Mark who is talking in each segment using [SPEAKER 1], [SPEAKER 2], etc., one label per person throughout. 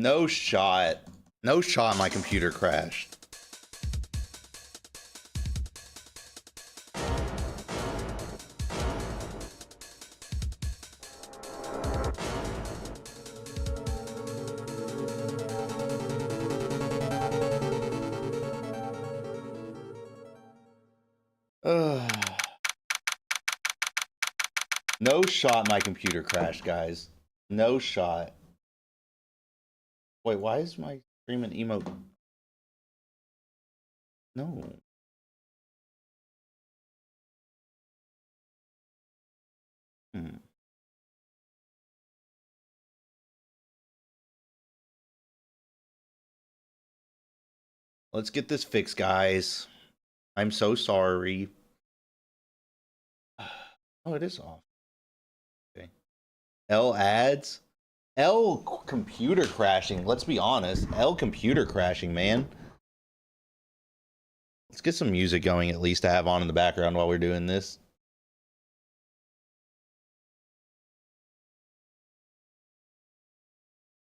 [SPEAKER 1] No shot. No shot my computer crashed. No shot my computer crashed, guys. No shot. Wait, why is my stream an emote? No. Let's get this fixed, guys. I'm so sorry. Oh, it is off. Okay. L ads. L computer crashing. Let's be honest. L computer crashing, man. Let's get some music going at least to have on in the background while we're doing this.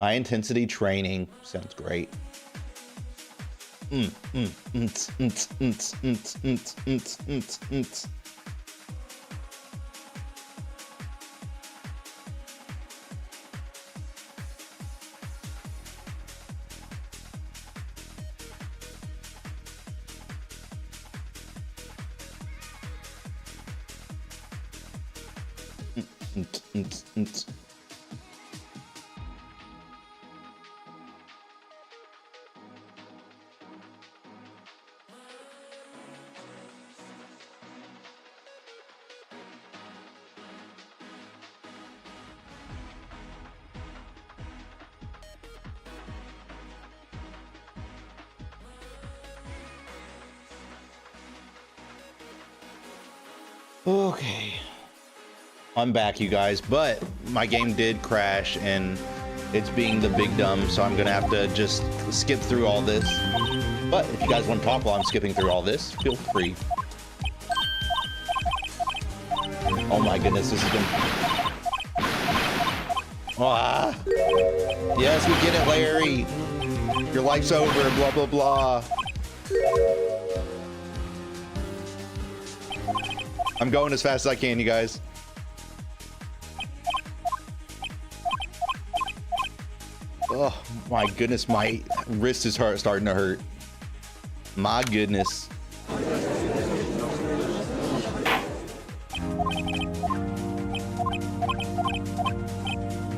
[SPEAKER 1] High intensity training. Sounds great. Okay, I'm back, you guys, but my game did crash and it's being the big dumb, so I'm gonna have to just skip through all this. But if you guys want to talk while I'm skipping through all this, feel free. Oh my goodness, this has been... Ah! Yes, we get it, Larry! Your life's over, blah blah blah. I'm going as fast as I can, you guys. Oh my goodness, my wrist is starting to hurt. My goodness.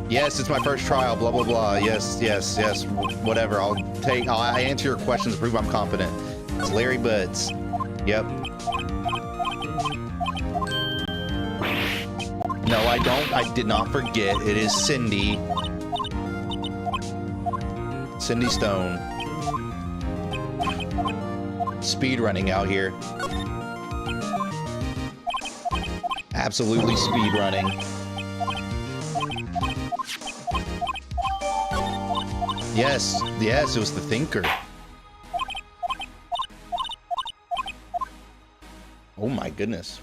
[SPEAKER 1] Yes, it's my first trial, blah, blah, blah. Yes, yes, yes, whatever. I'll answer your questions to prove I'm confident. It's Larry Butts. Yep. No, I don't. I did not forget. It is Cindy. Cindy Stone. Speed running out here. Absolutely speed running. Yes, yes, it was the thinker. Oh my goodness.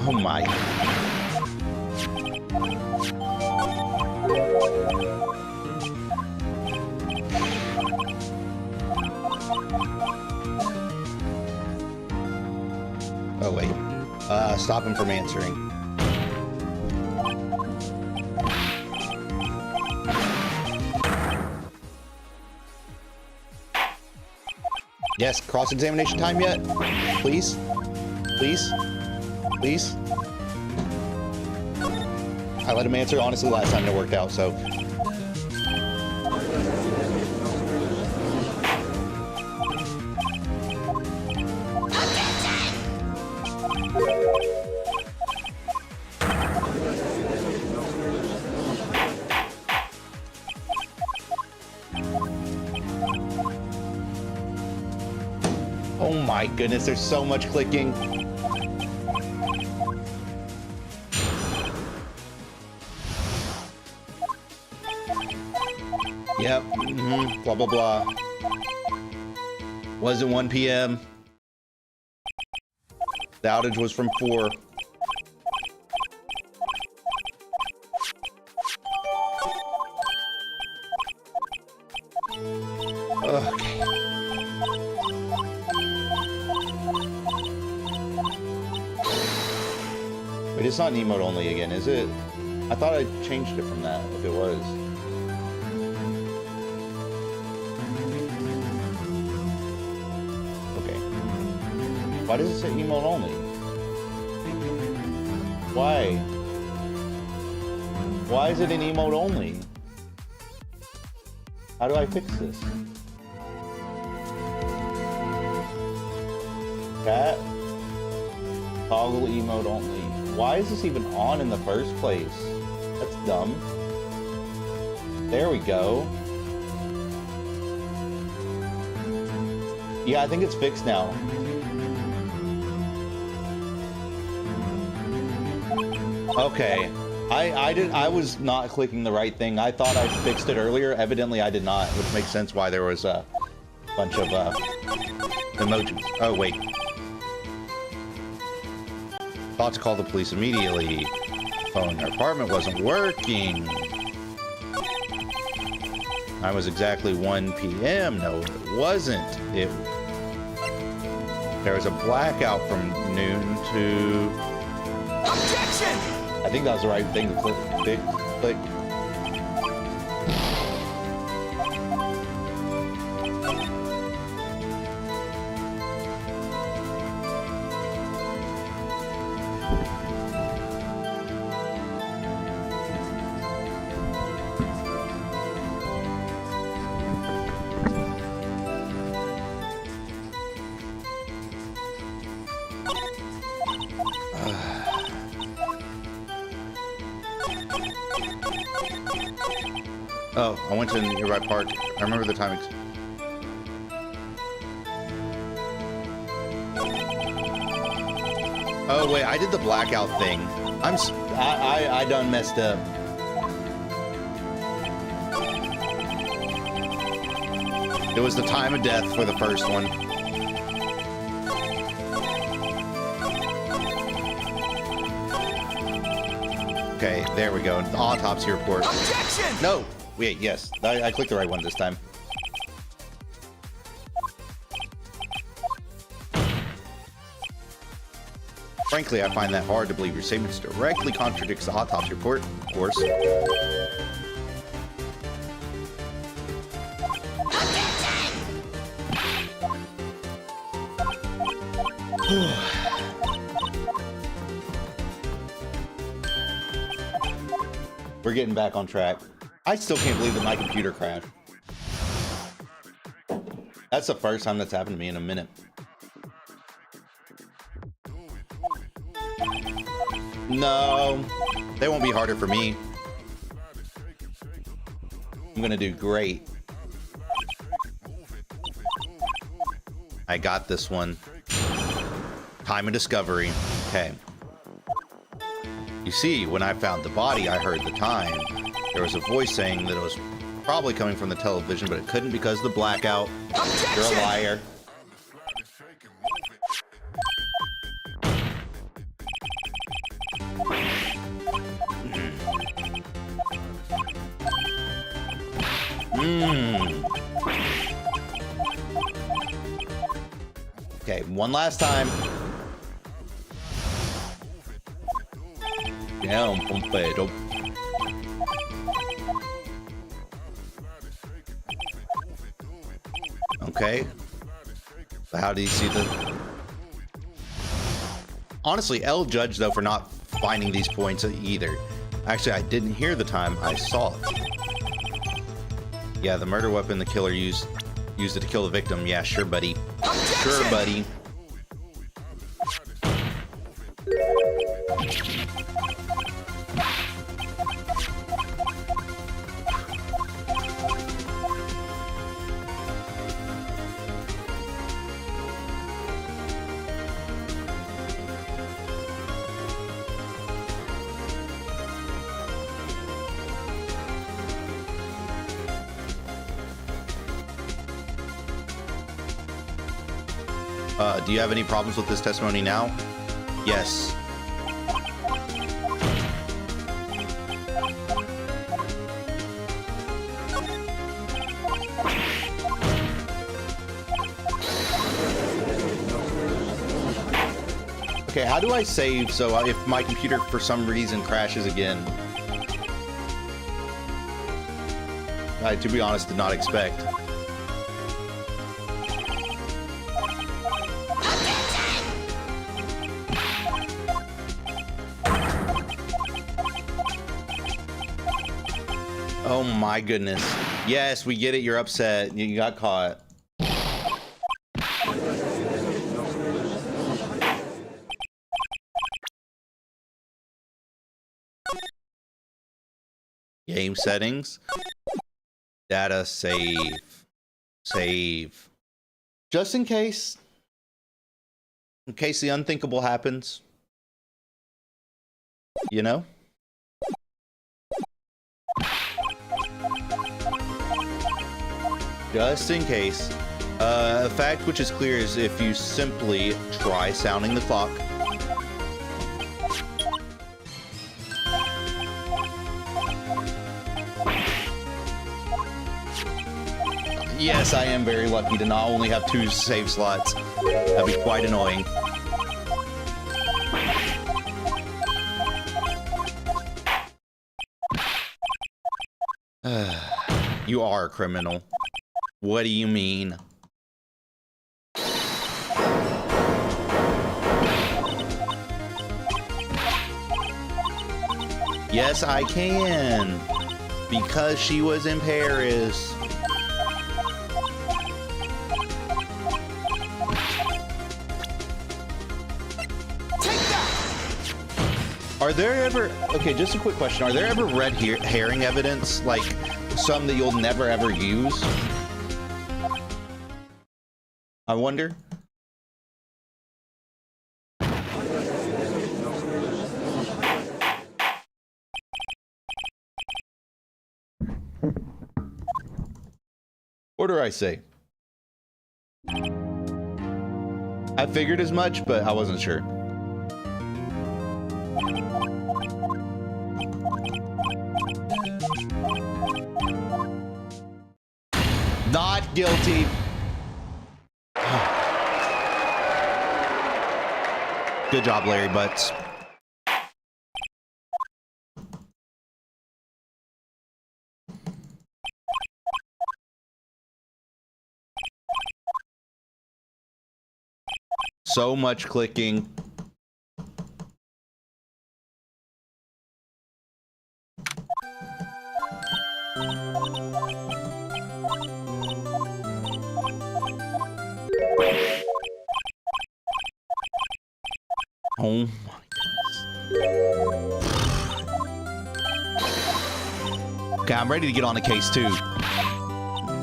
[SPEAKER 1] Oh my. Oh wait. Stop him from answering. Yes, cross-examination time yet? Please? Please? Please? I let him answer honestly last time and it worked out, so. Oh my goodness, there's so much clicking. Yep, blah, blah, blah. Was it 1 p.m.? The outage was from 4. Okay. Wait, it's not an emote only again, is it? I thought I changed it from that, if it was. Okay. Why does it say emote only? Why? Why is it an emote only? How do I fix this? Cat? Toggle emote only. Why is this even on in the first place? That's dumb. There we go. Yeah, I think it's fixed now. Okay. I was not clicking the right thing. I thought I fixed it earlier. Evidently I did not, which makes sense why there was a bunch of emojis. Oh wait. Thought to call the police immediately. Phone in her apartment wasn't working. Time was exactly 1 p.m. No, it wasn't. There was a blackout from noon to... Objection! I think that was the right thing to click. Click. Oh, I went to a nearby park. I remember the timings. Oh wait, I did the blackout thing. I done messed up. It was the time of death for the first one. Okay, there we go. The autopsy report. Objection! No! Wait, yes. I clicked the right one this time. Frankly, I find that hard to believe. Your statements directly contradicts the autopsy report, of course. We're getting back on track. I still can't believe that my computer crashed. That's the first time that's happened to me in a minute. No, they won't be harder for me. I'm gonna do great. I got this one. Time of discovery. Okay. You see, when I found the body, I heard the time. There was a voice saying that it was probably coming from the television, but it couldn't because of the blackout. Objection! You're a liar. Okay, one last time. Down, Pompedo. Okay. So how do you see the... Honestly, L judged though for not finding these points either. Actually, I didn't hear the time. I saw it. Yeah, the murder weapon the killer used it to kill the victim. Yeah, sure, buddy. Objection! Sure, buddy. Do you have any problems with this testimony now? Yes. Okay, how do I save so if my computer for some reason crashes again? I, to be honest, did not expect. Oh my goodness. Yes, we get it. You're upset. You got caught. Game settings. Data save. Save. Just in case. In case the unthinkable happens. You know? Just in case. A fact which is clear is if you simply try sounding the clock. Yes, I am very lucky to not only have 2 save slots. That'd be quite annoying. You are a criminal. What do you mean? Yes, I can. Because she was in Paris. Are there ever, okay, just a quick question. Are there ever red herring evidence, like some that you'll never ever use? I wonder. What do I say? I figured as much, but I wasn't sure. Not guilty. Good job, Larry Butts. So much clicking. Oh my goodness. Okay, I'm ready to get on the case too.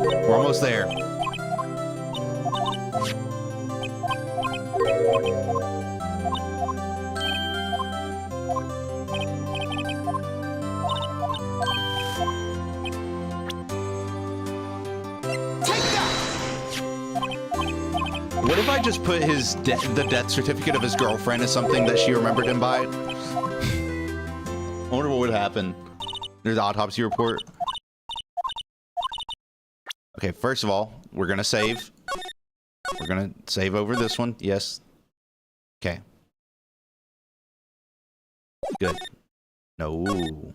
[SPEAKER 1] We're almost there. What if I just put his the death certificate of his girlfriend as something that she remembered him by? I wonder what would happen. There's the autopsy report. Okay, first of all, we're gonna save. We're gonna save over this one. Yes. Okay. Good. No.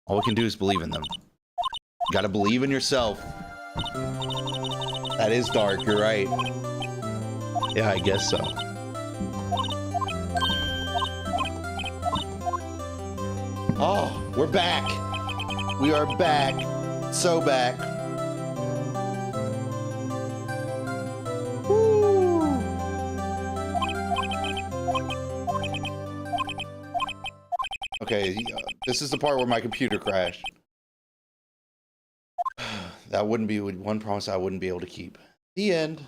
[SPEAKER 1] All we can do is believe in them. You gotta believe in yourself. That is dark, you're right. Yeah, I guess so. Oh, we're back. We are back. So back. Woo. Okay, this is the part where my computer crashed. That wouldn't be one promise I wouldn't be able to keep. The end.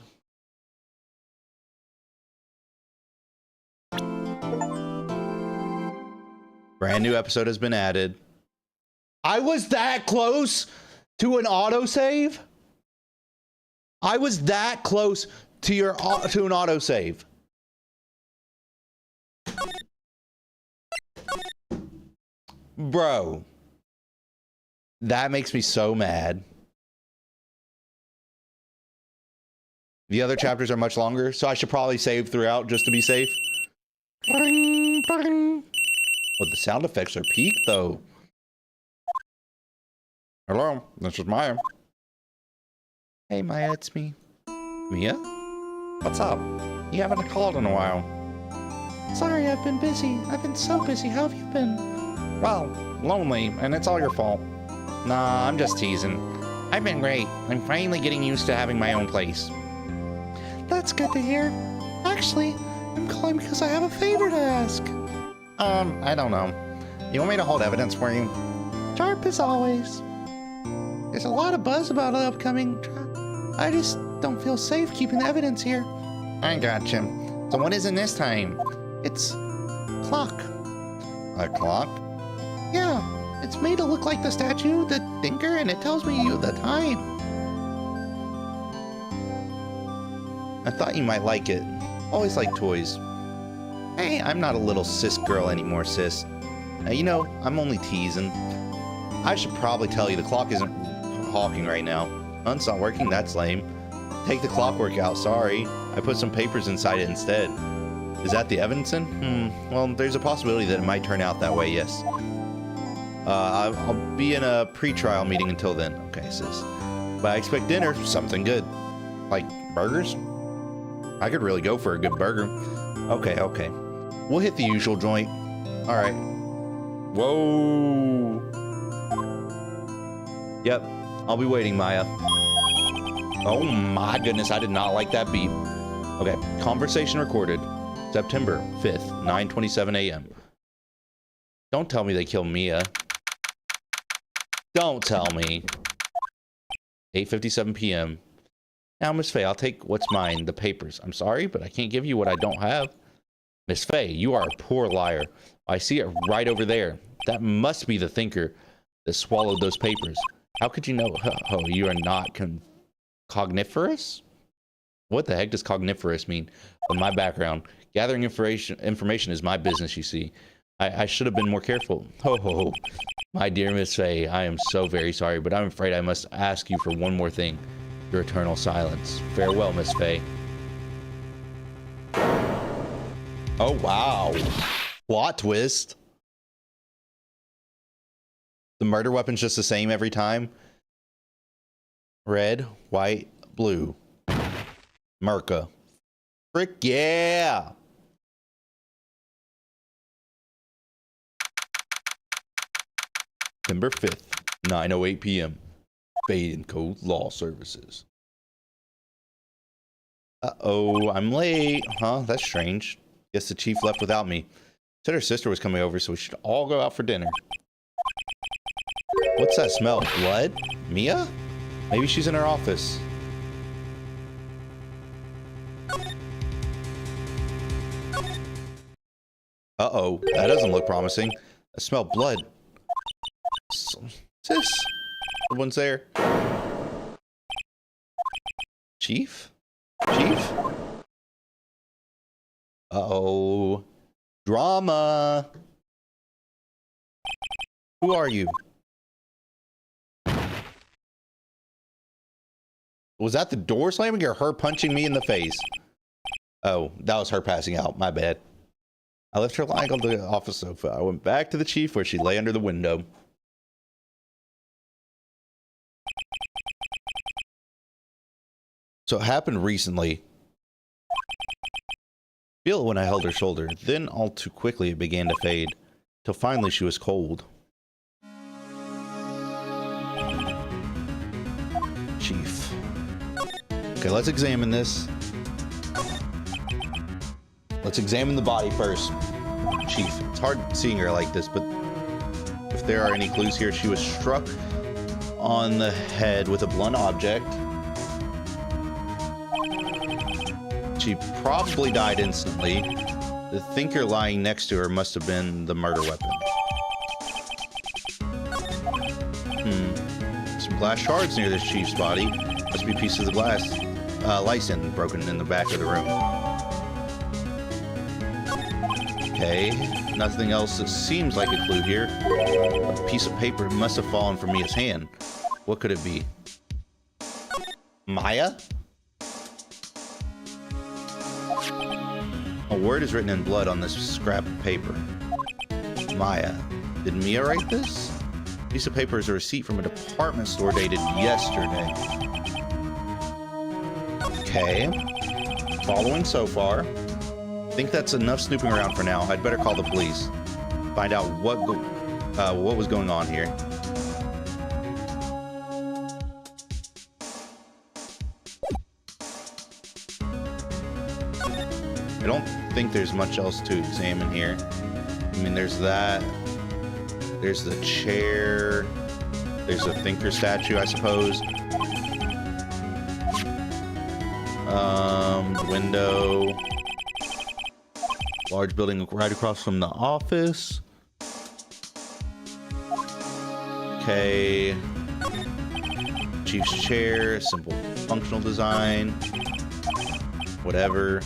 [SPEAKER 1] Brand new episode has been added. I was that close to an autosave? I was that close to your to an autosave. Bro, that makes me so mad. The other chapters are much longer, so I should probably save throughout just to be safe. Bing, bing. Well, the sound effects are peak, though. Hello, this is Maya. Hey, Maya, it's me. Mia? What's up? You haven't called in a while. Sorry, I've been busy. I've been so busy. How have you been? Well, lonely, and it's all your fault. Nah, I'm just teasing. I've been great. I'm finally getting used to having my own place. That's good to hear. Actually, I'm calling because I have a favor to ask. I don't know. You want me to hold evidence for you? Sharp as always. There's a lot of buzz about the upcoming I just don't feel safe keeping the evidence here. I gotcha. So what is it this time? It's clock. A clock? Yeah, it's made to look like the statue, the thinker, and it tells me the time. I thought you might like it. Always like toys. Hey, I'm not a little cis girl anymore, sis. You know, I'm only teasing. I should probably tell you the clock isn't hawking right now. It's not working, that's lame. Take the clockwork out, sorry. I put some papers inside it instead. Is that the evidence in? Well, there's a possibility that it might turn out that way, yes. I'll be in a pre-trial meeting until then. Okay, sis. But I expect dinner, something good. Like burgers? I could really go for a good burger. Okay, okay. We'll hit the usual joint. Alright. Whoa. Yep. I'll be waiting, Maya. Oh my goodness, I did not like that beep. Okay, conversation recorded. September 5th, 9:27 a.m. Don't tell me they killed Mia. Don't tell me. 8:57 p.m. Now, Miss Faye, I'll take what's mine, the papers. I'm sorry, but I can't give you what I don't have. Miss Faye, you are a poor liar. I see it right over there. That must be the thinker that swallowed those papers. How could you know? Oh, you are not cogniferous? What the heck does cogniferous mean? From my background, gathering information is my business, you see. I should have been more careful. Ho, ho, ho. My dear Miss Faye, I am so very sorry, but I'm afraid I must ask you for one more thing. Your eternal silence. Farewell, Miss Faye. Oh, wow. Plot twist. The murder weapon's just the same every time. Red, white, blue. Merca. Frick yeah! September 5th, 9:08 p.m. Fade & Co. Law Services. Uh-oh, I'm late. Huh? That's strange. Guess the chief left without me. Said her sister was coming over, so we should all go out for dinner. What's that smell? Blood? Mia? Maybe she's in her office. Uh-oh, that doesn't look promising. I smell blood. Sis? Someone's there. Chief? Chief? Uh-oh. Drama. Who are you? Was that the door slamming or her punching me in the face? Oh, that was her passing out. My bad. I left her lying on the office sofa. I went back to the chief where she lay under the window. So it happened recently. Feel it when I held her shoulder. Then all too quickly it began to fade. Till finally she was cold. Chief. Okay, let's examine this. Let's examine the body first. Chief, it's hard seeing her like this, but if there are any clues here, she was struck on the head with a blunt object. She probably died instantly. The thinker lying next to her must have been the murder weapon. Some glass shards near this chief's body. Must be pieces of glass. license broken in the back of the room. Okay, nothing else that seems like a clue here. A piece of paper must have fallen from Mia's hand. What could it be? Maya? A word is written in blood on this scrap of paper. Maya. Did Mia write this? Piece of paper is a receipt from a department store dated yesterday. Okay. Following so far. I think that's enough snooping around for now. I'd better call the police. Find out what was going on here. I don't think there's much else to examine here. I mean, there's that. There's the chair. There's a thinker statue, I suppose. The window. Large building right across from the office. Okay. Chief's chair. Simple functional design. Whatever.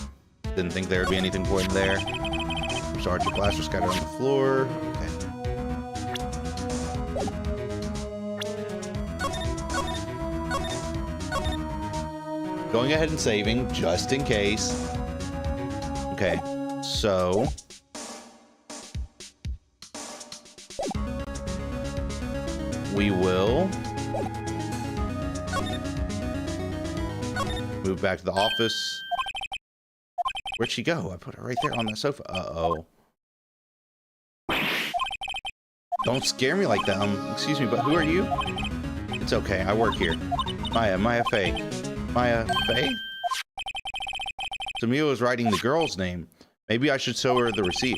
[SPEAKER 1] Didn't think there would be anything important there. Sergeant blaster scattered on the floor. Okay. Going ahead and saving just in case. Okay, so we will move back to the office. Where'd she go? I put her right there on the sofa. Uh-oh. Don't scare me like that. Excuse me, but who are you? It's okay, I work here. Maya Fey. Maya Fey? Samia was writing the girl's name. Maybe I should show her the receipt.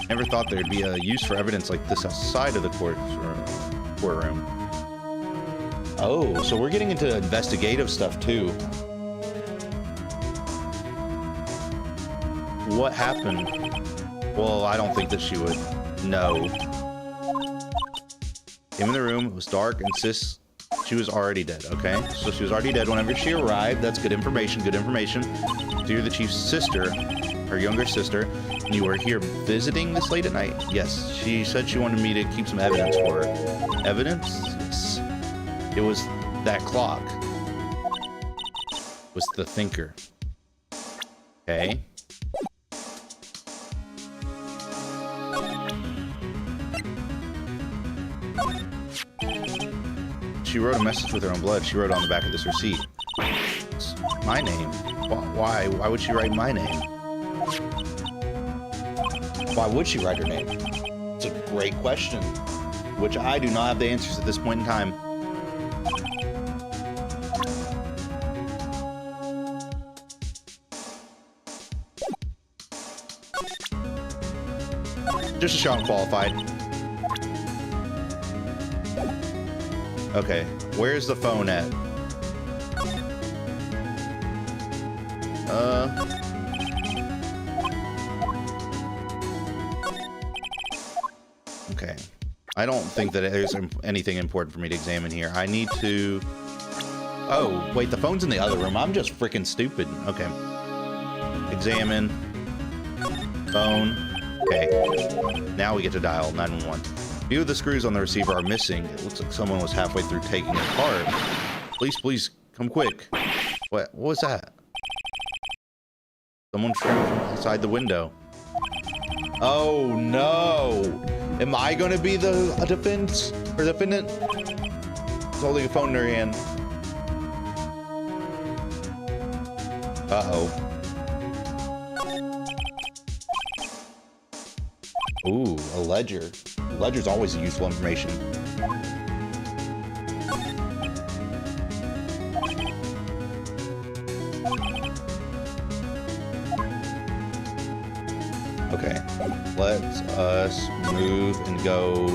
[SPEAKER 1] Never thought there'd be a use for evidence like this outside of the courtroom. Oh, so we're getting into investigative stuff too. What happened? Well, I don't think that she would know. Came in the room, it was dark, and sis, she was already dead, okay? So she was already dead whenever she arrived. That's good information, good information. So you're the chief's sister, her younger sister, and you were here visiting this late at night? Yes, she said she wanted me to keep some evidence for her. Evidence? Yes. It was that clock. It was the thinker. Okay. She wrote a message with her own blood. She wrote on the back of this receipt. It's my name. Why? Why would she write my name? Why would she write her name? It's a great question, which I do not have the answers at this point in time. Just a shot qualified. Okay, where's the phone at? Okay. I don't think that there's anything important for me to examine here. I need to... Oh, wait, the phone's in the other room. I'm just freaking stupid. Okay. Examine. Phone. Okay. Now we get to dial 911. Few of the screws on the receiver are missing. It looks like someone was halfway through taking it apart. Please, come quick. What was that? Someone threw from outside the window. Oh no! Am I gonna be the defense or defendant? She's holding a phone in her hand. Uh-oh. Ooh, a ledger. Ledger's always useful information. Okay, let us move and go.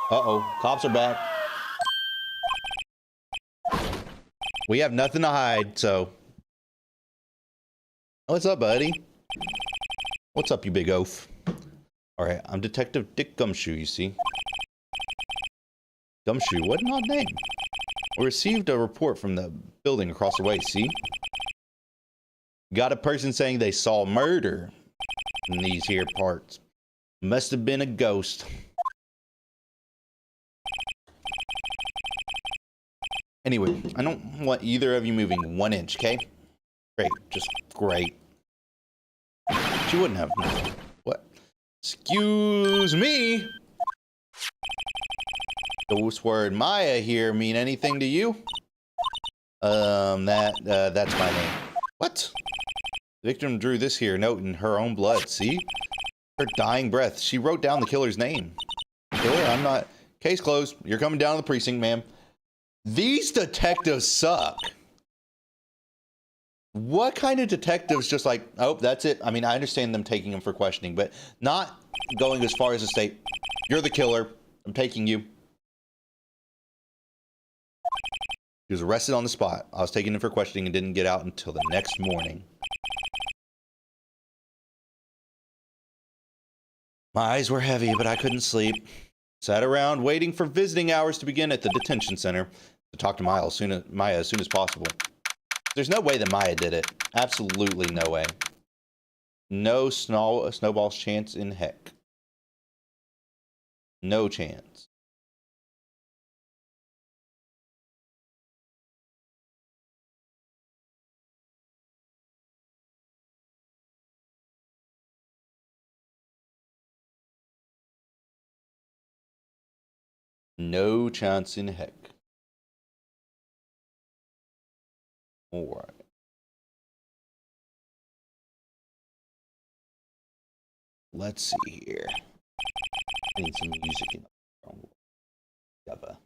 [SPEAKER 1] Uh-oh, cops are back. We have nothing to hide, so. What's up, buddy? What's up, you big oaf? Alright, I'm Detective Dick Gumshoe, you see. Gumshoe, what an odd name. We received a report from the building across the way, see? Got a person saying they saw murder in these here parts. Must have been a ghost. Anyway, I don't want either of you moving 1 inch, okay? Great, just great. She wouldn't have. What? Excuse me? Ghost word Maya here mean anything to you? That's my name. What? The victim drew this here note in her own blood, see? Her dying breath. She wrote down the killer's name. Killer, I'm not. Case closed. You're coming down to the precinct, ma'am. These detectives suck. What kind of detectives just like, oh, that's it? I mean, I understand them taking him for questioning, but not going as far as to say, you're the killer. I'm taking you. He was arrested on the spot. I was taking him for questioning and didn't get out until the next morning. My eyes were heavy, but I couldn't sleep. Sat around waiting for visiting hours to begin at the detention center to talk to Maya as soon as possible. There's no way that Maya did it. Absolutely no way. No snowball's chance in heck. No chance. No chance in heck. All right. Let's see here. I need some music in the cover.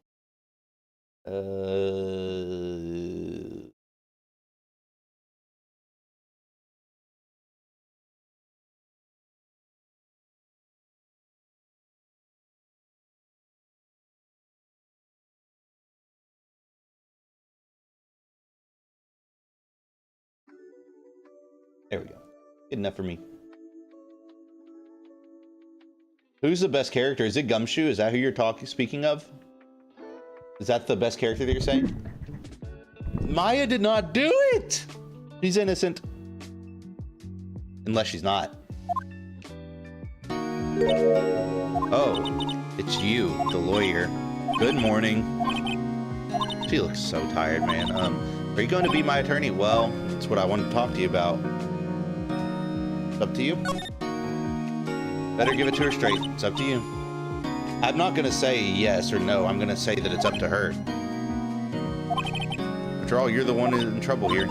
[SPEAKER 1] There we go. Good enough for me. Who's the best character? Is it Gumshoe? Is that who you're speaking of? Is that the best character that you're saying? Maya did not do it! She's innocent. Unless she's not. Oh, it's you, the lawyer. Good morning. She looks so tired, man. Are you going to be my attorney? Well, that's what I wanted to talk to you about. It's up to you. Better give it to her straight. It's up to you. I'm not going to say yes or no. I'm going to say that it's up to her. After all, you're the one in trouble here.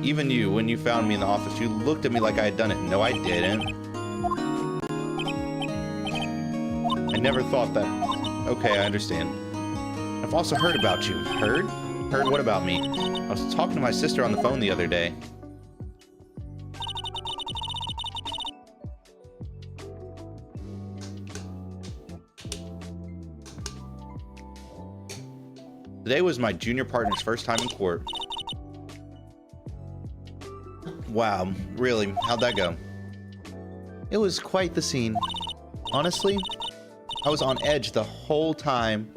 [SPEAKER 1] Even you, when you found me in the office, you looked at me like I had done it. No, I didn't. I never thought that. Okay, I understand. I've also heard about you. Heard? Heard what about me? I was talking to my sister on the phone the other day. Today was my junior partner's first time in court. Wow, really? How'd that go? It was quite the scene. Honestly, I was on edge the whole time.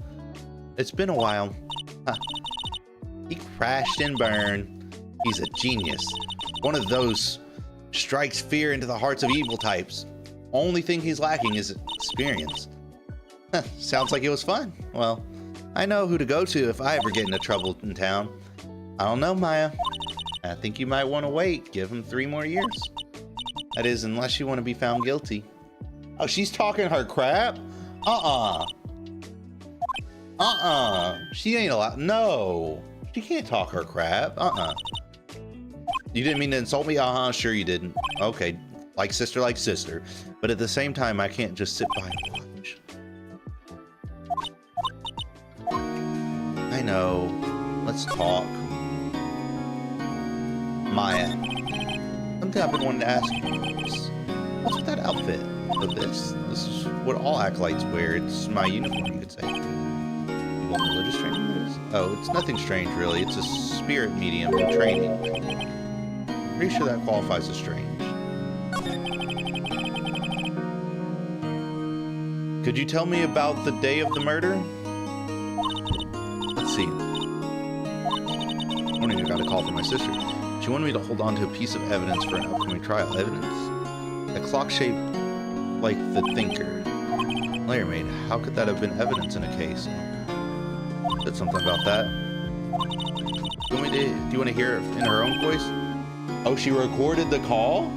[SPEAKER 1] It's been a while. Huh. He crashed and burned. He's a genius. One of those strikes fear into the hearts of evil types. Only thing he's lacking is experience. Sounds like it was fun. Well, I know who to go to if I ever get into trouble in town. I don't know, Maya. I think you might want to wait. Give him 3 more years. That is, unless you want to be found guilty. Oh, she's talking her crap? She ain't allowed. No. She can't talk her crap. You didn't mean to insult me? Sure you didn't. Okay. Like sister. But at the same time, I can't just sit by and watch. I know. Let's talk. Maya. Something I've been wanting to ask you. What's with that outfit? This is what all acolytes wear. It's my uniform, you could say. You want religious training? Oh, it's nothing strange, really. It's a spirit medium in training. Pretty sure that qualifies as strange. Could you tell me about the day of the murder? Let's see. Morning, I got a call from my sister. She wanted me to hold on to a piece of evidence for an upcoming trial. Evidence? A clock shaped like the thinker. Layer made. How could that have been evidence in a case? Said something about that. Do you want to hear it in her own voice? Oh, she recorded the call?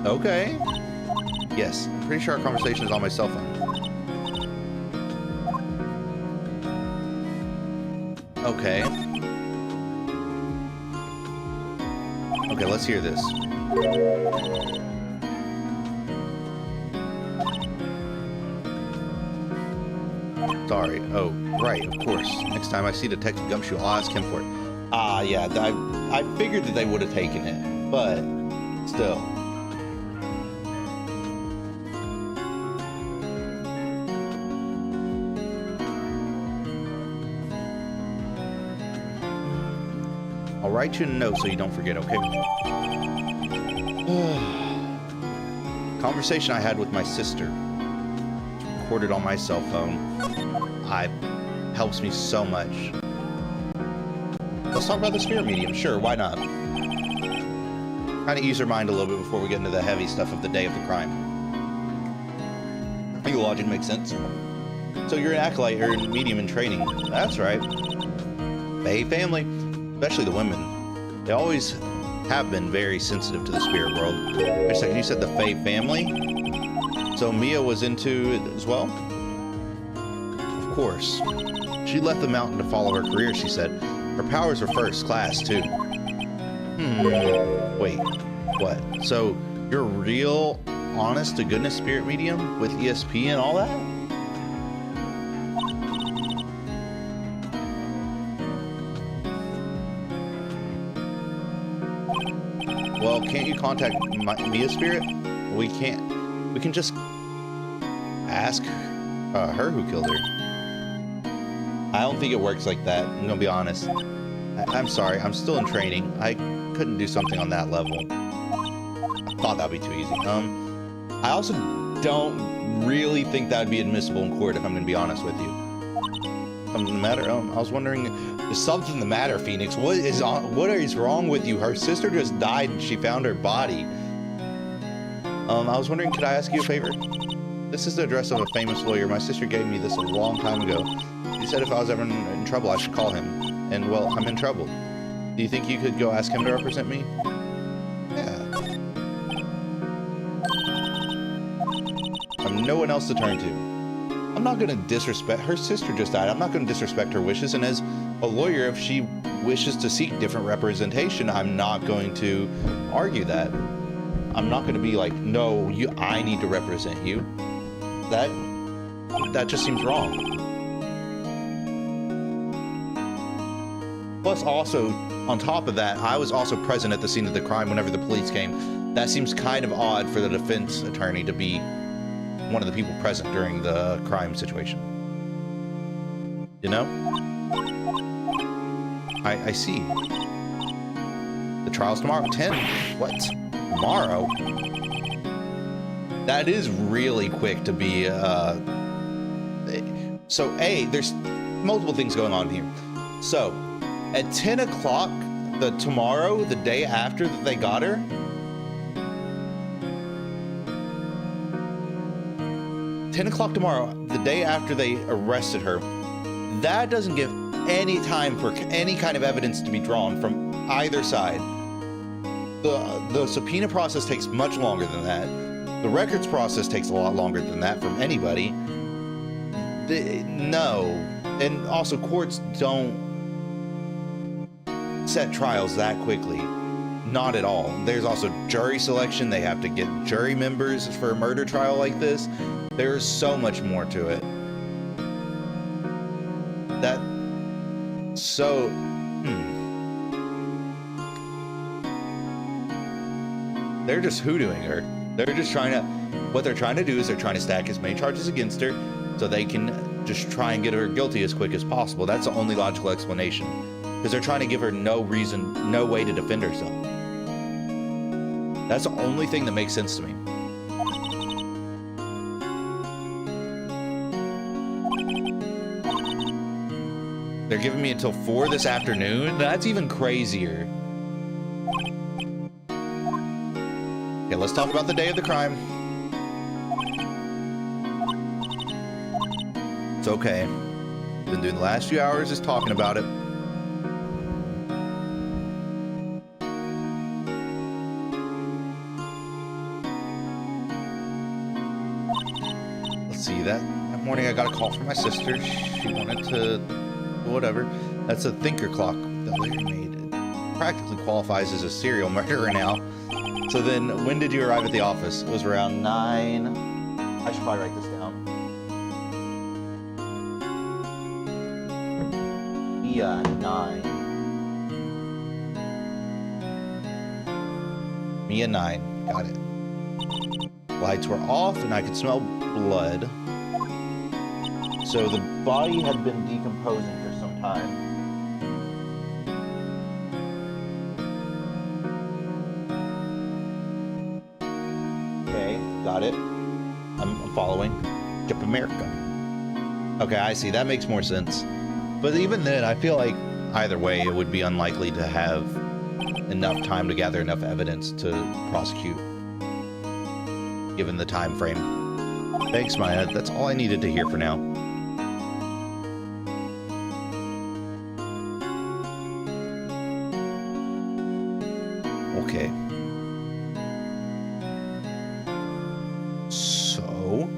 [SPEAKER 1] Okay. Yes, I'm pretty sure our conversation is on my cell phone. Okay. Okay, let's hear this. Sorry. Oh, right, of course. Next time I see Detective Gumshoe, I'll ask him for it. Ah, yeah, I figured that they would have taken it, but still. I'll write you a note so you don't forget, okay? Conversation I had with my sister. Recorded on my cell phone. Helps me so much. Let's talk about the spirit medium. Sure, why not? Kind of ease your mind a little bit before we get into the heavy stuff of the day of the crime. I think the logic makes sense. So you're an acolyte or medium in training. That's right. Fae family. Especially the women. They always have been very sensitive to the spirit world. Wait a second, you said the Fae family? So Mia was into it as well? Of course. She left the mountain to follow her career, she said. Her powers were first class, too. Wait, what? So you're a real, honest-to-goodness spirit medium with ESP and all that? Well, can't you contact Mia Spirit? We can't. We can just ask her who killed her. I don't think it works like that. I'm gonna be honest. I'm sorry. I'm still in training. I couldn't do something on that level. I thought that'd be too easy. I also don't really think that'd be admissible in court, if I'm gonna be honest with you. Something the matter? I was wondering, is something the matter, Phoenix? What is wrong with you? Her sister just died and she found her body. I was wondering, could I ask you a favor? This is the address of a famous lawyer. My sister gave me this a long time ago. He said if I was ever in trouble, I should call him. And, well, I'm in trouble. Do you think you could go ask him to represent me? Yeah. I have no one else to turn to. I'm not going to disrespect... Her sister just died. I'm not going to disrespect her wishes. And as a lawyer, if she wishes to seek different representation, I'm not going to argue that. I'm not going to be like, no, I need to represent you. That just seems wrong. Plus, also, on top of that, I was also present at the scene of the crime whenever the police came. That seems kind of odd for the defense attorney to be one of the people present during the crime situation. You know? I see. The trial's tomorrow. 10? What? Tomorrow? That is really quick to be, So, there's multiple things going on here. So, at 10 o'clock tomorrow, the day after that they got her, tomorrow, the day after they arrested her, that doesn't give any time for any kind of evidence to be drawn from either side. The subpoena process takes much longer than that. The records process takes a lot longer than that from anybody. No. And also, courts don't set trials that quickly. Not at all. There's also jury selection. They have to get jury members for a murder trial like this. There's so much more to it. They're just hoodooing her. They're just what they're trying to do is they're trying to stack as many charges against her so they can just try and get her guilty as quick as possible. That's the only logical explanation. Because they're trying to give her no way to defend herself. That's the only thing that makes sense to me. They're giving me until 4 this afternoon. That's even crazier. Okay, let's talk about the day of the crime. It's okay. Been doing the last few hours just talking about it. Let's see, that morning I got a call from my sister. She wanted to, whatever. That's a thinker clock that later made. It practically qualifies as a serial murderer now. So then, when did you arrive at the office? It was around 9. I should probably write this down. Yeah, 9. Mia 9. Got it. Lights were off and I could smell blood. So the body had been decomposing for some time. Okay, got it. I'm following. Jump America. Okay, I see. That makes more sense. But even then, I feel like either way, it would be unlikely to have enough time to gather enough evidence to prosecute, given the time frame. Thanks, Maya. That's all I needed to hear for now. Okay. So,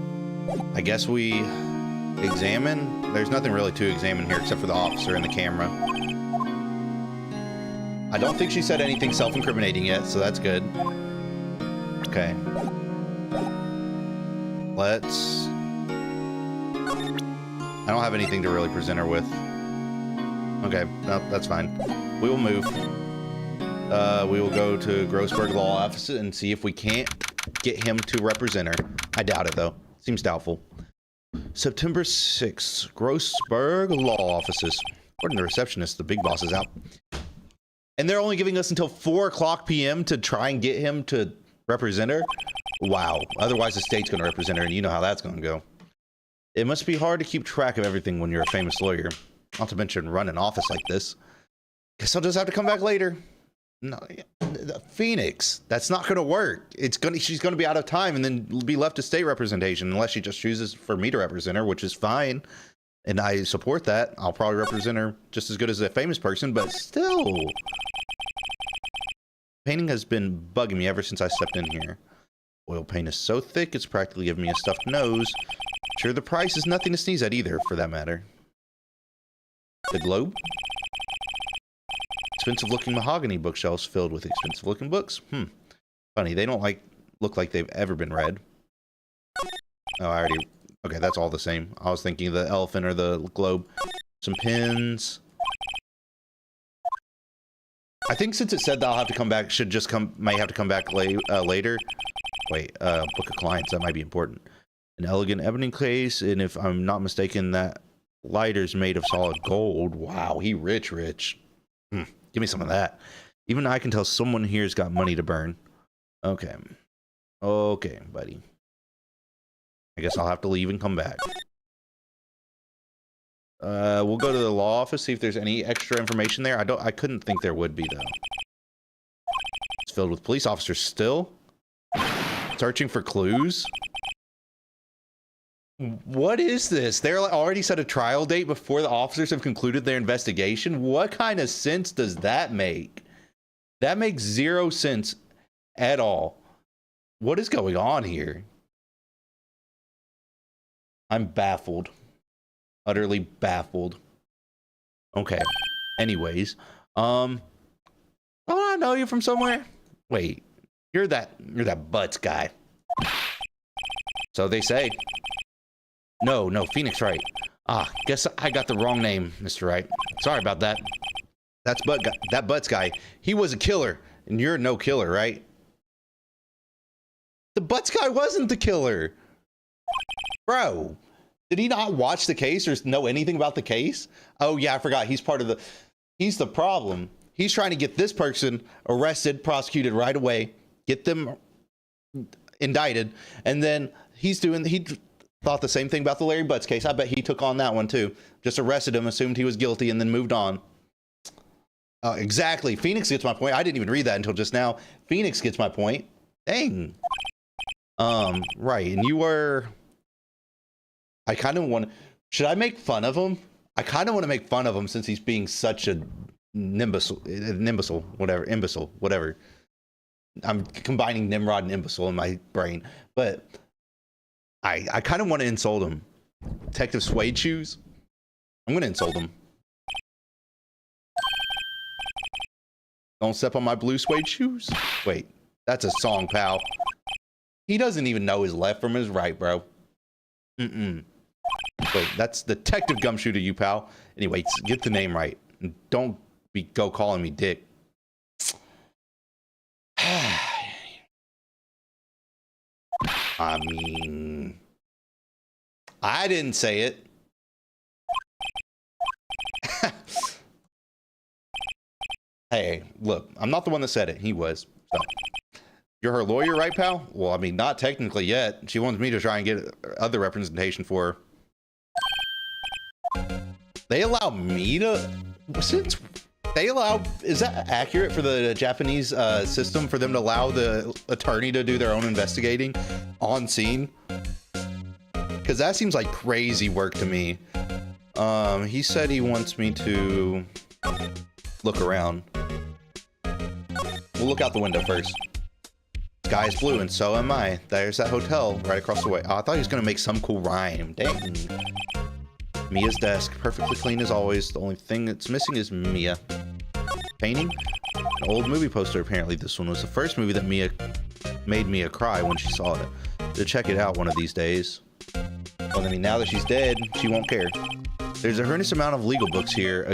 [SPEAKER 1] I guess we examine. There's nothing really to examine here except for the officer and the camera. I don't think she said anything self-incriminating yet, so that's good. Okay. Let's... I don't have anything to really present her with. Okay, no, that's fine. We will move. We will go to Grossberg Law Office and see if we can't get him to represent her. I doubt it, though. Seems doubtful. September 6th, Grossberg Law Offices. According to the receptionist, the big boss is out. And they're only giving us until 4 o'clock p.m. to try and get him to represent her? Wow. Otherwise, the state's going to represent her, and you know how that's going to go. It must be hard to keep track of everything when you're a famous lawyer. Not to mention run an office like this. Guess I'll just have to come back later. No, Phoenix, that's not going to work. She's going to be out of time and then be left to state representation unless she just chooses for me to represent her, which is fine. And I support that. I'll probably represent her just as good as a famous person, but still. Painting has been bugging me ever since I stepped in here. Oil paint is so thick, it's practically giving me a stuffed nose. Sure, the price is nothing to sneeze at either, for that matter. The Globe? Expensive-looking mahogany bookshelves filled with expensive-looking books. Funny, they don't look like they've ever been read. Oh, I already... Okay, that's all the same. I was thinking the elephant or the globe. Some pins. I think since it said that I'll have to come back, might have to come back later. Wait, book of clients, that might be important. An elegant ebony case, and if I'm not mistaken, that lighter's made of solid gold. Wow, he rich. Give me some of that. Even I can tell someone here's got money to burn. Okay. Okay, buddy. I guess I'll have to leave and come back. We'll go to the law office, see if there's any extra information there. I couldn't think there would be, though. It's filled with police officers still. Searching for clues. What is this? They're already set a trial date before the officers have concluded their investigation? What kind of sense does that make? That makes zero sense at all. What is going on here? I'm baffled. Utterly baffled. Okay. Anyways. Oh, I know you from somewhere. Wait. You're that Butts guy. So they say. No, Phoenix Wright. Ah, guess I got the wrong name, Mr. Wright. Sorry about that. That Butts guy. He was a killer, and you're no killer, right? The Butts guy wasn't the killer. Bro, did he not watch the case or know anything about the case? Oh yeah, I forgot. He's the problem. He's trying to get this person arrested, prosecuted right away, get them indicted, and then thought the same thing about the Larry Butts case. I bet he took on that one too. Just arrested him, assumed he was guilty, and then moved on. Exactly. Phoenix gets my point. I didn't even read that until just now. Phoenix gets my point. Dang. Right. And you were... I kind of want... Should I make fun of him? I kind of want to make fun of him since he's being such a imbecile, whatever. I'm combining Nimrod and imbecile in my brain. But I kind of want to insult him. Detective Suede Shoes? I'm going to insult him. Don't step on my blue suede shoes? Wait, that's a song, pal. He doesn't even know his left from his right, bro. Wait, that's Detective Gumshoe to you, pal. Anyway, get the name right. And don't go calling me Dick. I mean... I didn't say it. Hey, look, I'm not the one that said it. He was. So. You're her lawyer, right, pal? Well, I mean, not technically yet. She wants me to try and get other representation for her. They allow me to... Since they allow... Is that accurate for the Japanese system for them to allow the attorney to do their own investigating on scene? Because that seems like crazy work to me. He said he wants me to look around. We'll look out the window first. Sky's blue and so am I. There's that hotel right across the way. Oh, I thought he was gonna make some cool rhyme. Dang. Mia's desk, perfectly clean as always. The only thing that's missing is Mia. Painting? An old movie poster, apparently. This one was the first movie that made Mia cry when she saw it. To check it out one of these days. Well, I mean, now that she's dead, she won't care. There's a horrendous amount of legal books here.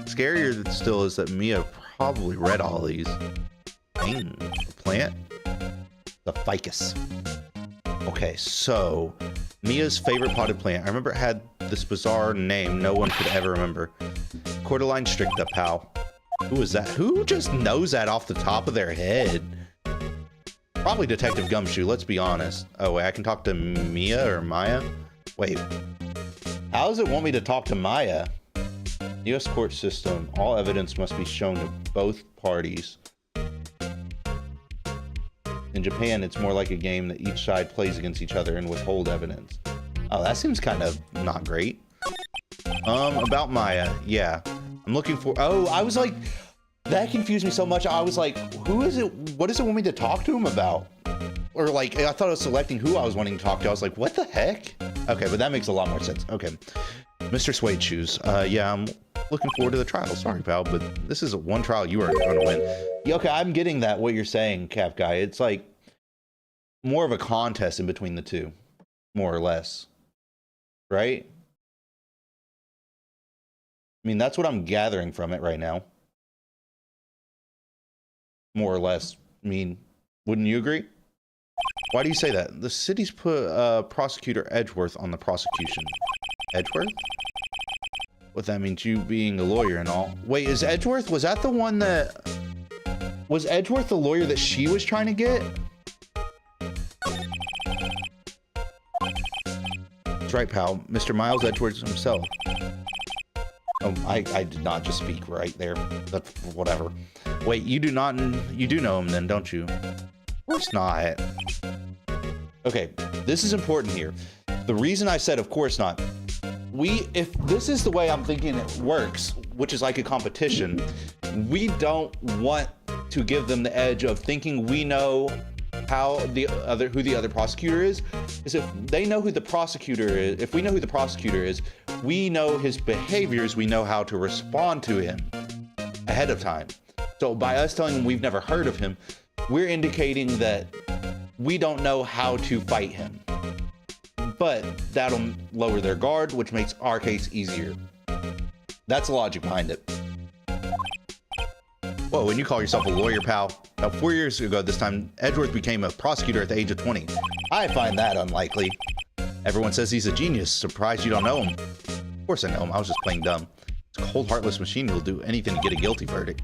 [SPEAKER 1] Scarier still is that Mia probably read all these. Dang. The plant? The ficus. Okay, so Mia's favorite potted plant. I remember it had this bizarre name no one could ever remember. Cordyline stricta, pal. Who is that? Who just knows that off the top of their head? Probably Detective Gumshoe, let's be honest. Oh, wait, I can talk to Mia or Maya? Wait. How does it want me to talk to Maya? U.S. court system. All evidence must be shown to both parties. In Japan, it's more like a game that each side plays against each other and withhold evidence. Oh, that seems kind of not great. About Maya, yeah. I'm looking for... Oh, I was like... That confused me so much. I was like, who is it? What does it want me to talk to him about? Or like, I thought I was selecting who I was wanting to talk to. I was like, what the heck? Okay, but that makes a lot more sense. Okay. Mr. Suede Shoes. Yeah, I'm looking forward to the trial. Sorry, pal, but this is one trial you are going to win. Yeah, okay, I'm getting that, what you're saying, Cap Guy. It's like more of a contest in between the two, more or less. Right? I mean, that's what I'm gathering from it right now. More or less. I mean, wouldn't you agree? Why do you say that? The city's put Prosecutor Edgeworth on the prosecution. Edgeworth? What that means, you being a lawyer and all. Wait, is Edgeworth, was that the one that... Was Edgeworth the lawyer that she was trying to get? That's right, pal. Mr. Miles Edgeworth himself. Oh, I did not just speak right there. But whatever. Wait, you do know him then, don't you? Of course not. Okay, this is important here. The reason I said of course not, if this is the way I'm thinking it works, which is like a competition, we don't want to give them the edge of thinking we know who the other prosecutor is if they know who the prosecutor is, if we know who the prosecutor is, we know his behaviors, we know how to respond to him ahead of time. So by us telling them we've never heard of him, we're indicating that we don't know how to fight him. But that'll lower their guard, which makes our case easier. That's the logic behind it. Whoa, and you call yourself a lawyer, pal. About 4 years ago this time, Edgeworth became a prosecutor at the age of 20. I find that unlikely. Everyone says he's a genius. Surprised you don't know him. Of course I know him. I was just playing dumb. This cold, heartless machine will do anything to get a guilty verdict.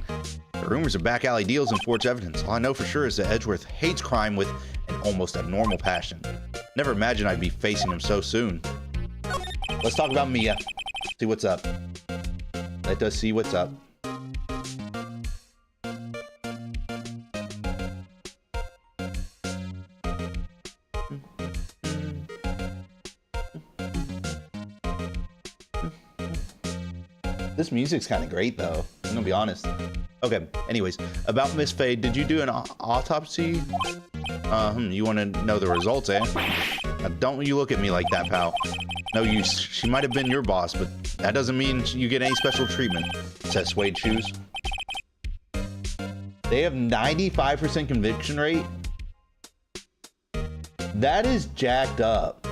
[SPEAKER 1] The rumors of back alley deals and forged evidence. All I know for sure is that Edgeworth hates crime with an almost abnormal passion. Never imagined I'd be facing him so soon. Let's talk about Mia. See what's up. Let us see what's up. This music's kind of great, though. I'm gonna be honest. Okay, anyways, about Miss Faye, did you do an autopsy? You want to know the results, eh? Now, don't you look at me like that, pal. No, she might have been your boss, but that doesn't mean you get any special treatment, says Suede Shoes. They have 95% conviction rate? That is jacked up.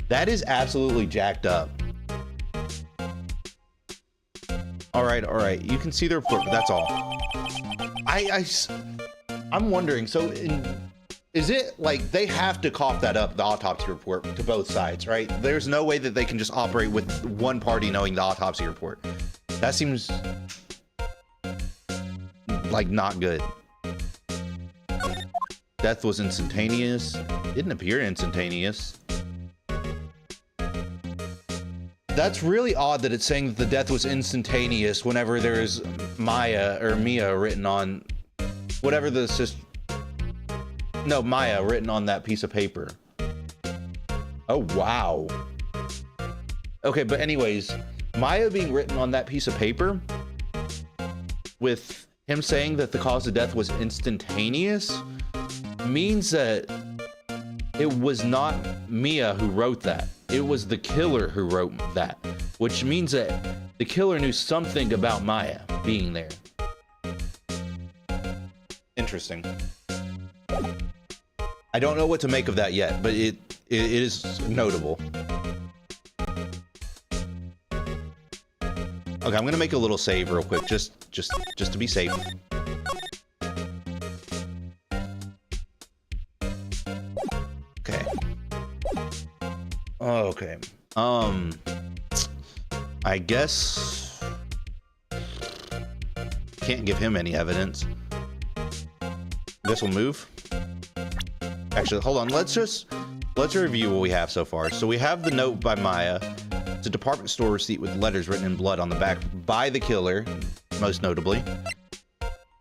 [SPEAKER 1] That is absolutely jacked up. All right. You can see the report, but that's all. I'm wondering, so is it like they have to cough that up, the autopsy report, to both sides, right? There's no way that they can just operate with one party knowing the autopsy report. That seems like not good. Death was instantaneous. Didn't appear instantaneous. That's really odd that it's saying that the death was instantaneous whenever there's Maya or Mia written on whatever the system. No, Maya written on that piece of paper. Oh, wow. Okay, but anyways, Maya being written on that piece of paper with him saying that the cause of death was instantaneous means that it was not Mia who wrote that. It was the killer who wrote that, which means that the killer knew something about Maya being there. Interesting. I don't know what to make of that yet, but it is notable. Okay, I'm gonna make a little save real quick, just to be safe. Okay. I guess can't give him any evidence. Guess we'll move. Actually, hold on. Let's review what we have so far. So we have the note by Maya. It's a department store receipt with letters written in blood on the back by the killer, most notably.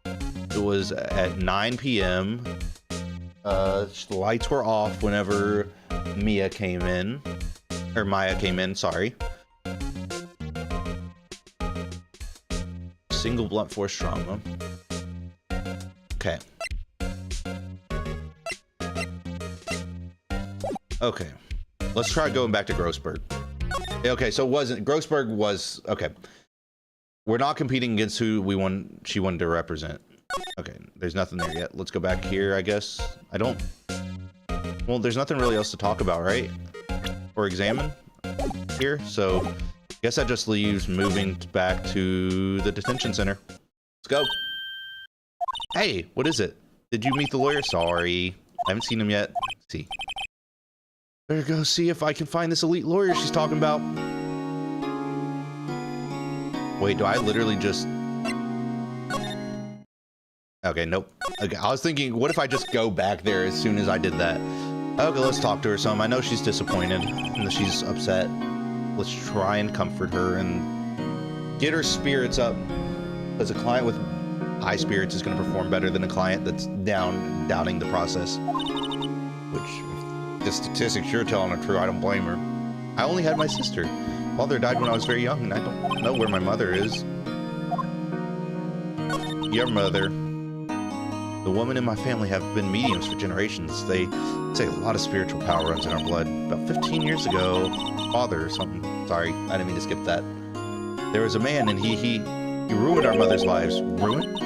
[SPEAKER 1] It was at 9 p.m. The lights were off whenever Mia came in. Or Maya came in, sorry. Single blunt force trauma. Okay. Okay. Let's try going back to Grossberg. Okay, so Grossberg was okay. We're not competing against who she wanted to represent. Okay, there's nothing there yet. Let's go back here, I guess. Well, there's nothing really else to talk about, right? Or examine here, so I guess that just leaves moving back to the detention center. Let's go. Hey, what is it? Did you meet the lawyer? Sorry, I haven't seen him yet. Let's see. Better go see if I can find this elite lawyer she's talking about. Wait, do I literally just... Okay, nope. Okay, I was thinking, what if I just go back there as soon as I did that? Okay, let's talk to her some. I know she's disappointed and she's upset. Let's try and comfort her and get her spirits up. Because a client with high spirits is going to perform better than a client that's doubting the process. Which, if the statistics you're telling are true, I don't blame her. I only had my sister. Father died when I was very young, and I don't know where my mother is. Your mother. The women in my family have been mediums for generations. They say a lot of spiritual power runs in our blood. About 15 years ago, father or something. Sorry, I didn't mean to skip that. There was a man, and he ruined our mother's lives. Ruined?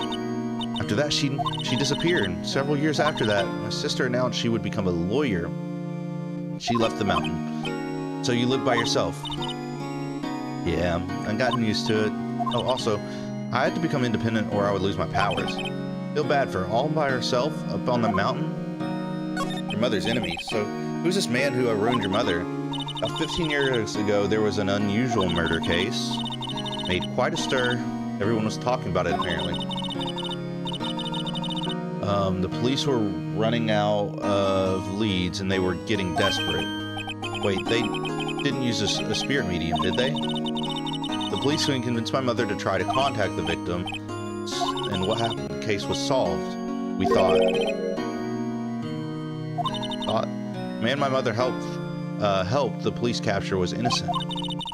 [SPEAKER 1] After that, she disappeared. Several years after that, my sister announced she would become a lawyer. She left the mountain. So you live by yourself? Yeah, I've gotten used to it. Oh, also, I had to become independent or I would lose my powers. Feel bad for her all by herself up on the mountain? Your mother's enemy. So who's this man who ruined your mother? About 15 years ago, there was an unusual murder case. Made quite a stir. Everyone was talking about it, apparently. The police were running out of leads and they were getting desperate. Wait, they didn't use a spirit medium, did they? The police couldn't convince my mother to try to contact the victim. And what happened? The case was solved. We thought. Man, my mother helped the police capture was innocent.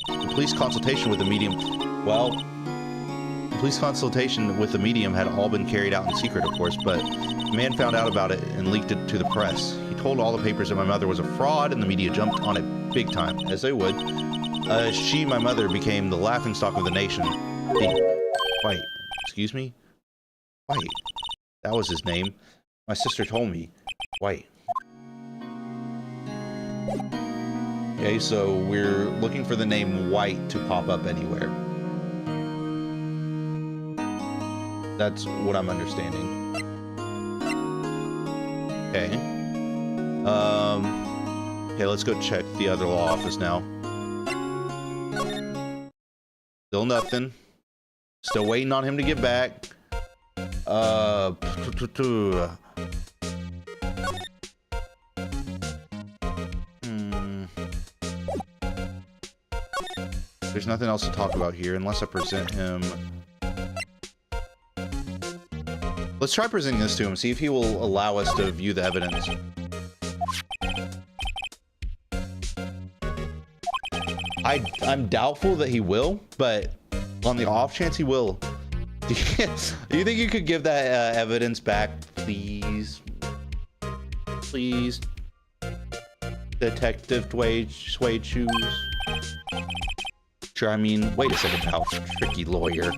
[SPEAKER 1] The police consultation with the medium. Well, the police consultation with the medium had all been carried out in secret, of course, but the man found out about it and leaked it to the press. He told all the papers that my mother was a fraud, and the media jumped on it big time, as they would. My mother, became the laughingstock of the nation. Wait, excuse me? Wait, that was his name. My sister told me. Wait. Okay, so we're looking for the name White to pop up anywhere. That's what I'm understanding. Okay. Okay, let's go check the other law office now. Still nothing. Still waiting on him to get back. There's nothing else to talk about here unless I present him. Let's try presenting this to him, see if he will allow us to view the evidence. I'm doubtful that he will, but on the off chance he will. Do you think you could give that evidence back, please? Please? Detective Suede Shoes? Sure, I mean, wait a second now, tricky lawyer.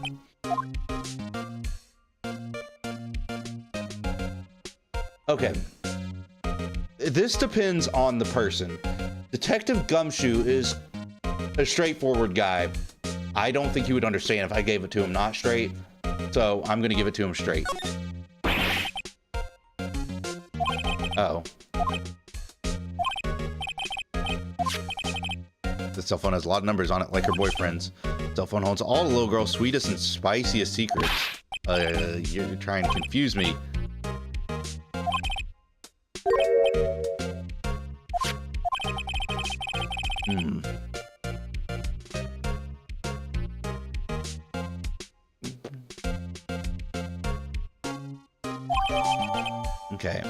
[SPEAKER 1] Okay. This depends on the person. Detective Gumshoe is a straightforward guy. I don't think he would understand if I gave it to him not straight. So I'm gonna give it to him straight. Uh-oh. The cell phone has a lot of numbers on it, like her boyfriend's. Cell phone holds all the little girl's sweetest and spiciest secrets. You're trying to confuse me. Okay.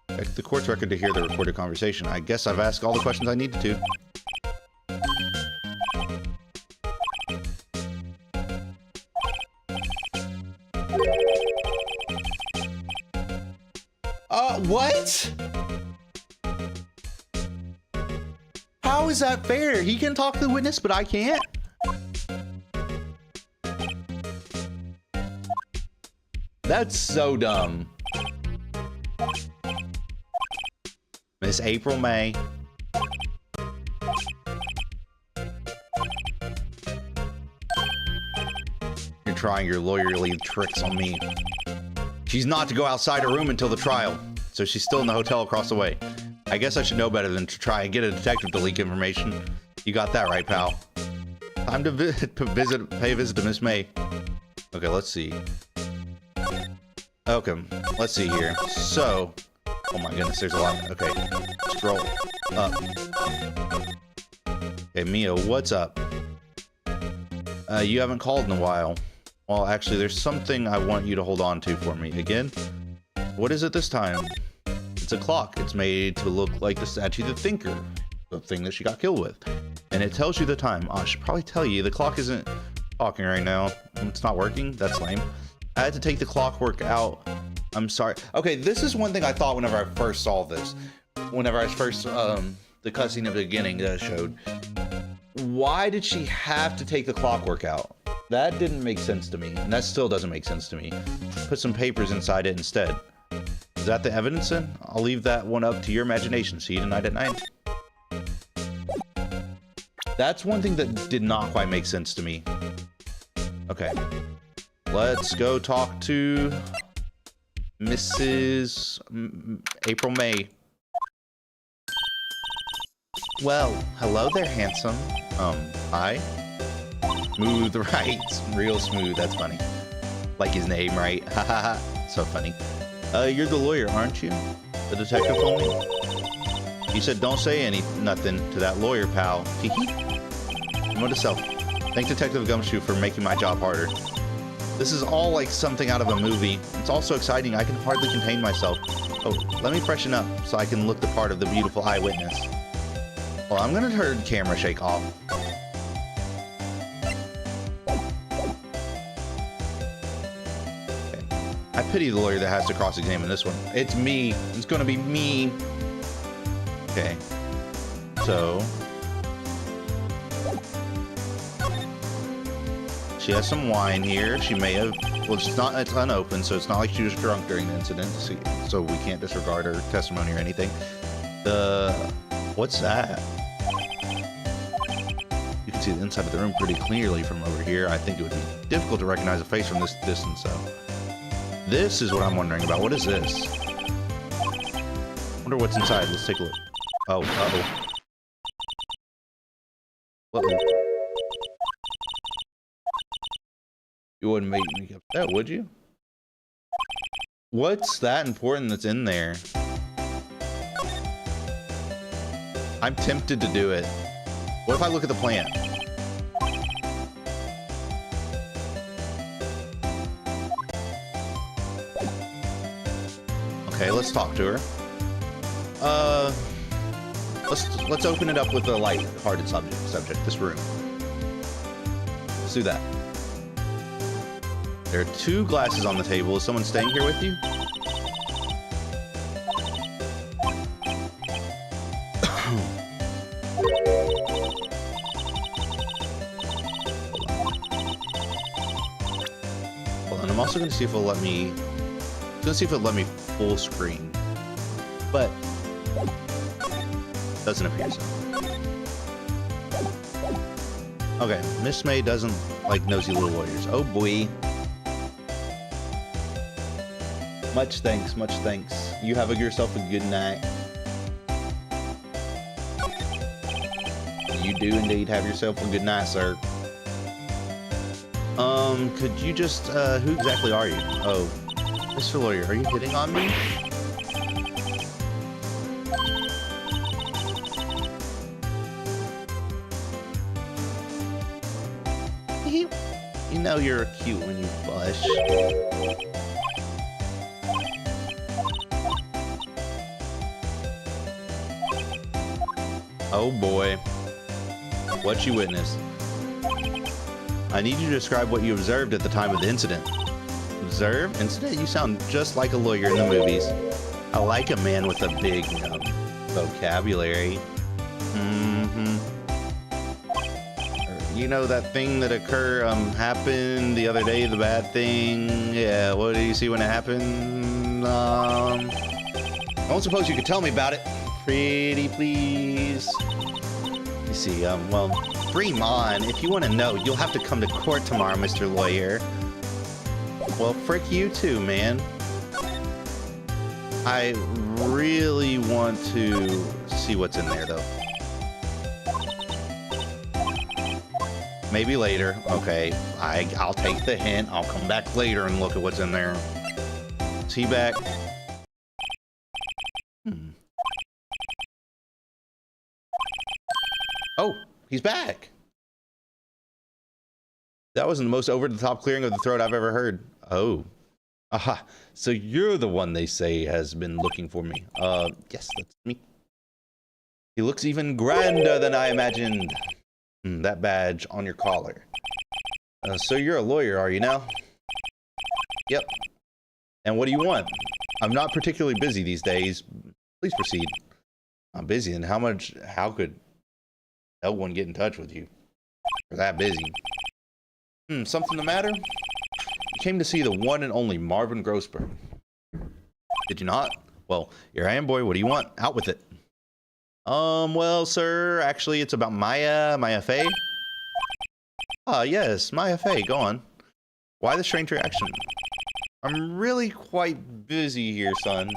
[SPEAKER 1] Check the court's record to hear the recorded conversation. I guess I've asked all the questions I needed to. What? How is that fair? He can talk to the witness, but I can't? That's so dumb. Miss April May. You're trying your lawyerly tricks on me. She's not to go outside her room until the trial, so she's still in the hotel across the way. I guess I should know better than to try and get a detective to leak information. You got that right, pal. Time to pay a visit to Miss May. Okay, let's see. Okay, let's see here. So, oh my goodness, there's a lot. Okay, scroll up. Okay, Mia, what's up? You haven't called in a while. Well, actually, there's something I want you to hold on to for me. Again? What is it this time? It's a clock. It's made to look like the statue of the Thinker, the thing that she got killed with. And it tells you the time. I should probably tell you, the clock isn't talking right now. It's not working? That's lame. I had to take the clockwork out. I'm sorry. Okay, this is one thing I thought whenever I first saw this. Whenever I first, the cutscene at the beginning that showed. Why did she have to take the clockwork out? That didn't make sense to me, and that still doesn't make sense to me. Put some papers inside it instead. Is that the evidence then? I'll leave that one up to your imagination. See you tonight at 9. That's one thing that did not quite make sense to me. Okay. Let's go talk to Mrs. April May. Well, hello there, handsome. Hi. Smooth, right? Real smooth. That's funny. Like his name, right? Haha. So funny. You're the lawyer, aren't you? The detective told me. He said don't say nothing to that lawyer, pal. Note to self. Thank Detective Gumshoe for making my job harder. This is all like something out of a movie. It's all so exciting, I can hardly contain myself. Oh, let me freshen up so I can look the part of the beautiful eyewitness. Well, I'm gonna turn camera shake off. Okay. I pity the lawyer that has to cross-examine this one. It's me. It's gonna be me. Okay. So she has some wine here. She may have, well, it's unopened, so it's not like she was drunk during the incident, so we can't disregard her testimony or anything. What's that? You can see the inside of the room pretty clearly from over here. I think it would be difficult to recognize a face from this distance, so. This is what I'm wondering about. What is this? Wonder what's inside. Let's take a look. Oh, uh-oh. Uh-oh. You wouldn't make me upset, would you? What's that important that's in there? I'm tempted to do it. What if I look at the plant? Okay, let's talk to her. Let's open it up with a light-hearted subject. This room. Let's do that. There are 2 glasses on the table. Is someone staying here with you? Hold on. I'm also going to see if it'll let me. Full screen, but doesn't appear so. Okay, Miss May doesn't like nosy little warriors. Oh boy. Much thanks, much thanks. You have yourself a good night. You do indeed have yourself a good night, sir. Could you just, who exactly are you? Oh, Mr. Lawyer, are you hitting on me? You know you're cute when you blush. Oh boy. What you witnessed. I need you to describe what you observed at the time of the incident. Observe? Incident? You sound just like a lawyer in the movies. I like a man with a big vocabulary. You know that thing that happened the other day, the bad thing? Yeah, what did you see when it happened? I don't suppose you could tell me about it. Pretty please. You see, well, dream on. If you want to know, you'll have to come to court tomorrow, Mr. Lawyer. Well, frick you too, man. I really want to see what's in there, though. Maybe later. Okay, I'll take the hint. I'll come back later and look at what's in there. Is he back? Oh, he's back. That wasn't the most over-the-top clearing of the throat I've ever heard. Oh. Aha. So you're the one they say has been looking for me. Yes, that's me. He looks even grander than I imagined. That badge on your collar. So you're a lawyer, are you now? Yep. And what do you want? I'm not particularly busy these days. Please proceed. I'm busy, and how could no one get in touch with you? You're that busy. Something the matter? You came to see the one and only Marvin Grossberg. Did you not? Well, here I am, boy. What do you want? Out with it. Well, sir, actually, it's about Maya Fey. Ah, yes, Maya Fey, go on. Why the strange reaction? I'm really quite busy here, son.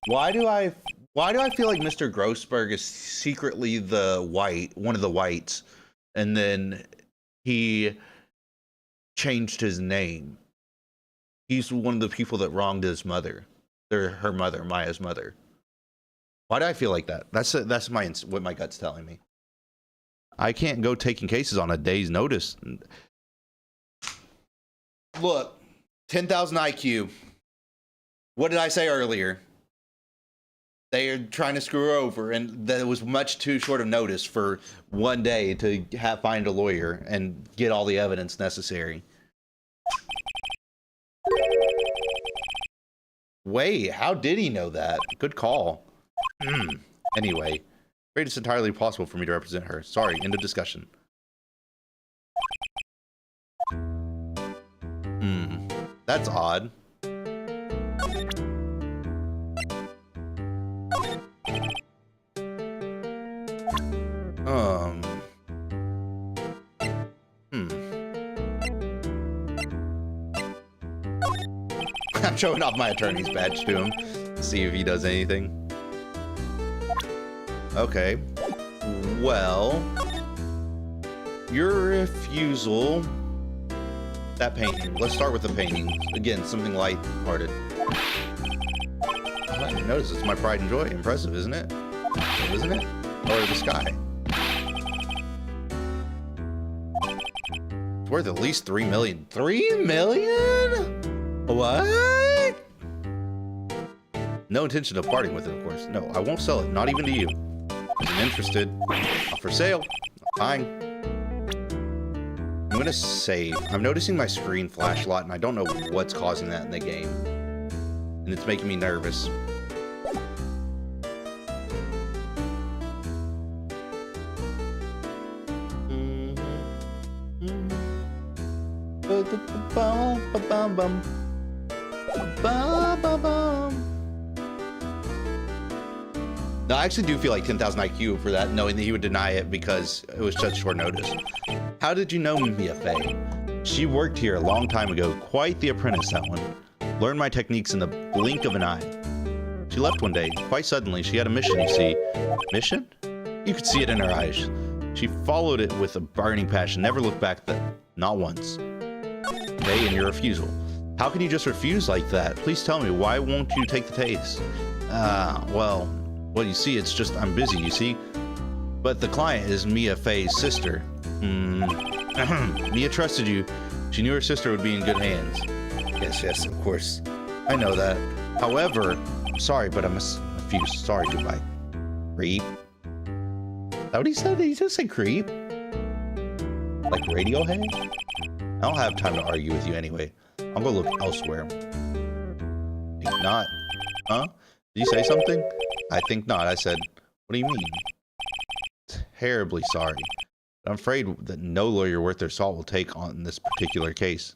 [SPEAKER 1] Why do I feel like Mr. Grossberg is secretly one of the whites, and then he changed his name? He's one of the people that wronged his mother. Or her mother, Maya's mother. Why do I feel like that? That's what my gut's telling me. I can't go taking cases on a day's notice. Look, 10,000 IQ. What did I say earlier? They are trying to screw her over, and that it was much too short of notice for one day to find a lawyer and get all the evidence necessary. Wait, how did he know that? Good call. Anyway, afraid it's entirely possible for me to represent her. Sorry, end of discussion. That's odd. I'm showing off my attorney's badge to him. See if he does anything. Okay. Well, your refusal. That painting. Let's start with the painting. Again, something light-hearted. I didn't notice. It's my pride and joy. Impressive, isn't it? Isn't it? Or the sky. It's worth at least 3 million. 3 million? What? No intention of parting with it, of course. No, I won't sell it. Not even to you. I'm interested. Not for sale. Fine. I'm gonna save. I'm noticing my screen flash a lot, and I don't know what's causing that in the game. And it's making me nervous. No, I actually do feel like 10,000 IQ for that, knowing that he would deny it because it was such short notice. How did you know Mia Fey? She worked here a long time ago. Quite the apprentice, that one. Learned my techniques in the blink of an eye. She left one day. Quite suddenly, she had a mission, you see. Mission? You could see it in her eyes. She followed it with a burning passion, never looked back, not once. Okay, and your refusal. How can you just refuse like that? Please tell me, why won't you take the case? Well, you see, it's just, I'm busy, you see? But the client is Mia Fey's sister. Mia trusted you. She knew her sister would be in good hands. Yes, of course. I know that. However, I'm sorry, but I must refuse. Sorry, goodbye. Creep. Is that what he said? Did he just say creep? Like Radiohead? I don't have time to argue with you anyway. I'll go look elsewhere. Think not. Huh? Did you say something? I think not. I said, what do you mean? Terribly sorry. I'm afraid that no lawyer worth their salt will take on this particular case.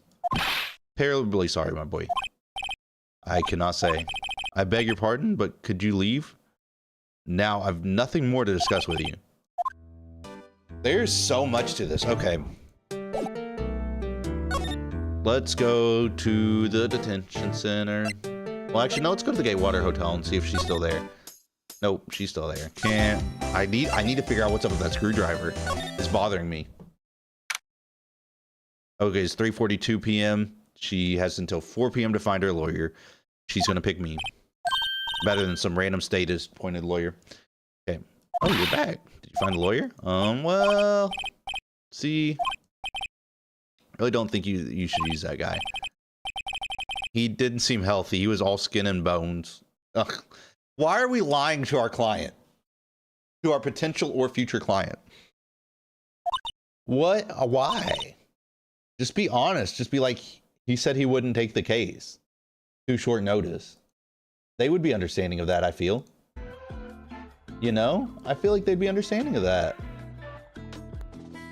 [SPEAKER 1] Terribly sorry, my boy. I cannot say. I beg your pardon, but could you leave? Now, I've nothing more to discuss with you. There's so much to this. Okay. Let's go to the detention center. Well, actually, no, let's go to the Gatewater Hotel and see if she's still there. Nope, she's still there. Can't. I need to figure out what's up with that screwdriver. It's bothering me. Okay, it's 3:42 p.m. She has until 4 p.m. to find her lawyer. She's gonna pick me. Better than some random status-appointed lawyer. Okay. Oh, you're back. Did you find the lawyer? Well, see. Really don't think you should use that guy. He didn't seem healthy. He was all skin and bones. Ugh. Why are we lying to our client? To our potential or future client? What? Why? Just be honest. Just be like, he said he wouldn't take the case. Too short notice. They would be understanding of that, I feel. You know? I feel like they'd be understanding of that.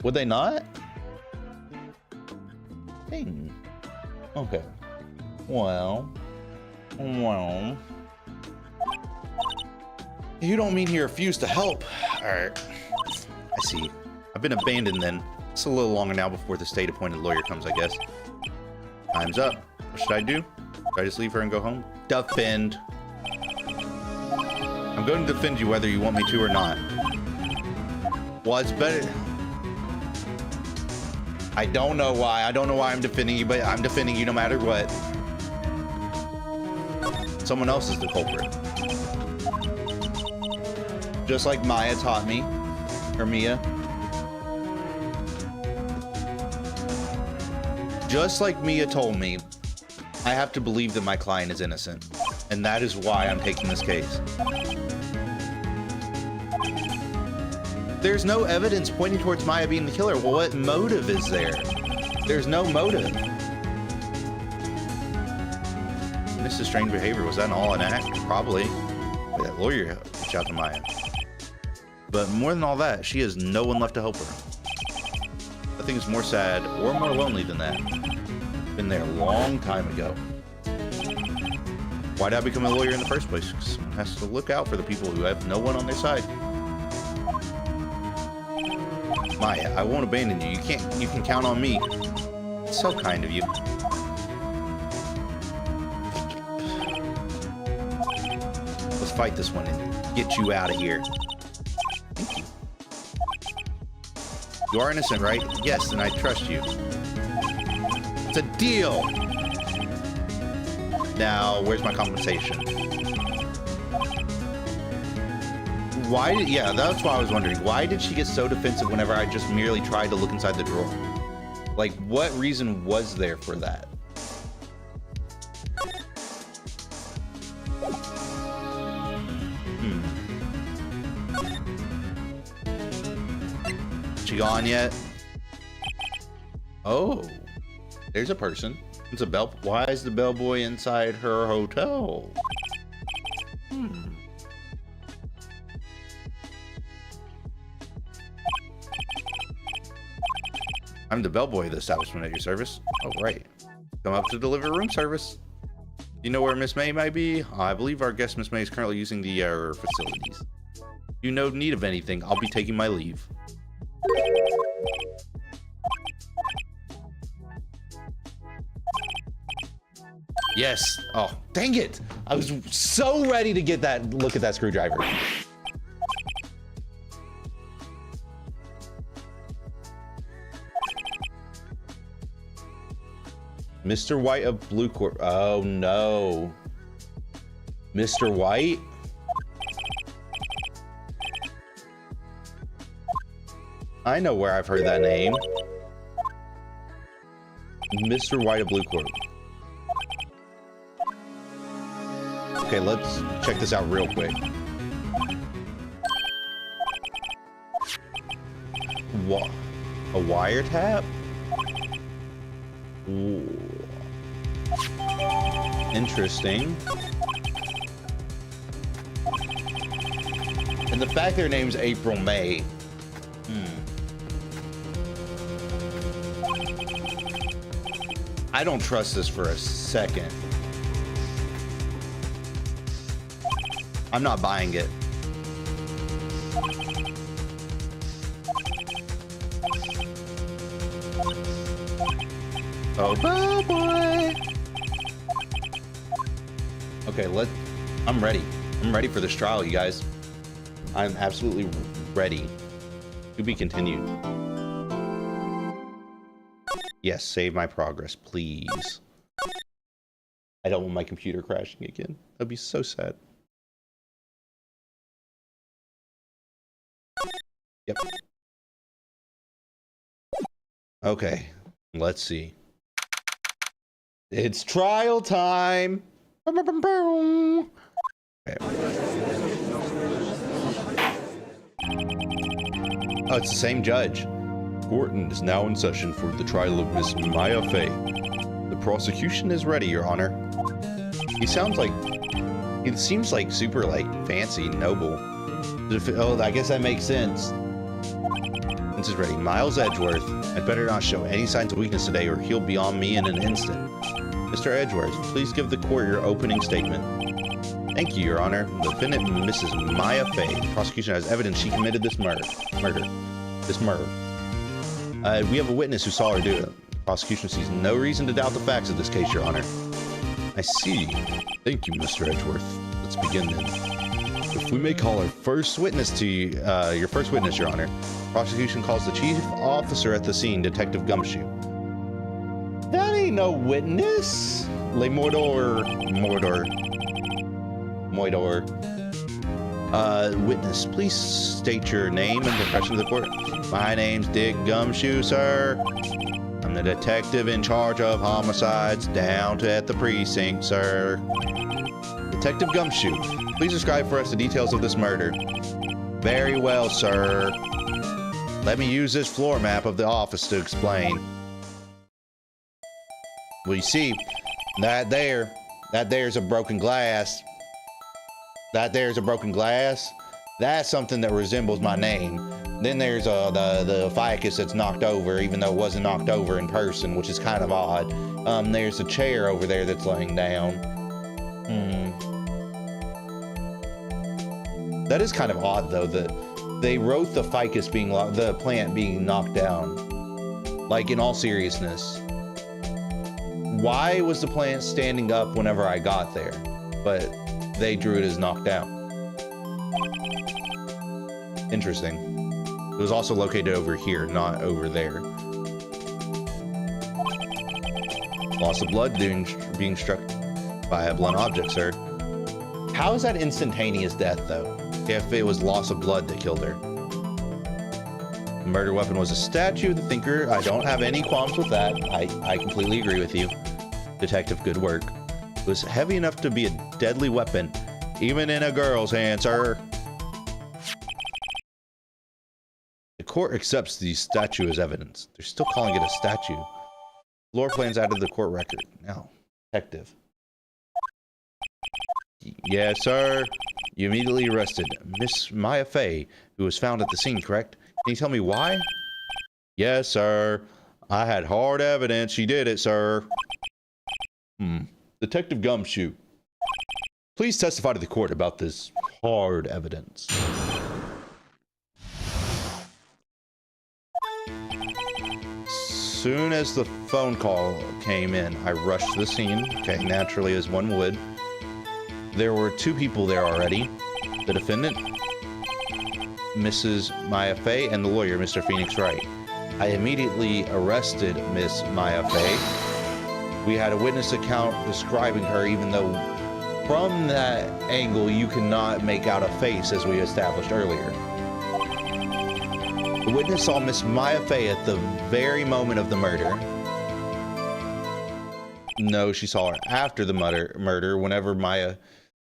[SPEAKER 1] Would they not? Dang. Okay. Well. You don't mean he refused to help. Alright. I see. I've been abandoned then. It's a little longer now before the state-appointed lawyer comes, I guess. Time's up. What should I do? Should I just leave her and go home? Defend. I'm going to defend you whether you want me to or not. Well, it's better. I don't know why. I don't know why I'm defending you, but I'm defending you no matter what. Someone else is the culprit. Just like Maya taught me, or Mia. Just like Mia told me, I have to believe that my client is innocent. And that is why I'm taking this case. There's no evidence pointing towards Maya being the killer. Well, what motive is there? There's no motive. This is strange behavior. Was that all an act? Probably. That lawyer reached out to Maya. But more than all that, she has no one left to help her. Nothing is more sad or more lonely than that. Been there a long time ago. Why did I become a lawyer in the first place? Because one has to look out for the people who have no one on their side. Maya, I won't abandon you. You can count on me. It's so kind of you. Let's fight this one and get you out of here. Thank you. You are innocent, right? Yes, and I trust you. It's a deal. Now, where's my compensation? Yeah, that's why I was wondering. Why did she get so defensive whenever I just merely tried to look inside the drawer? Like, what reason was there for that? She gone yet? Oh, there's a person. It's a bell. Why is the bellboy inside her hotel? I'm the bellboy of the establishment at your service. Oh, right. Come up to deliver room service. You know where Miss May might be? I believe our guest Miss May is currently using the facilities. If you know need of anything, I'll be taking my leave. Yes. Oh, dang it. I was so ready to get that look at that screwdriver. Mr. White of Blue Corp. Oh no. Mr. White? I know where I've heard that name. Mr. White of Blue Corp. Okay, let's check this out real quick. What? A wiretap? Ooh. Interesting. And the fact their name's April May. I don't trust this for a second. I'm not buying it. Oh, boy. Okay, I'm ready. I'm ready for this trial, you guys. I'm absolutely ready. To be continued. Yes, save my progress, please. I don't want my computer crashing again. That'd be so sad. Yep. Okay, let's see. It's trial time. Okay. Oh, it's the same judge. Court is now in session for the trial of Miss Maya Fey. The prosecution is ready, Your Honor. He seems like super fancy, noble. Oh, I guess that makes sense. This is ready. Miles Edgeworth. I'd better not show any signs of weakness today or he'll be on me in an instant. Mr. Edgeworth, please give the court your opening statement. Thank you, Your Honor. The defendant, Mrs. Maya Fey. The prosecution has evidence she committed this murder. We have a witness who saw her do it. The prosecution sees no reason to doubt the facts of this case, Your Honor. I see. Thank you, Mr. Edgeworth. Let's begin then. If we may call our first witness to you, your first witness, Your Honor. Prosecution calls the chief officer at the scene, Detective Gumshoe. That ain't no witness. Le Mordor. Moidor. Witness, please state your name and profession to the court. My name's Dick Gumshoe, sir. I'm the detective in charge of homicides down at the precinct, sir. Detective Gumshoe, please describe for us the details of this murder. Very well, sir. Let me use this floor map of the office to explain. Well, you see, that there's a broken glass. That there's a broken glass. That's something that resembles my name. Then there's the ficus that's knocked over, even though it wasn't knocked over in person, which is kind of odd. There's a chair over there that's laying down. That is kind of odd, though, that they wrote the ficus being the plant being knocked down. Like, in all seriousness, why was the plant standing up whenever I got there, but they drew it as knocked down? Interesting. It was also located over here, not over there. Loss of blood being struck by a blunt object, sir. How is that instantaneous death, though, if it was loss of blood that killed her? The murder weapon was a statue of the thinker. I don't have any qualms with that. I completely agree with you. Detective, good work. It was heavy enough to be a deadly weapon, even in a girl's hand, sir. The court accepts the statue as evidence. They're still calling it a statue. Floor plans added to the court record. Now, detective. Yes, sir. You immediately arrested Miss Maya Fey, who was found at the scene, correct? Can you tell me why? Yes, sir. I had hard evidence she did it, sir. Detective Gumshoe, please testify to the court about this hard evidence. Soon as the phone call came in, I rushed to the scene, okay, naturally as one would. There were two people there already, the defendant, Mrs. Maya Fey, and the lawyer, Mr. Phoenix Wright. I immediately arrested Miss Maya Fey. We had a witness account describing her, even though from that angle you cannot make out a face, as we established earlier. The witness saw Miss Maya Fey at the very moment of the murder. No, she saw her after the murder whenever Maya...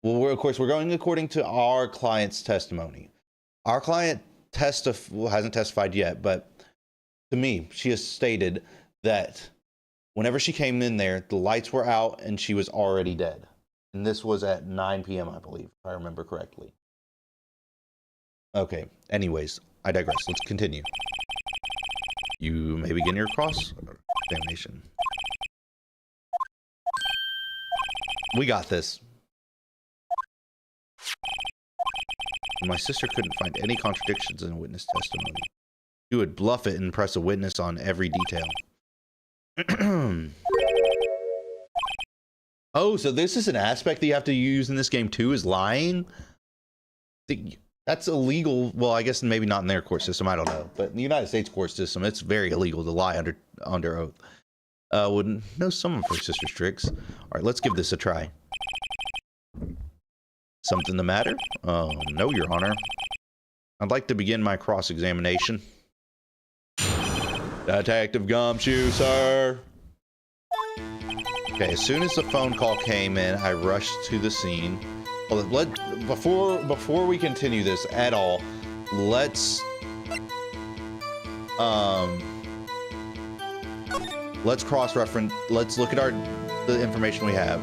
[SPEAKER 1] Well, of course, we're going according to our client's testimony. Our client hasn't testified yet, but to me, she has stated that whenever she came in there, the lights were out and she was already dead. And this was at 9 p.m., I believe, if I remember correctly. Okay, anyways, I digress. Let's continue. You may begin your cross-examination. We got this. My sister couldn't find any contradictions in a witness testimony. She would bluff it and press a witness on every detail. Oh, so this is an aspect that you have to use in this game too, is lying? That's illegal. Well, I guess maybe not in their court system, I don't know. But in the United States court system, it's very illegal to lie under oath. Would know some of her sister's tricks. All right, let's give this a try. Something the matter? No, Your Honor. I'd like to begin my cross-examination. Detective Gumshoe, sir. Okay, as soon as the phone call came in, I rushed to the scene. Well, before we continue this at all, let's cross-reference. Let's look at the information we have.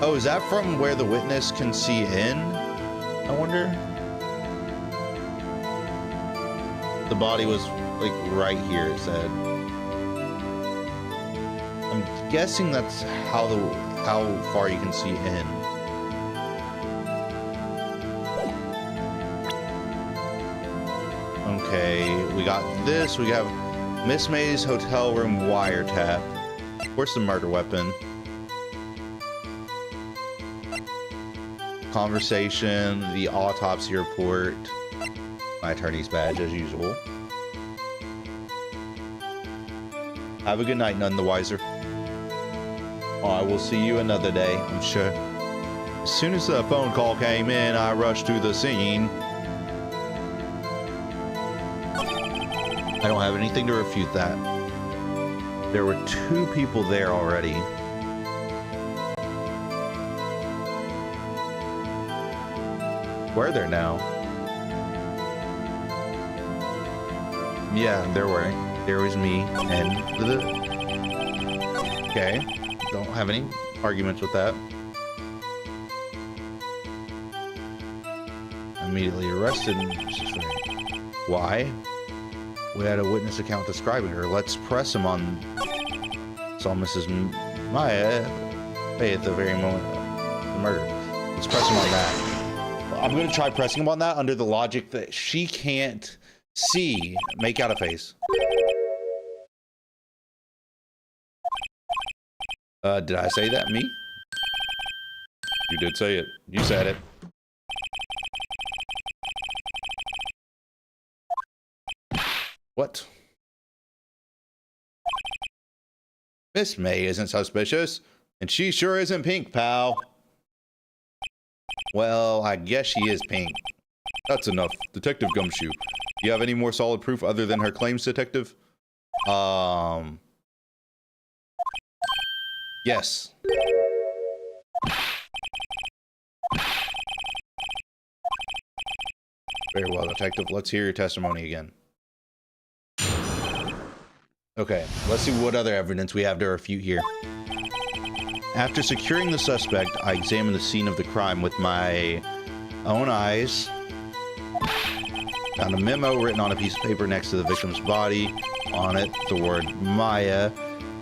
[SPEAKER 1] Oh, is that from where the witness can see in? I wonder. The body was like right here, it said. I'm guessing that's how far you can see in. Okay, we got this. We have Miss May's hotel room wiretap. Of course, the murder weapon. Conversation, the autopsy report, my attorney's badge as usual. Have a good night, none the wiser. Oh, I will see you another day, I'm sure. As soon as the phone call came in, I rushed to the scene. I don't have anything to refute that. There were 2 people there already. Were there now? Yeah, there were. There was me and the... Okay. Don't have any arguments with that. Immediately arrested. Why? We had a witness account describing her. Let's press him on... Saw Mrs. Maya at the very moment of the murder. Let's press him on that. I'm going to try pressing him on that under the logic that she can't see. Make out a face. Did I say that? Me? You did say it. You said it. What? Miss May isn't suspicious, and she sure isn't pink, pal. Well, I guess she is pink. That's enough. Detective Gumshoe, do you have any more solid proof other than her claims, Detective? Yes. Very well, Detective. Let's hear your testimony again. Okay, let's see what other evidence we have to refute here. After securing the suspect, I examined the scene of the crime with my own eyes. Found a memo written on a piece of paper next to the victim's body. On it, the word Maya.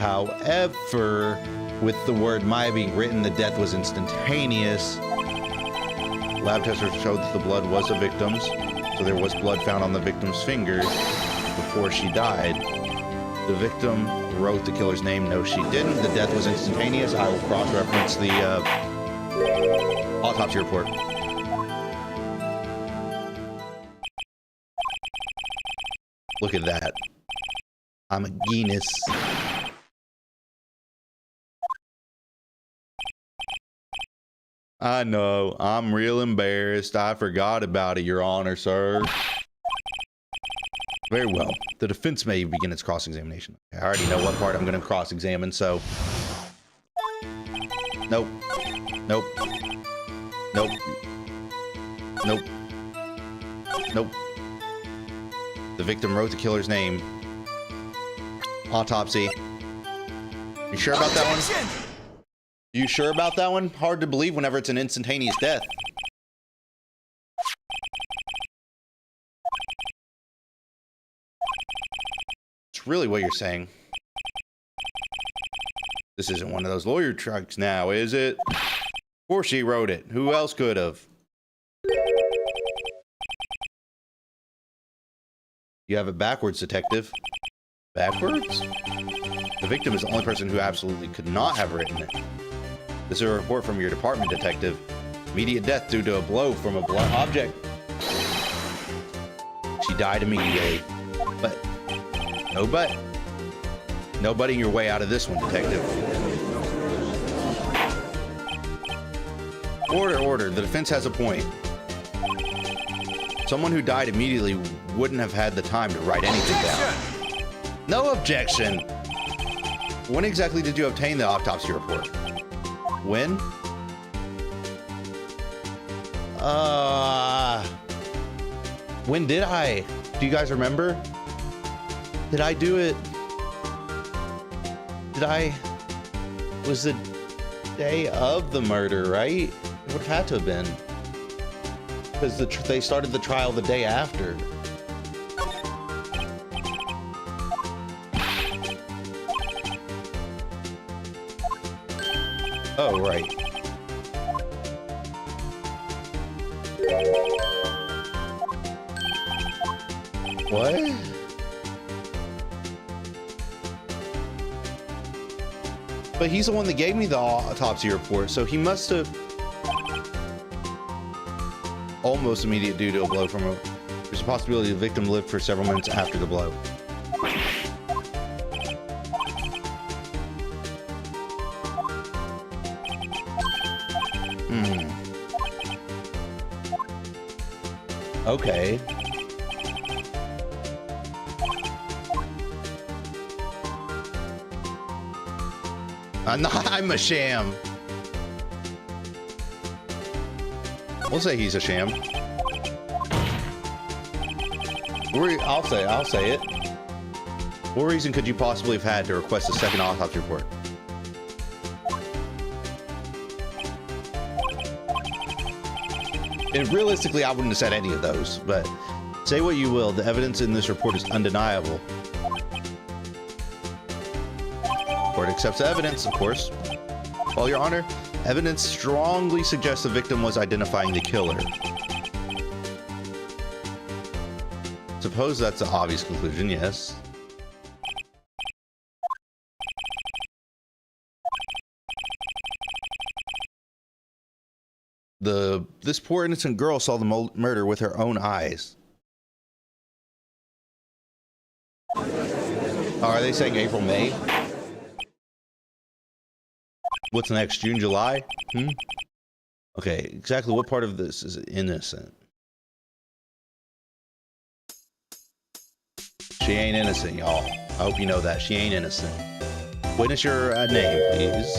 [SPEAKER 1] However, with the word Maya being written, the death was instantaneous. Lab tests showed that the blood was the victim's, so there was blood found on the victim's fingers before she died. The victim wrote the killer's name. No, she didn't. The death was instantaneous. I will cross-reference the autopsy report. Look at that. I'm a genius. I know. I'm real embarrassed. I forgot about it, Your Honor, sir. Very well. The defense may begin its cross-examination. I already know what part I'm going to cross-examine, so... Nope. Nope. Nope. Nope. Nope. The victim wrote the killer's name. Autopsy. You sure about that one? You sure about that one? Hard to believe whenever it's an instantaneous death. It's really what you're saying. This isn't one of those lawyer trucks now, is it? Of course she wrote it. Who else could have? You have it backwards, Detective. Backwards? The victim is the only person who absolutely could not have written it. This is a report from your department, Detective. Immediate death due to a blow from a blunt object. She died immediately. But... No but. No butting your way out of this one, Detective. Order, order. The defense has a point. Someone who died immediately wouldn't have had the time to write anything down. No objection. When exactly did you obtain the autopsy report? When? When did I? Do you guys remember? Did I do it? Was the day of the murder, right? It would have had to have been. Because they started the trial the day after. Oh, right. What? But he's the one that gave me the autopsy report, so he must have... Almost immediate due to a blow from a... There's a possibility the victim lived for several minutes after the blow. Okay. I'm a sham. We'll say he's a sham. I'll say it. What reason could you possibly have had to request a second autopsy report? And realistically, I wouldn't have said any of those, but say what you will, the evidence in this report is undeniable. Court accepts the evidence, of course. Well, Your Honor, evidence strongly suggests the victim was identifying the killer. Suppose that's an obvious conclusion, yes. This poor innocent girl saw the murder with her own eyes. Oh, are they saying April, May? What's next, June, July? Okay, exactly what part of this is innocent? She ain't innocent, y'all. I hope you know that. She ain't innocent. Witness your name, please.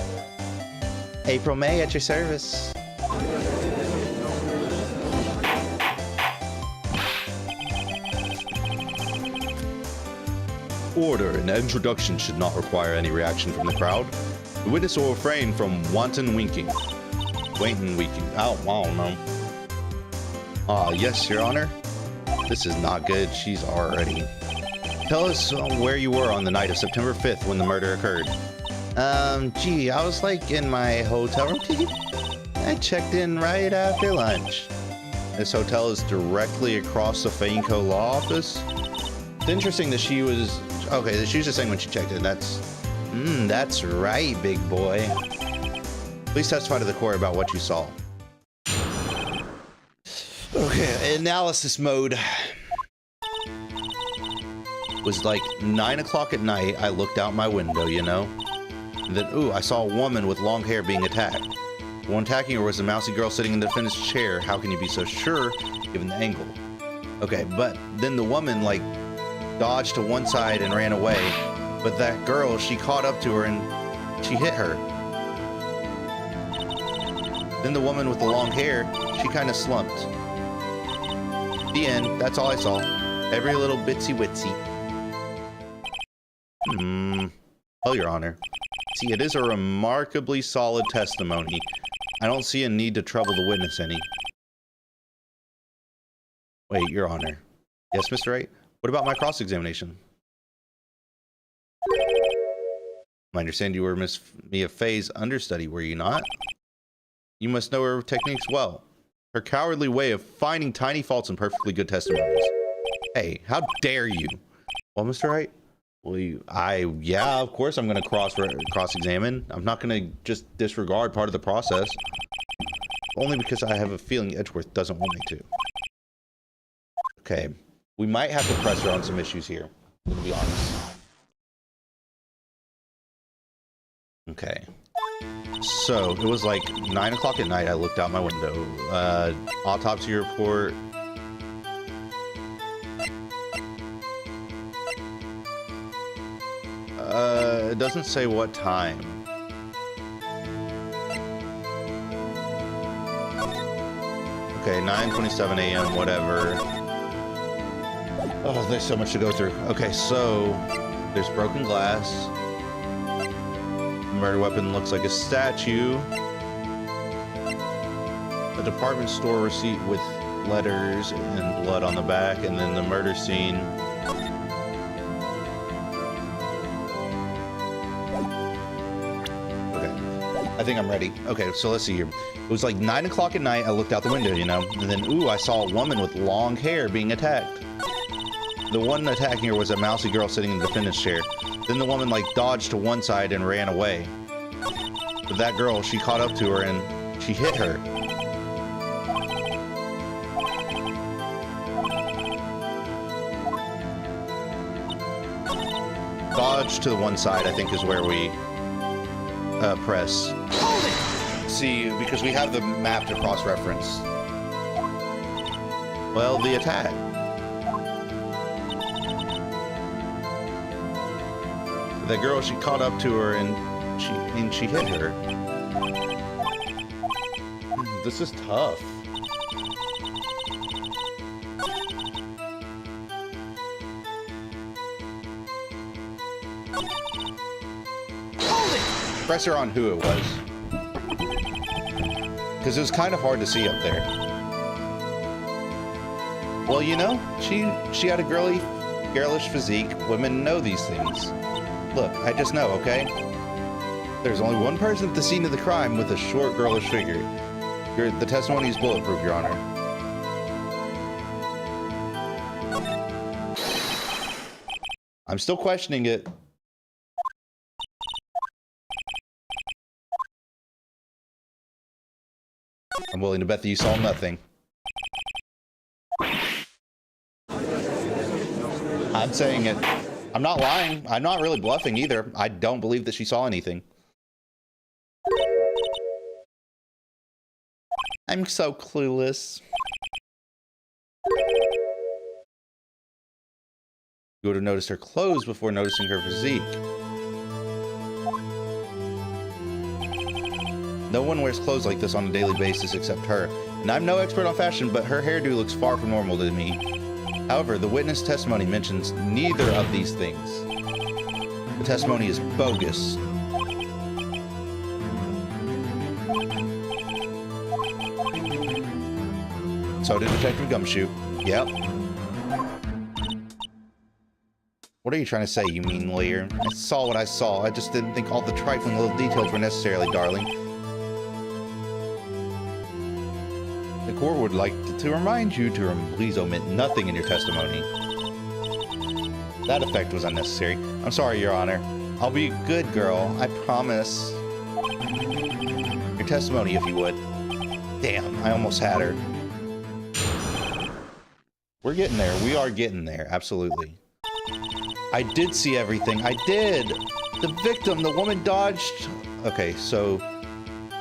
[SPEAKER 1] April May at your service. Order. An introduction should not require any reaction from the crowd. The witness will refrain from wanton winking. Wanton winking. Oh, wow, no. Yes, Your Honor. This is not good. She's already. Tell us where you were on the night of September 5th when the murder occurred. Gee, I was like in my hotel room. I checked in right after lunch. This hotel is directly across the Phoenix law office. It's interesting that she was, okay, she was just saying when she checked in. That's right, big boy. Please testify to the court about what you saw. Okay, analysis mode. It was like 9 o'clock at night. I looked out my window, you know. And then, ooh, I saw a woman with long hair being attacked. The one attacking her was a mousy girl sitting in the defendant's chair. How can you be so sure, given the angle? Okay, but then the woman, like, dodged to one side and ran away. But that girl, she caught up to her and she hit her. Then the woman with the long hair, she kind of slumped. The end. That's all I saw. Every little bitsy witsy. Oh, Your Honor. See, it is a remarkably solid testimony. I don't see a need to trouble the witness any. Wait, Your Honor. Yes, Mr. Wright? What about my cross-examination? I understand you were Miss Mia Fey's understudy, were you not? You must know her techniques well. Her cowardly way of finding tiny faults in perfectly good testimonies. Hey, how dare you? Well, Mr. Wright? Well, yeah, of course I'm going to cross-examine. I'm not going to just disregard part of the process. Only because I have a feeling Edgeworth doesn't want me to. Okay. We might have to press her on some issues here, to be honest. Okay. So, it was like 9 o'clock at night. I looked out my window. Autopsy report. It doesn't say what time. Okay, 9:27 a.m., whatever. Oh, there's so much to go through. Okay, so there's broken glass. The murder weapon looks like a statue. A department store receipt with letters and blood on the back, and then the murder scene. I think I'm ready. Okay, so let's see here. It was like 9 o'clock at night. I looked out the window, you know, and then, ooh, I saw a woman with long hair being attacked. The one attacking her was a mousy girl sitting in the defendant's chair. Then the woman, like, dodged to one side and ran away. But that girl, she caught up to her and she hit her. Dodge to the one side, I think, is where we press. Hold it! See, because we have the map to cross-reference. Well, the attack. The girl, she caught up to her and she hit her. This is tough. Press her on who it was. Because it was kind of hard to see up there. Well, you know, she had a girlish physique. Women know these things. Look, I just know, okay? There's only one person at the scene of the crime with a short, girlish figure. The testimony is bulletproof, Your Honor. I'm still questioning it. I'm willing to bet that you saw nothing. I'm saying it. I'm not lying. I'm not really bluffing either. I don't believe that she saw anything. I'm so clueless. You would have noticed her clothes before noticing her physique. No one wears clothes like this on a daily basis except her. And I'm no expert on fashion, but her hairdo looks far from normal to me. However, the witness testimony mentions neither of these things. The testimony is bogus. So did Detective Gumshoe. Yep. What are you trying to say, you mean lawyer? I saw what I saw. I just didn't think all the trifling little details were necessary, darling. The court would like to remind you to please omit nothing in your testimony. That effect was unnecessary. I'm sorry, Your Honor. I'll be a good girl, I promise. Your testimony, if you would. Damn, I almost had her. We're getting there. We are getting there. Absolutely. I did see everything. I did. The victim, the woman dodged. Okay, so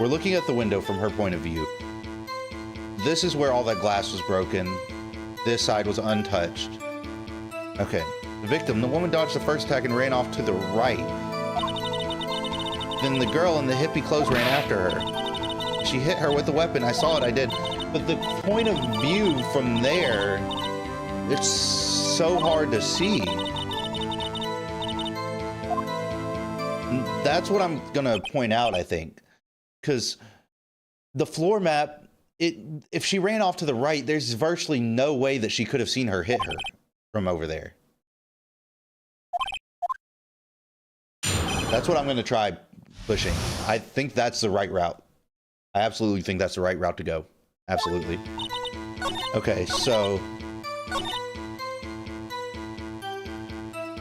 [SPEAKER 1] we're looking at the window from her point of view. This is where all that glass was broken. This side was untouched. Okay. The victim, the woman dodged the first attack and ran off to the right. Then the girl in the hippie clothes ran after her. She hit her with the weapon. I saw it. I did. But the point of view from there, it's so hard to see. That's what I'm gonna point out, I think. Because the floor map, if she ran off to the right, there's virtually no way that she could have seen her hit her from over there. That's what I'm gonna try pushing. I think that's the right route. I absolutely think that's the right route to go. Absolutely. Okay, so...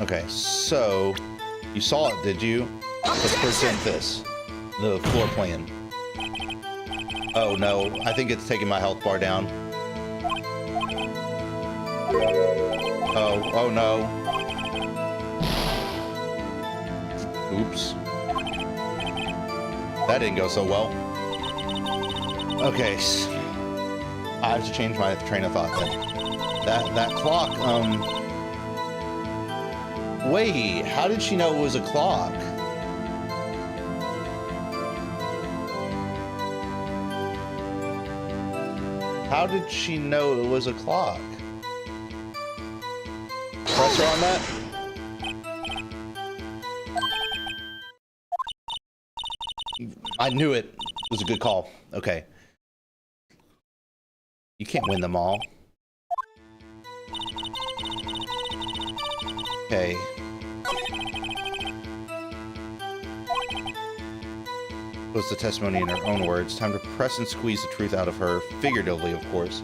[SPEAKER 1] Okay, so... You saw it, did you? Let's present this. The floor plan. Oh no, I think it's taking my health bar down. Oh no. Oops. That didn't go so well. Okay. I have to change my train of thought then. That clock, Wait, how did she know it was a clock? How did she know it was a clock? Pressure on that? I knew it. It was a good call. Okay. You can't win them all. Okay. Was the testimony in her own words. Time to press and squeeze the truth out of her, figuratively, of course.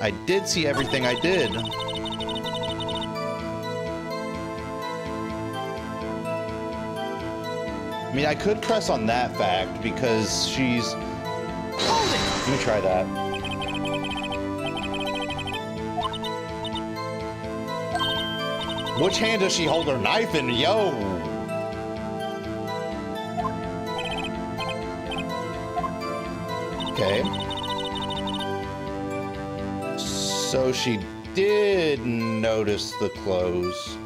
[SPEAKER 1] I did see everything I did. I mean, I could press on that fact because she's... Let me try that. Which hand does she hold her knife in? Yo! Okay. So she did notice the clothes.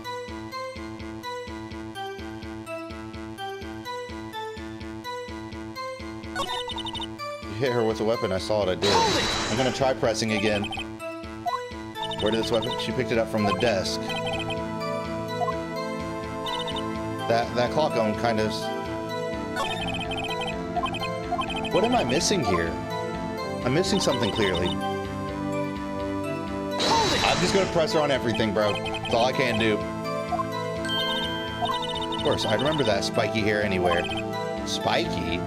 [SPEAKER 1] You hit her with a weapon. I saw it. I did. I'm gonna try pressing again. Where did this weapon? She picked it up from the desk. That clock on kind of... What am I missing here? I'm missing something clearly. I'm just gonna press her on everything, bro. That's all I can do. Of course, I remember that spiky hair anywhere. Spiky?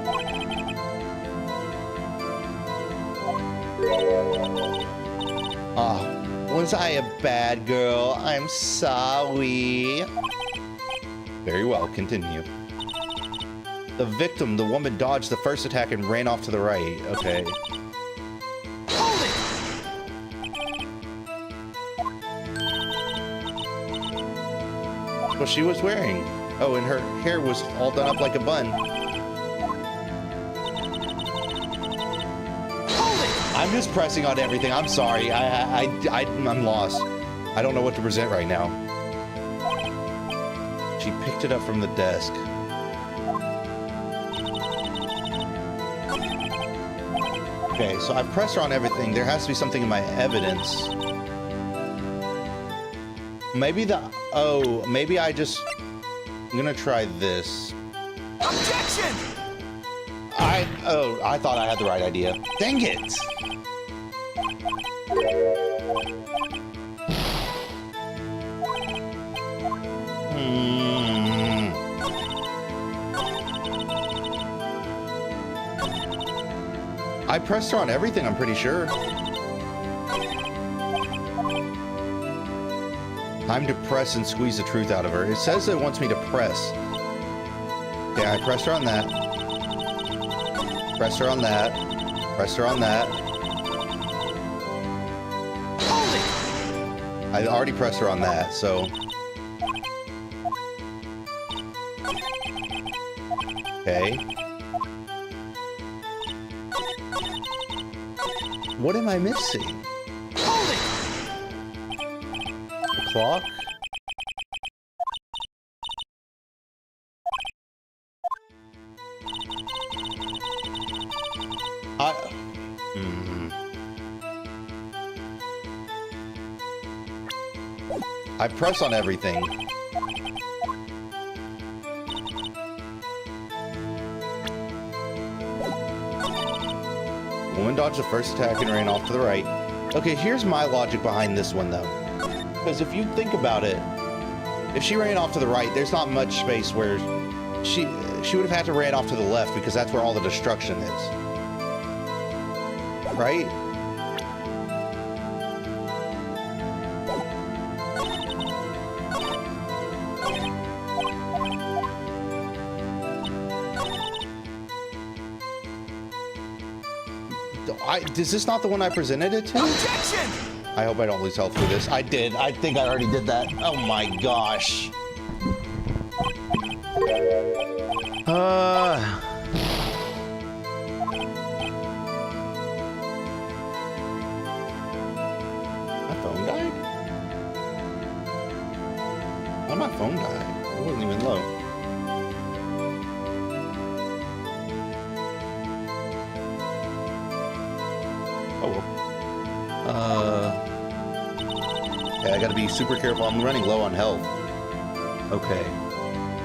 [SPEAKER 1] Ah, was I a bad girl? I'm sorry. Very well, continue. The victim, the woman, dodged the first attack and ran off to the right. Okay. What she was wearing? Oh, and her hair was all done up like a bun. I'm just pressing on everything. I'm sorry. I'm lost. I don't know what to present right now. She picked it up from the desk. Okay, so I've pressed her on everything. There has to be something in my evidence. Maybe maybe I'm gonna try this.
[SPEAKER 2] Objection!
[SPEAKER 1] I thought I had the right idea. Dang it! I pressed her on everything, I'm pretty sure. Time to press and squeeze the truth out of her. It says it wants me to press. Okay, I pressed her on that. Pressed her on that. Pressed her on that. I already pressed her on that, so... Okay. What am I missing? The clock? I press on everything. Woman dodged the first attack and ran off to the right. Okay, here's my logic behind this one, though. Because if you think about it, if she ran off to the right, there's not much space where she would have had to ran off to the left because that's where all the destruction is. Right? Is this not the one I presented it to?
[SPEAKER 2] Objection!
[SPEAKER 1] I hope I don't lose health for this. I did. I think I already did that. Oh my gosh. My phone died? Oh, my phone died. It wasn't even low. Oh well. Okay, I gotta be super careful. I'm running low on health. Okay.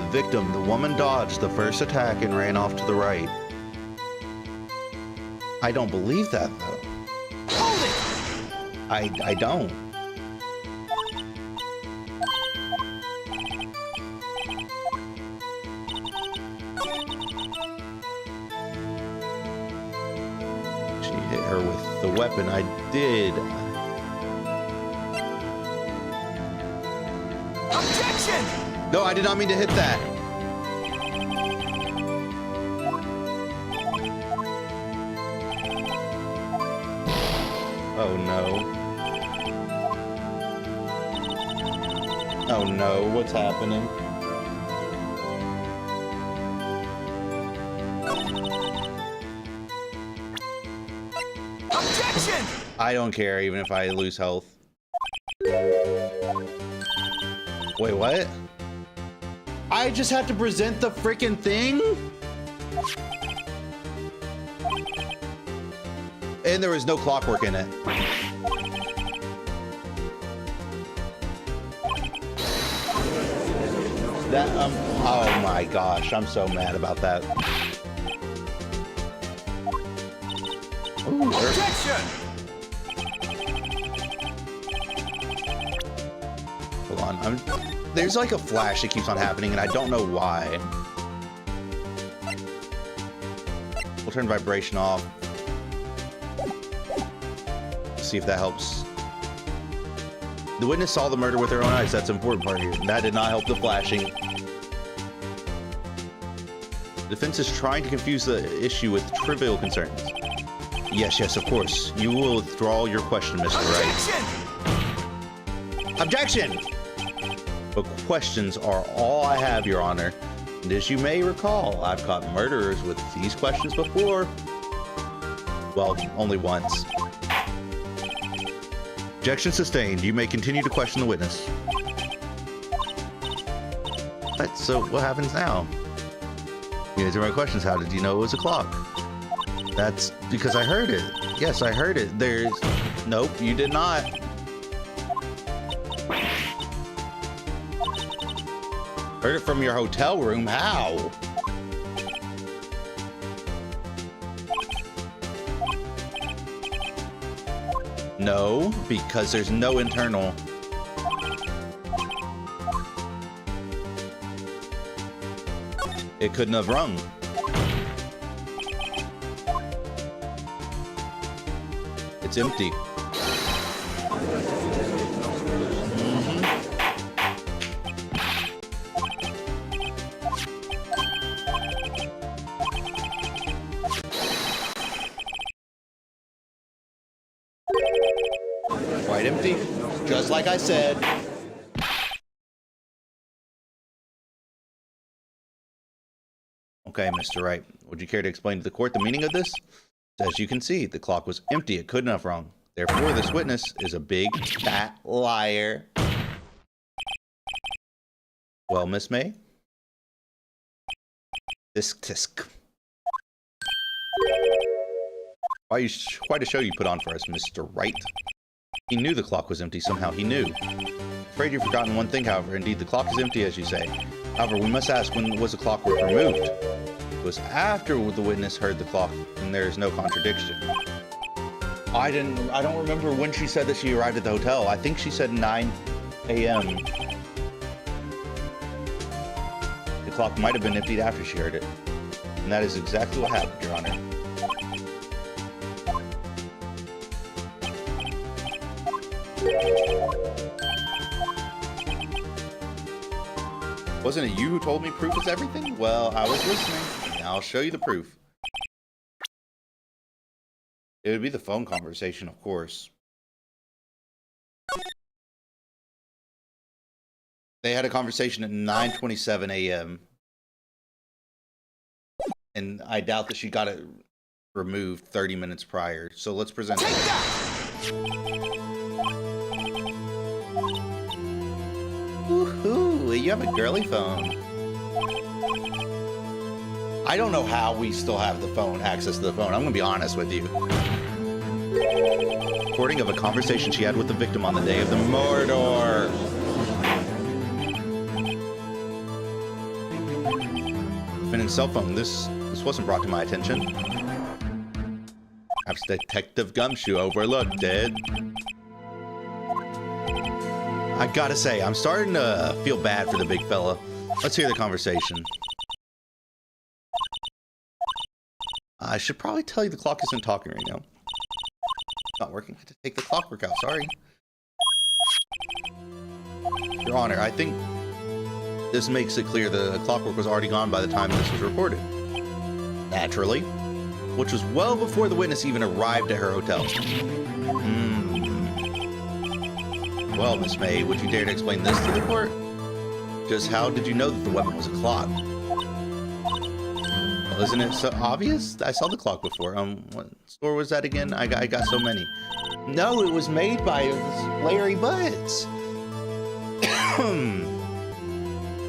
[SPEAKER 1] The victim, the woman, dodged the first attack and ran off to the right. I don't believe that, though. I don't. She hit her with the weapon. I did.
[SPEAKER 2] Objection!
[SPEAKER 1] No, I did not mean to hit that. Oh no. Oh no, what's happening?
[SPEAKER 2] Objection!
[SPEAKER 1] I don't care, even if I lose health. Wait, what? I just have to present the freaking thing? And there was no clockwork in it. That, oh my gosh, I'm so mad about that. Ooh,
[SPEAKER 2] Objection!
[SPEAKER 1] hold on, there's like a flash that keeps on happening and I don't know why. We'll turn vibration off. See if that helps. The witness saw the murder with her own eyes. That's the important part here. That did not help the flashing. The defense is trying to confuse the issue with trivial concerns. Yes, yes, of course. You will withdraw your question, Mr. Wright. Objection! But questions are all I have, Your Honor. And as you may recall, I've caught murderers with these questions before. Well, only once. Objection sustained. You may continue to question the witness. What? So what happens now? You answer my questions. How did you know it was a clock? That's because I heard it. Yes, I heard it. There's... Nope, you did not. Heard it from your hotel room. How? No, because there's no internal. It couldn't have rung. It's empty. Quite empty, just like I said. Okay, Mr. Wright, would you care to explain to the court the meaning of this? As you can see, the clock was empty. It couldn't have rung. Therefore, this witness is a big, fat liar. Well, Miss May? Tisk tisk. Quite a show you put on for us, Mr. Wright. He knew the clock was empty. Somehow he knew. Afraid you've forgotten one thing, however. Indeed, the clock is empty, as you say. However, we must ask, when was the clockwork removed? It was after the witness heard the clock, and there is no contradiction. I don't remember when she said that she arrived at the hotel. I think she said 9 a.m. The clock might have been emptied after she heard it. And that is exactly what happened, Your Honor. Wasn't it you who told me proof is everything? Well, I was listening. Now I'll show you the proof. It would be the phone conversation, of course. They had a conversation at 9:27 a.m. And I doubt that she got it removed 30 minutes prior. So let's present it. Woohoo! You have a girly phone. I don't know how we still have the phone, access to the phone. I'm gonna be honest with you. Recording of a conversation she had with the victim on the day of the murder. Defendant's cell phone. This wasn't brought to my attention. Perhaps Detective Gumshoe overlooked it. I gotta say, I'm starting to feel bad for the big fella. Let's hear the conversation. I should probably tell you the clock isn't talking right now. Not working. I have to take the clockwork out. Sorry. Your Honor, I think this makes it clear the clockwork was already gone by the time this was reported. Naturally. Which was well before the witness even arrived at her hotel. Well, Miss May, would you dare to explain this to the court? Just how did you know that the weapon was a clock? Well, isn't it so obvious? I saw the clock before. What store was that again? I got so many. No, it was made by Larry Butts.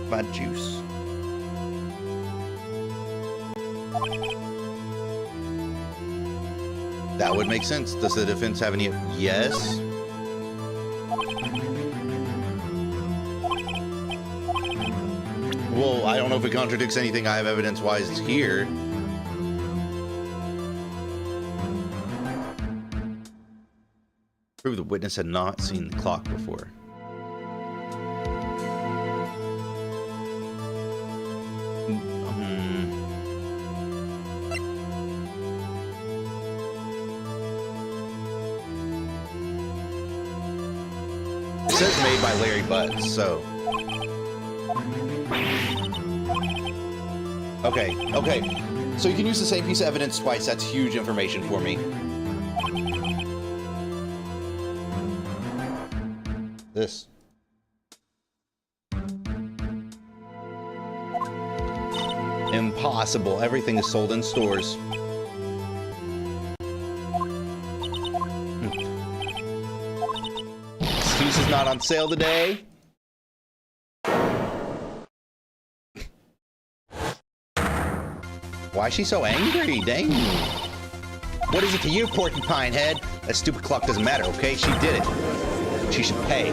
[SPEAKER 1] My juice. That would make sense. Does the defense have any? Yes. Well, I don't know if it contradicts anything I have evidence-wise here. Prove the witness had not seen the clock before. It says made by Larry Butts, so. Okay. So you can use the same piece of evidence twice. That's huge information for me. This. Impossible. Everything is sold in stores. Excuse is not on sale today. Why is she so angry? Dang. What is it to you, porcupine head? That stupid clock doesn't matter, okay? She did it. She should pay.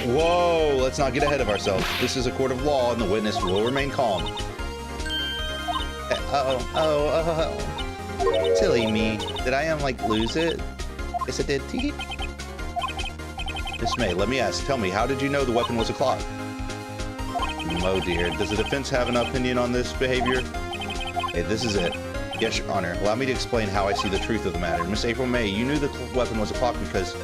[SPEAKER 1] Whoa, let's not get ahead of ourselves. This is a court of law and the witness will remain calm. Silly me. Did I, lose it? Yes, I did. Miss May, let me ask. Tell me, how did you know the weapon was a clock? Oh dear. Does the defense have an opinion on this behavior? Hey, this is it. Yes, Your Honor. Allow me to explain how I see the truth of the matter. Miss April May, you knew the weapon was a clock because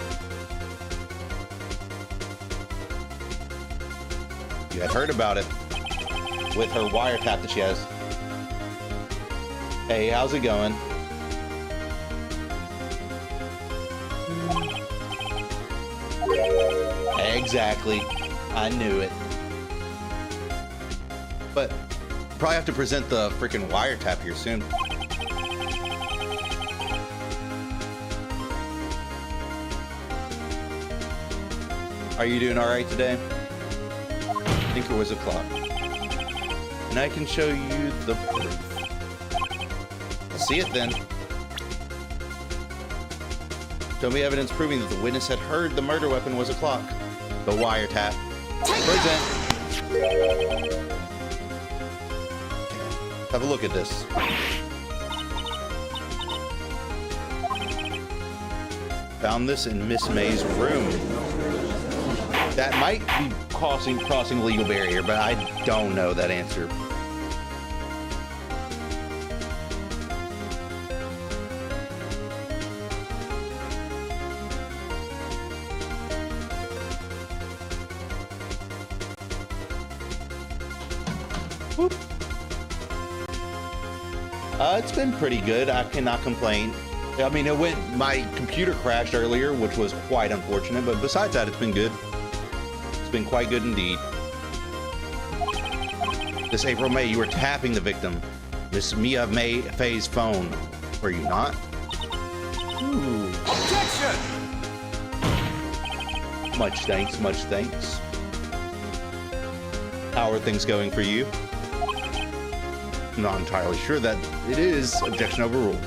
[SPEAKER 1] you had heard about it with her wiretap that she has. Hey, how's it going? Exactly. I knew it. But probably have to present the freaking wiretap here soon. Are you doing all right today? I think it was a clock. And I can show you the proof. Let's see it then. Show me evidence proving that the witness had heard the murder weapon was a clock. The wiretap. Present. Have a look at this. Found this in Miss May's room. That might be crossing a legal barrier, but I don't know that answer. Whoop. It's been pretty good. I cannot complain. I mean, my computer crashed earlier, which was quite unfortunate, but besides that, it's been good. It's been quite good indeed. This April May, you were tapping the victim. Miss Mia Faye's phone. Were you not? Ooh.
[SPEAKER 2] Objection!
[SPEAKER 1] Much thanks, much thanks. How are things going for you? Not entirely sure that it is. Objection overruled.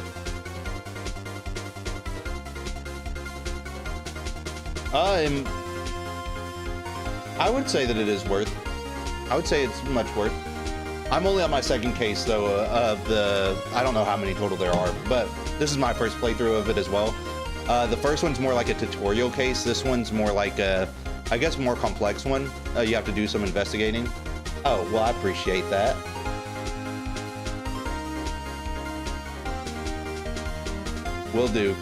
[SPEAKER 1] I would say that it is worth. I would say it's much worth. I'm only on my second case though of the. I don't know how many total there are, but this is my first playthrough of it as well. The first one's more like a tutorial case. This one's more like a, I guess, more complex one. You have to do some investigating. Oh, well, I appreciate that. Will do.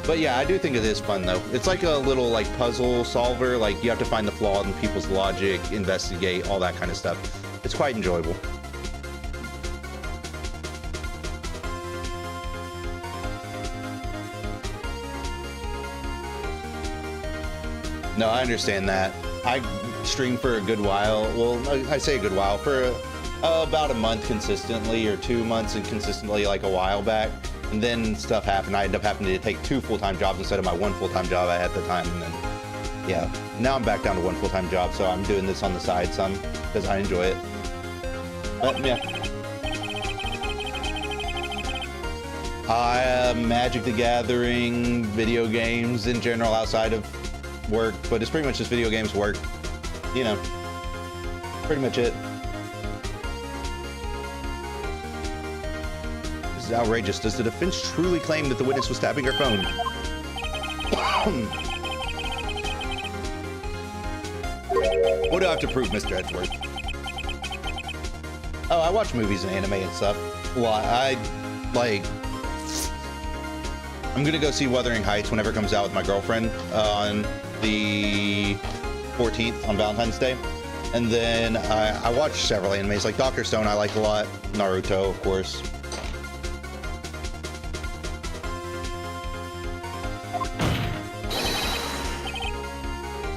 [SPEAKER 1] But yeah, I do think it is fun though. It's like a little like puzzle solver. Like you have to find the flaw in people's logic, investigate, all that kind of stuff. It's quite enjoyable. No, I understand that. I streamed for a good while. Well, I say a good while, for about a month consistently, or 2 months and consistently like a while back. And then stuff happened. I ended up having to take 2 full-time jobs instead of my 1 full-time job I had at the time. And then, yeah, now I'm back down to 1 full-time job. So I'm doing this on the side some because I enjoy it. But yeah. Magic the Gathering, video games in general outside of work, but it's pretty much just video games, work, you know, pretty much it. This is outrageous. Does the defense truly claim that the witness was tapping her phone? What do I have to prove, Mr. Edgeworth? Oh, I watch movies and anime and stuff. Well, I'm gonna go see Wuthering Heights whenever it comes out with my girlfriend on the 14th on Valentine's Day. And then I watch several animes, like Dr. Stone I like a lot, Naruto, of course.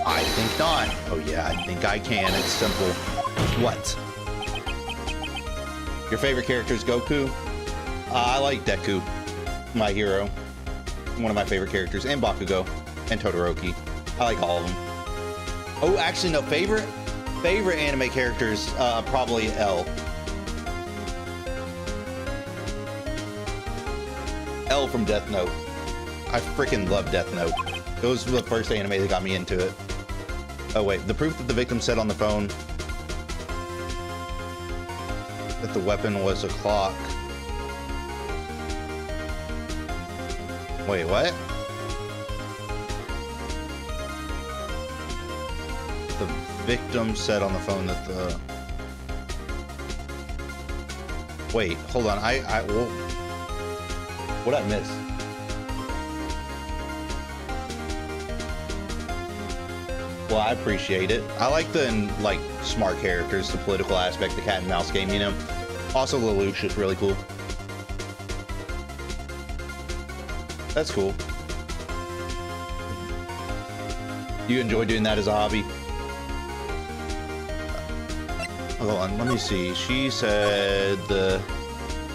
[SPEAKER 1] I think not. Oh yeah, I think I can. It's simple. What? Your favorite character is Goku? I like Deku, my hero. One of my favorite characters, and Bakugo, and Todoroki. I like all of them. Oh, actually, no, favorite anime characters, probably L. L from Death Note. I freaking love Death Note. It was the first anime that got me into it. Oh wait, the proof that the victim said on the phone that the weapon was a clock. Wait, what? The victim said on the phone that the... Wait, hold on. Well, what'd I miss? Well, I appreciate it. I like the, like, smart characters, the political aspect, the cat and mouse game, you know? Also, Lelouch is really cool. That's cool. You enjoy doing that as a hobby? Hold on, let me see. She said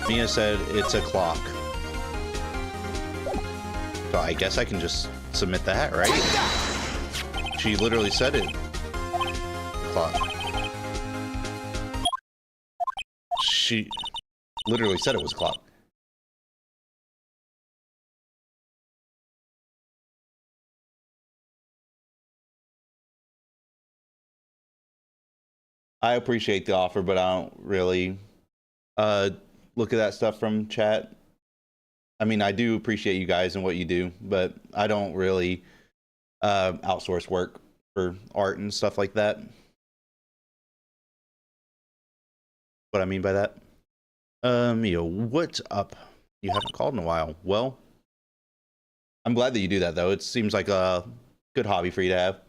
[SPEAKER 1] Mia said it's a clock. So I guess I can just submit that, right? She literally said it. Clock. She literally said it was a clock. I appreciate the offer, but I don't really look at that stuff from chat. I mean, I do appreciate you guys and what you do, but I don't really outsource work for art and stuff like that. What I mean by that? Mio, what's up? You haven't called in a while. Well, I'm glad that you do that, though. It seems like a good hobby for you to have.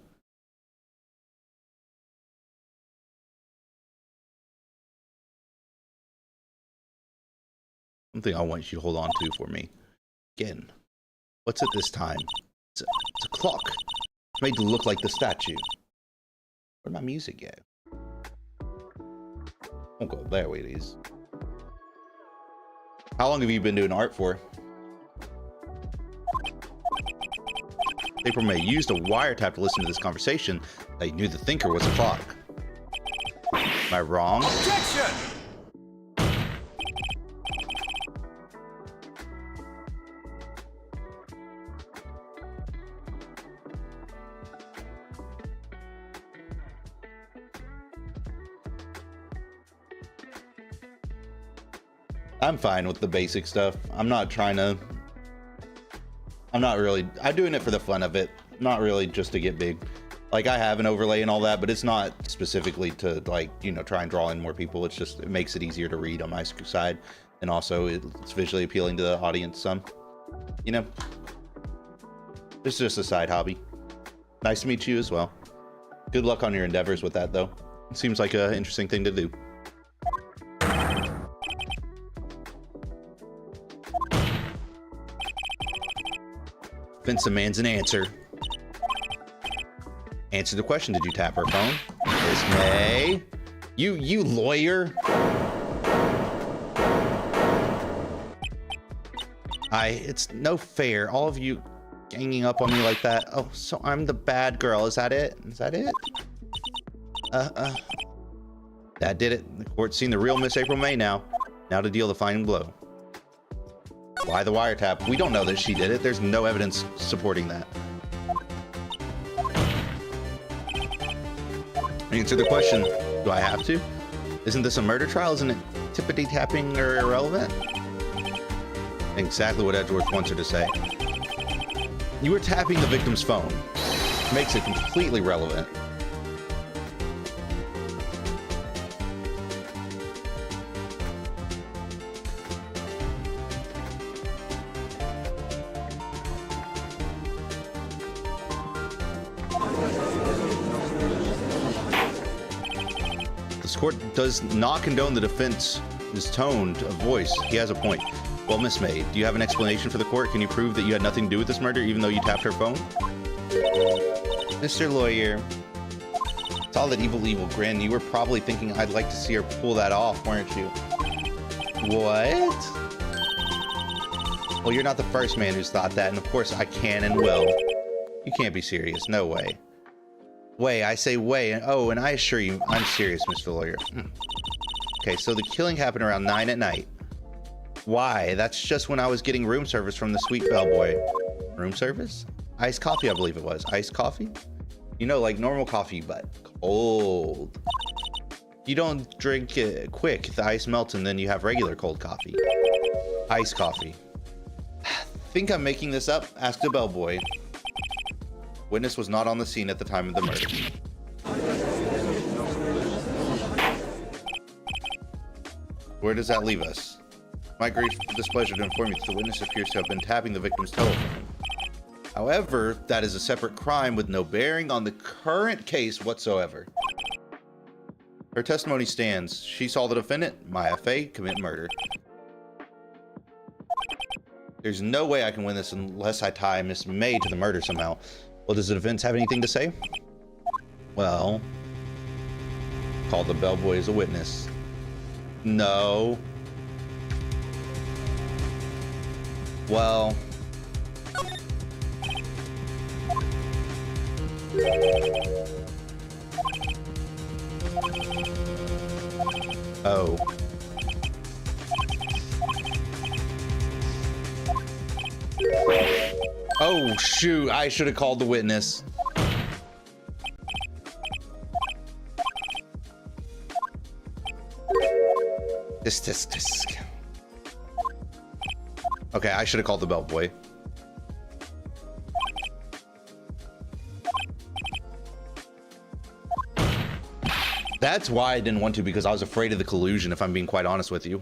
[SPEAKER 1] Something I want you to hold on to for me. Again, what's it this time? It's a clock. It's made to look like the statue. Where'd my music go? Won't go there, wait, it is. How long have you been doing art for? April May used a wiretap to listen to this conversation. They knew the thinker was a clock. Am I wrong?
[SPEAKER 2] Objection!
[SPEAKER 1] I'm fine with the basic stuff. I'm not really, I'm doing it for the fun of it. Not really just to get big. Like, I have an overlay and all that, but it's not specifically to, like, you know, try and draw in more people. It's just, it makes it easier to read on my side. And also, it's visually appealing to the audience some. You know? It's just a side hobby. Nice to meet you as well. Good luck on your endeavors with that, though. It seems like an interesting thing to do. Vince demands an answer. Answer the question. Did you tap her phone? Miss May. You lawyer. It's no fair. All of you ganging up on me like that. Oh, so I'm the bad girl. Is that it? Is that it? That did it. The court's seen the real Miss April May now. Now to deal the final blow. Why the wiretap? We don't know that she did it. There's no evidence supporting that. Answer the question. Do I have to? Isn't this a murder trial? Isn't it tippity-tapping or irrelevant? Exactly what Edgeworth wants her to say. You were tapping the victim's phone. Makes it completely relevant. This court does not condone the defense's tone of voice. He has a point. Well, Miss May, do you have an explanation for the court? Can you prove that you had nothing to do with this murder, even though you tapped her phone? Mr. Lawyer, saw that evil grin. You were probably thinking I'd like to see her pull that off, weren't you? What? Well, you're not the first man who's thought that, and of course I can and will. You can't be serious. No way. Way, I say way. Oh, and I assure you, I'm serious, Mr. Lawyer. Okay, so the killing happened around 9 at night. Why? That's just when I was getting room service from the sweet bellboy. Room service? Iced coffee, I believe it was. Iced coffee? You know, like normal coffee, but cold. You don't drink it quick. The ice melts and then you have regular cold coffee. Iced coffee. Think I'm making this up? Asked a bellboy. Witness was not on the scene at the time of the murder. Where does that leave us? My great displeasure to inform you that the witness appears to have been tapping the victim's telephone. However, that is a separate crime with no bearing on the current case whatsoever. Her testimony stands. She saw the defendant, Maya Fey, commit murder. There's no way I can win this unless I tie Miss May to the murder somehow. Well, does the defense have anything to say? Well, call the bellboy as a witness. No. Well. Oh. Oh, shoot. I should have called the witness. This. Okay, I should have called the bellboy. That's why I didn't want to, because I was afraid of the collusion, if I'm being quite honest with you.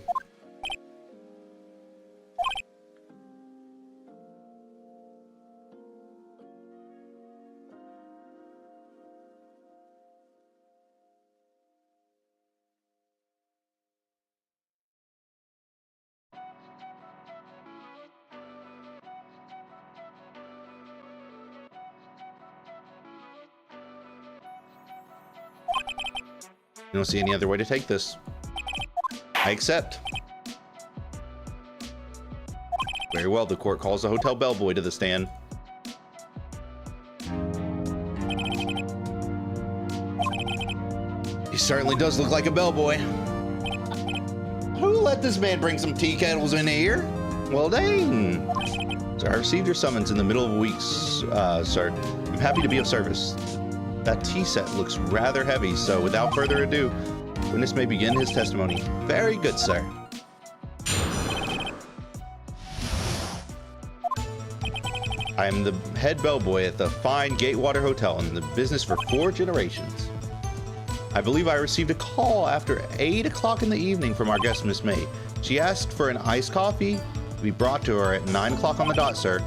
[SPEAKER 1] I don't see any other way to take this. I accept. Very well, the court calls the hotel bellboy to the stand. He certainly does look like a bellboy. Who let this man bring some tea kettles in here? Well, dang. So I received your summons in the middle of a week, sir. I'm happy to be of service. That tea set looks rather heavy, so without further ado, witness may begin his testimony. Very good, sir. I am the head bellboy at the fine Gatewater Hotel, in the business for 4 generations. I believe I received a call after 8 o'clock in the evening from our guest, Miss May. She asked for an iced coffee to be brought to her at 9 o'clock on the dot, sir.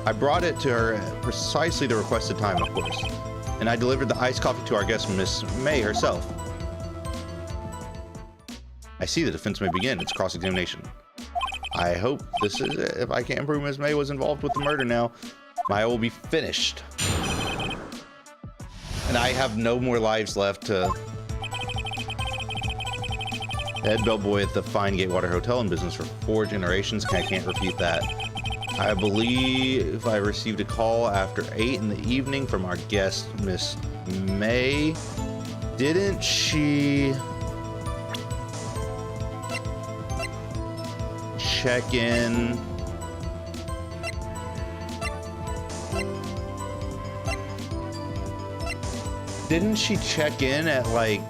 [SPEAKER 1] I brought it to her at precisely the requested time, of course. And I delivered the iced coffee to our guest, Miss May herself. I see the defense may begin its cross-examination. I hope this is it. If I can't prove Miss May was involved with the murder now, Maya will be finished. And I have no more lives left to... Head bellboy at the fine Gatewater Hotel, in business for 4 generations. I can't refute that. I believe I received a call after 8 in the evening from our guest, Miss May. Didn't she check in? Didn't she check in at like,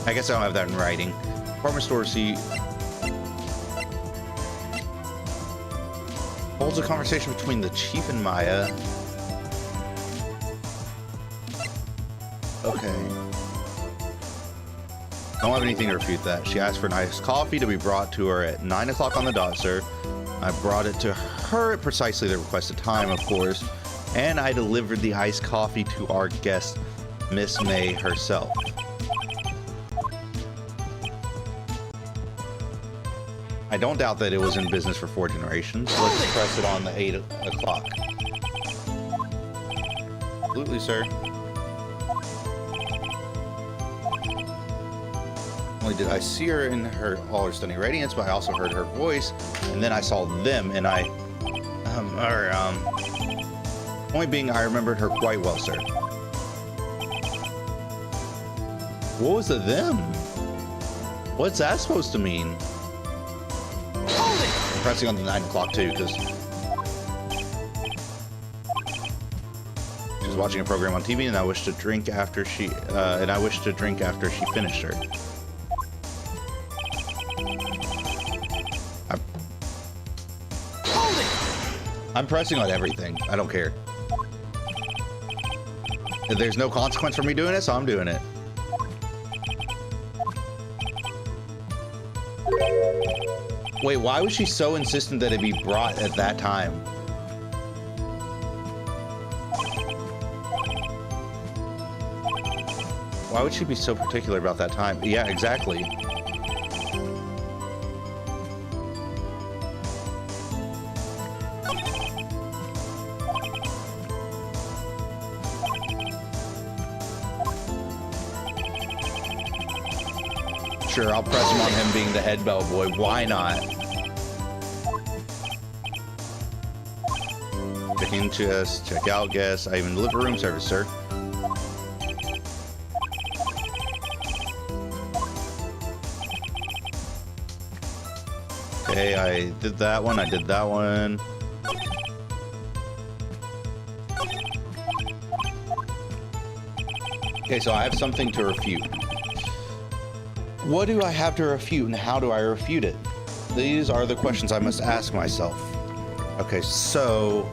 [SPEAKER 1] I guess I don't have that in writing. Department store receipt. Holds a conversation between the chief and Maya. Okay. Don't have anything to refute that. She asked for an iced coffee to be brought to her at 9 o'clock on the dot, sir. I brought it to her at precisely the requested time, of course. And I delivered the iced coffee to our guest, Miss May herself. I don't doubt that it was in business for 4 generations. Let's press it on the 8 o'clock. Absolutely, sir. Not only did I see her in all her stunning radiance, but I also heard her voice, and then I saw them, and point being, I remembered her quite well, sir. What was the them? What's that supposed to mean? I'm pressing on the 9 o'clock too, because she was watching a program on TV, and I wished to drink after she finished her. I'm pressing on everything. I don't care. There's no consequence for me doing it, so I'm doing it. Wait, why was she so insistent that it be brought at that time? Why would she be so particular about that time? Yeah, exactly. Sure, I'll press him on him being the head bellboy. Why not? Check in chest, check out guests. I even deliver room service, sir. Okay, I did that one. I did that one. Okay, so I have something to refute. What do I have to refute, and how do I refute it? These are the questions I must ask myself. Okay, so...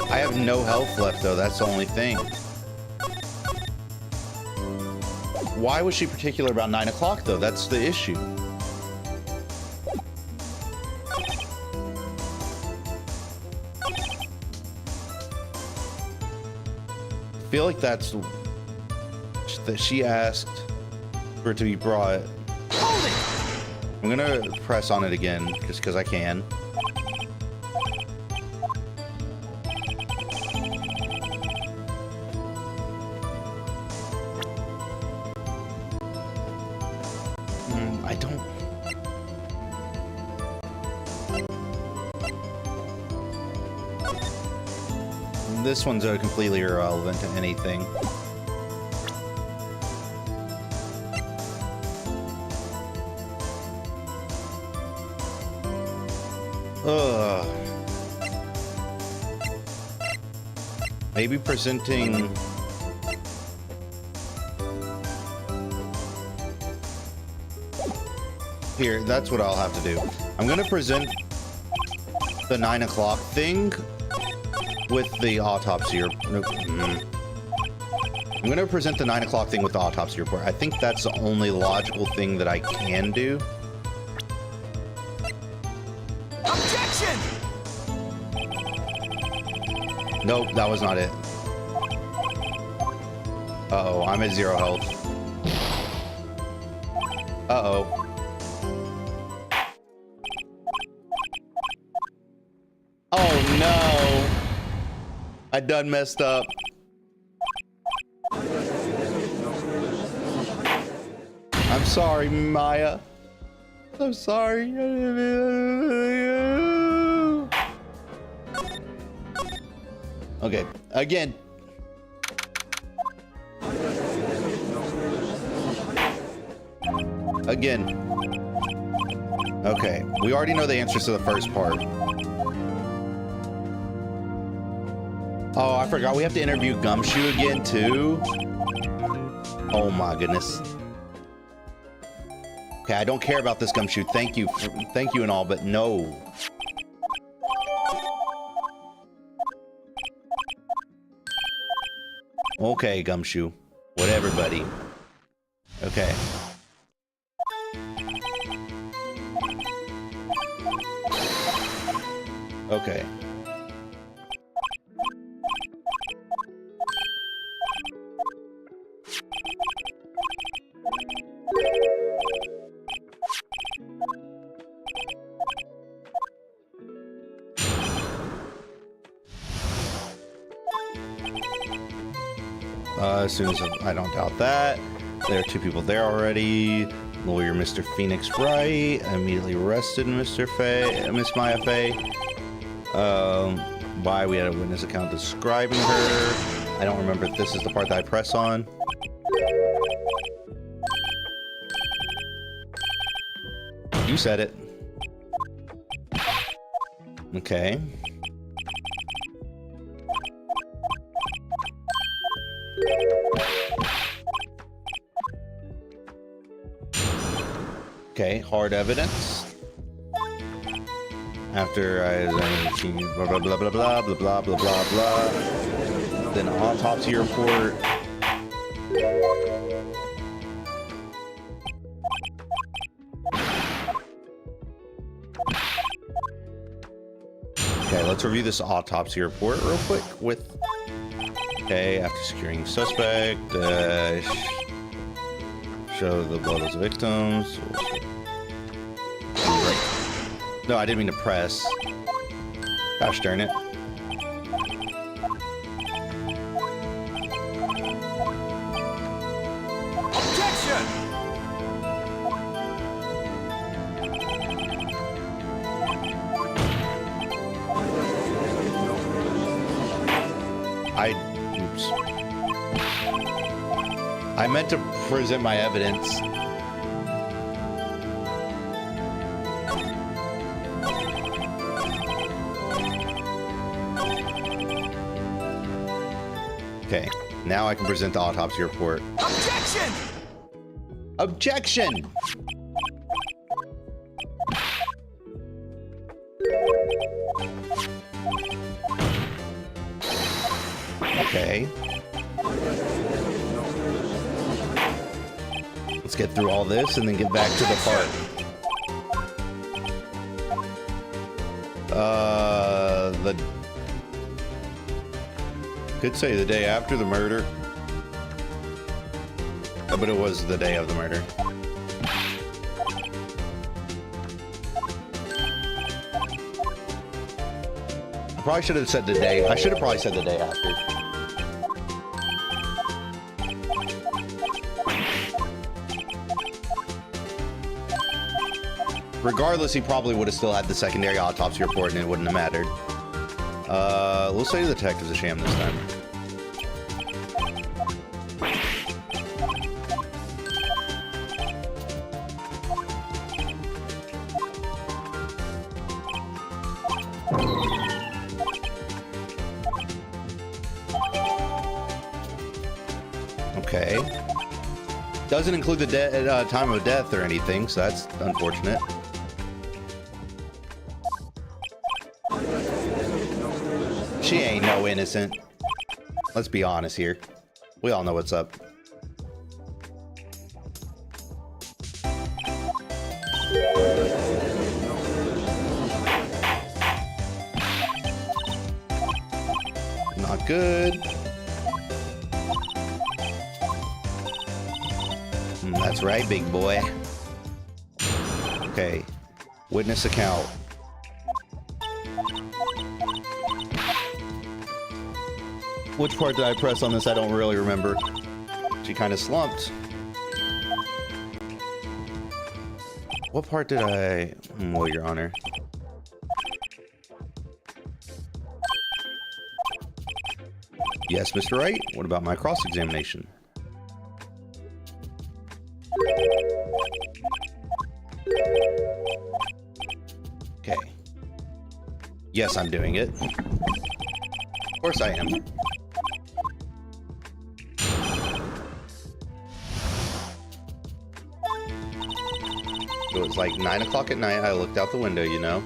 [SPEAKER 1] I have no health left, though. That's the only thing. Why was she particular about 9 o'clock, though? That's the issue. I feel like that's that she asked for it to be brought. I'm gonna press on it again just because I can. I don't. This one's completely irrelevant to anything. Ugh. Maybe presenting. Here, that's what I'll have to do. I'm gonna present the 9 o'clock thing with the autopsy report. I'm gonna present the 9 o'clock thing with the autopsy report. I think that's the only logical thing that I can do.
[SPEAKER 2] Objection!
[SPEAKER 1] Nope, that was not it. Uh-oh, I'm at 0 health. Uh-oh. Oh no! I done messed up. I'm sorry, Maya. I'm sorry. Okay, again. Again. Okay, we already know the answers to the first part. Oh, I forgot we have to interview Gumshoe again, too. Oh my goodness. Okay, I don't care about this, Gumshoe. Thank you and all, but no. Okay, Gumshoe. Whatever, buddy. Okay. Okay. As soon as I don't doubt that. There are 2 people there already. Lawyer Mr. Phoenix Wright immediately arrested Miss Maya Fey. Why we had a witness account describing her. I don't remember if this is the part that I press on. You said it. Okay. Okay, hard evidence. After I blah blah blah blah blah blah blah blah blah blah. Then autopsy report. Okay, let's review this autopsy report real quick with. Okay, after securing suspect, show the blood as victims. No, I didn't mean to press. Gosh darn it.
[SPEAKER 2] Objection!
[SPEAKER 1] Oops. I meant to present my evidence. Okay, now I can present the autopsy report.
[SPEAKER 2] Objection!
[SPEAKER 1] Objection! Okay. Let's get through all this and then get back to the part. Could say the day after the murder. But it was the day of the murder. I probably should have said the day. I should have probably said the day after. Regardless, he probably would have still had the secondary autopsy report and it wouldn't have mattered. We'll say the detective's a sham this time. Okay. Doesn't include the time of death or anything, so that's unfortunate. She ain't no innocent. Let's be honest here. We all know what's up. Not good. That's right, big boy. Okay. Witness account. Which part did I press on this? I don't really remember. She kind of slumped. What part did I... Well, Your Honor. Yes, Mr. Wright. What about my cross-examination? Okay. Yes, I'm doing it. Of course I am. It was like 9 o'clock at night. I looked out the window, you know.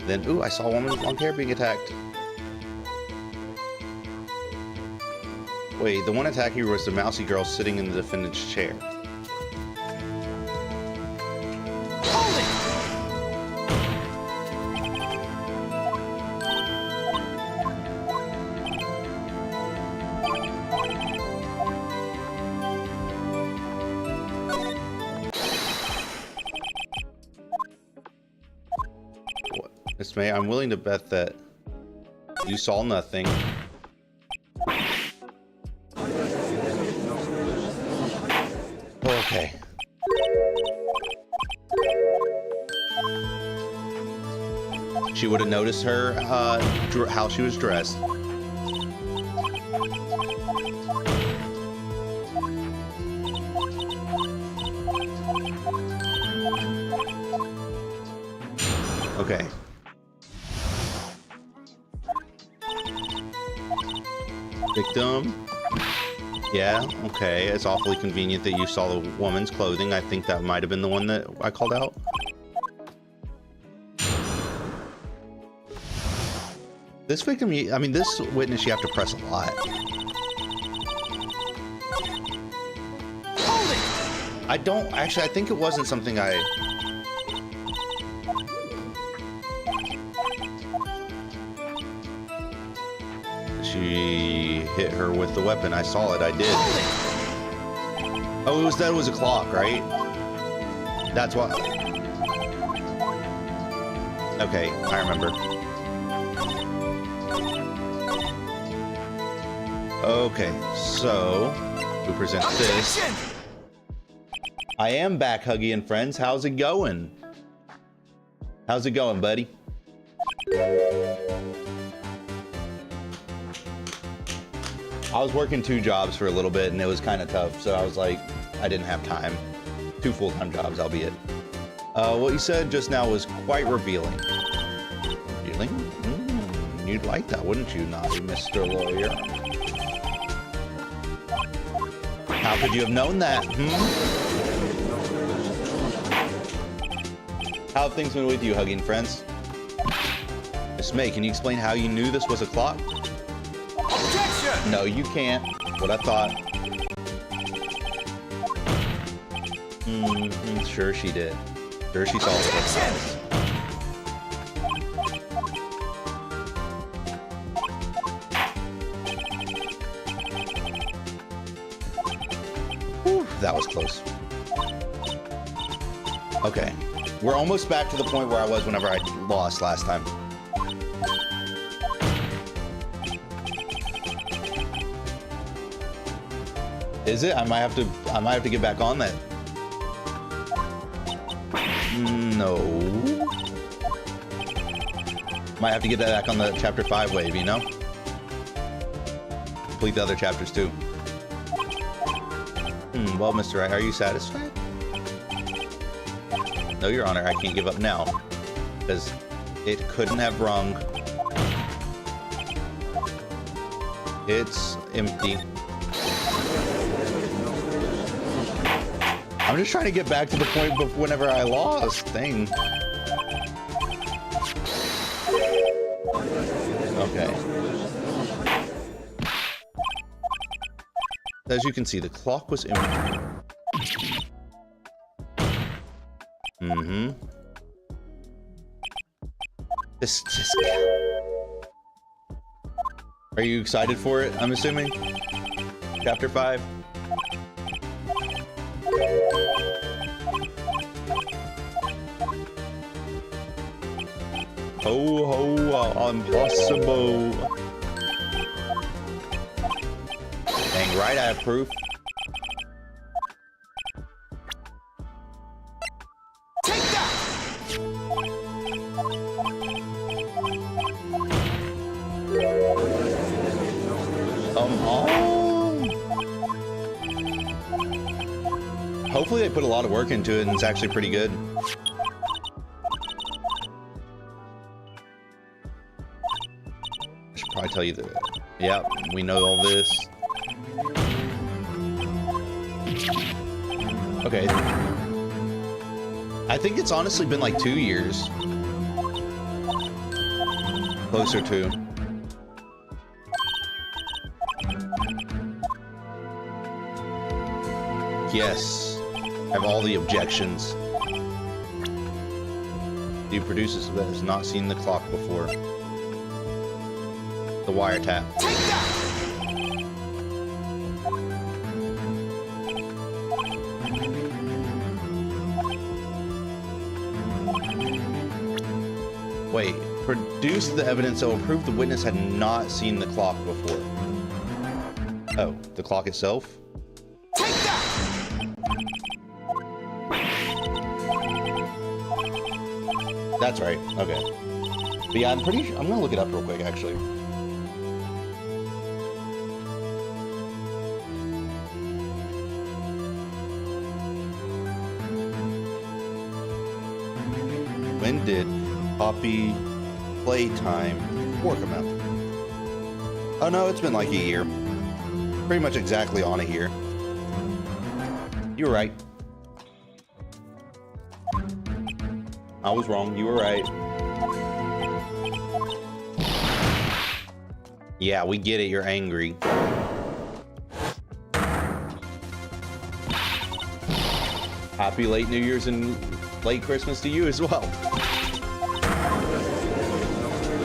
[SPEAKER 1] Then, ooh, I saw a woman with long hair being attacked. Wait, the one attacking her was the mousy girl sitting in the defendant's chair.
[SPEAKER 2] Hold it!
[SPEAKER 1] What? Miss May, I'm willing to bet that you saw nothing. Okay. She would have noticed her, how she was dressed. Okay. Victim. Yeah, okay. It's awfully convenient that you saw the woman's clothing. I think that might have been the one that I called out. This victim, I mean, this witness, you have to press a lot.
[SPEAKER 2] Hold it!
[SPEAKER 1] I don't, actually, I think it wasn't something I... She hit her with the weapon. I saw it. I did. Oh, that was a clock, right? That's what. Okay, I remember. Okay, so we present this. I am back, Huggy and friends. How's it going? How's it going, buddy? I was working 2 jobs for a little bit and it was kind of tough, so I was like, I didn't have time. 2 full-time jobs, albeit. What you said just now was quite revealing. Revealing? You'd like that, wouldn't you, naughty Mr. Lawyer? How could you have known that, How have things been with you, hugging friends? Miss May, can you explain how you knew this was a clock?
[SPEAKER 2] Objection!
[SPEAKER 1] No, you can't. What I thought. Sure she did. Sure she saw
[SPEAKER 2] Objection!
[SPEAKER 1] it. Whew, that was close. Okay. We're almost back to the point where I was whenever I lost last time. Is it? I might have to get back on that. No. Might have to get that back on the chapter 5 wave, you know? Complete the other chapters too. Well, Mr. Wright, are you satisfied? No, Your Honor, I can't give up now. Because it couldn't have rung. It's empty. I'm just trying to get back to the point of whenever I lost. Thing. Okay. As you can see, the clock was empty. This. Are you excited for it? I'm assuming. Chapter 5. Ho ho, impossible. Dang right, I have proof.
[SPEAKER 2] Take that!
[SPEAKER 1] Hopefully they put a lot of work into it and it's actually pretty good. I should probably tell you that. Yep, we know all this. Okay. I think it's honestly been like 2 years. Closer to. Yes. Have all the objections. The producer that has not seen the clock before. The wiretap.
[SPEAKER 2] Take that!
[SPEAKER 1] Wait, produce the evidence that will prove the witness had not seen the clock before. Oh, the clock itself?
[SPEAKER 2] Take that!
[SPEAKER 1] That's right, okay. But yeah, I'm pretty sure, I'm gonna look it up real quick, actually. When did Poppy Playtime 4 come out? Oh no, it's been like a year. Pretty much exactly on a year. You were right. I was wrong, you were right. Yeah, we get it, you're angry. Happy late New Year's and late Christmas to you as well.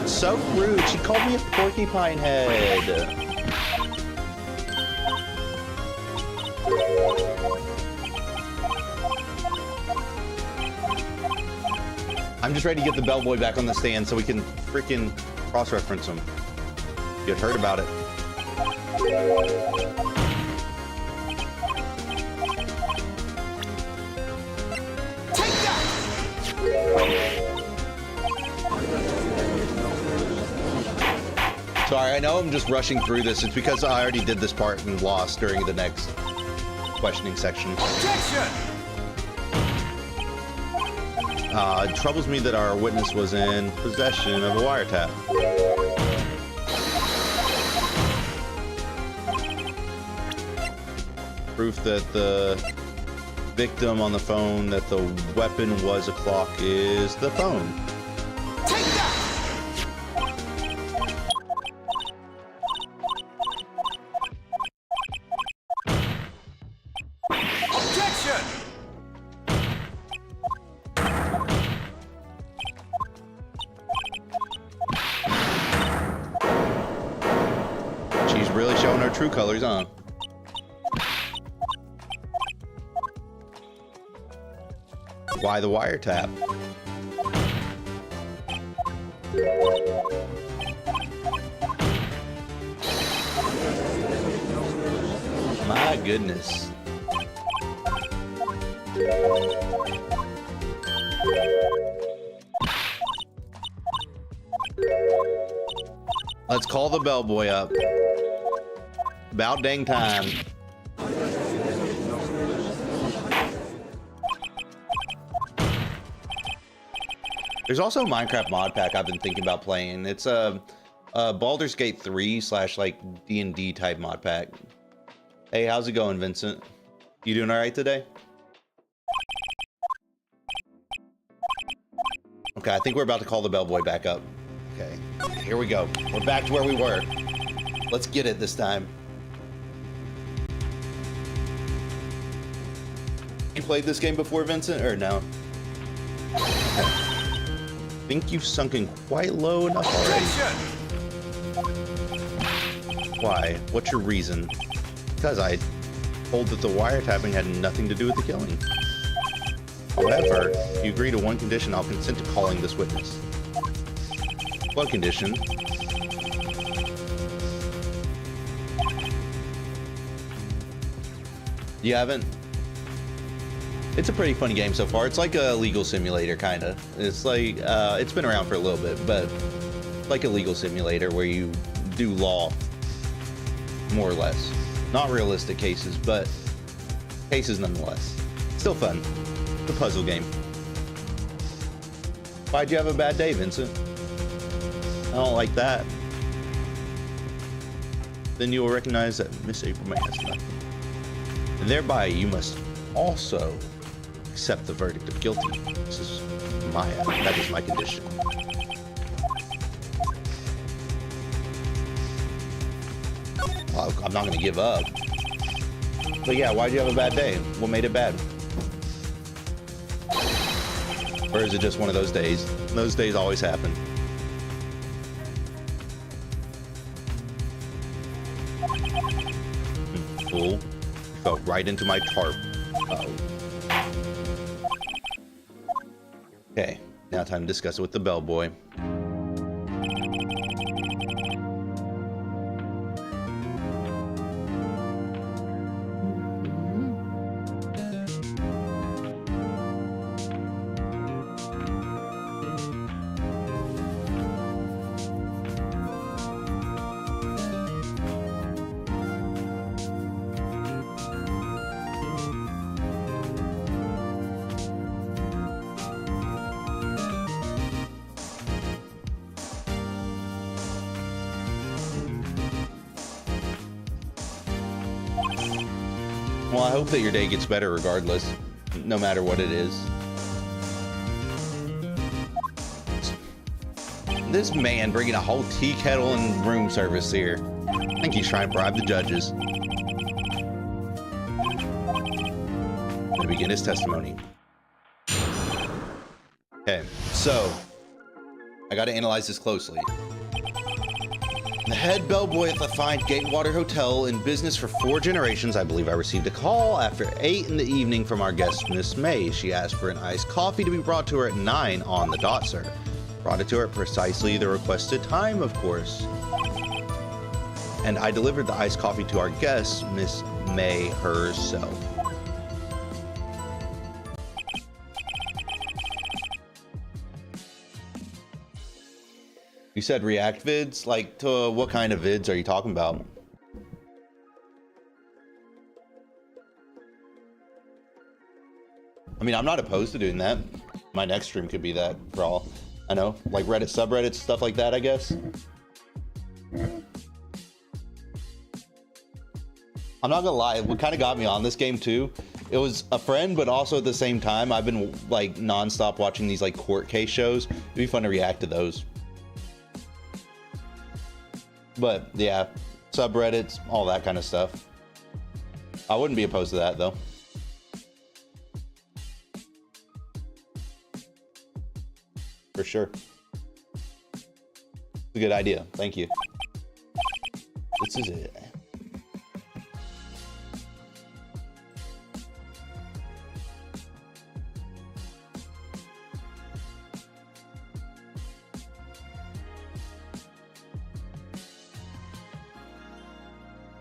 [SPEAKER 1] So rude, she called me a porcupine head. I'm just ready to get the bellboy back on the stand so we can freaking cross-reference him. You had heard about it.
[SPEAKER 2] Take that!
[SPEAKER 1] Sorry, I know I'm just rushing through this. It's because I already did this part and lost during the next questioning section.
[SPEAKER 2] Objection!
[SPEAKER 1] It troubles me that our witness was in possession of a wiretap. Proof that the victim on the phone that the weapon was a clock is the phone.
[SPEAKER 2] Take that! Objection!
[SPEAKER 1] She's really showing her true colors, huh? Why the wiretap? My goodness. Let's call the bellboy up. About dang time. There's also a Minecraft mod pack I've been thinking about playing. It's a Baldur's Gate 3 / like D&D type mod pack. Hey, how's it going, Vincent? You doing all right today? Okay, I think we're about to call the bellboy back up. Okay, here we go. We're back to where we were. Let's get it this time. You played this game before, Vincent, or no? I think you've sunken quite low enough already. Why? What's your reason? Because I told that the wiretapping had nothing to do with the killing. However, if you agree to one condition, I'll consent to calling this witness. What condition? You haven't? It's a pretty funny game so far. It's like a legal simulator, kind of. It's like, it's been around for a little bit, but like a legal simulator where you do law, more or less. Not realistic cases, but cases nonetheless. Still fun. It's a puzzle game. Why'd you have a bad day, Vincent? I don't like that. Then you will recognize that Miss April May has nothing. And thereby you must also accept the verdict of guilty. This is that is my condition. Well, I'm not gonna give up. But yeah, why'd you have a bad day? What made it bad? Or is it just one of those days? Those days always happen. Fool. Fell right into my tarp. Uh-oh. Okay, now time to discuss it with the bellboy. Well, I hope that your day gets better regardless, no matter what it is. This man bringing a whole tea kettle and room service here. I think he's trying to bribe the judges. To begin his testimony. Okay, so I got to analyze this closely. The head bellboy at the fine Gatewater Hotel, in business for 4 generations, I believe I received a call after 8 in the evening from our guest, Miss May. She asked for an iced coffee to be brought to her at 9 on the dot, sir. Brought it to her at precisely the requested time, of course. And I delivered the iced coffee to our guest, Miss May herself. You said react vids? Like, to what kind of vids are you talking about? I mean, I'm not opposed to doing that. My next stream could be that, for all I know. Like Reddit subreddits, stuff like that, I guess. I'm not gonna lie, what kind of got me on this game too, it was a friend, but also at the same time, I've been like non-stop watching these like court case shows. It'd be fun to react to those. But yeah, subreddits, all that kind of stuff. I wouldn't be opposed to that though. For sure. It's a good idea. Thank you. This is it.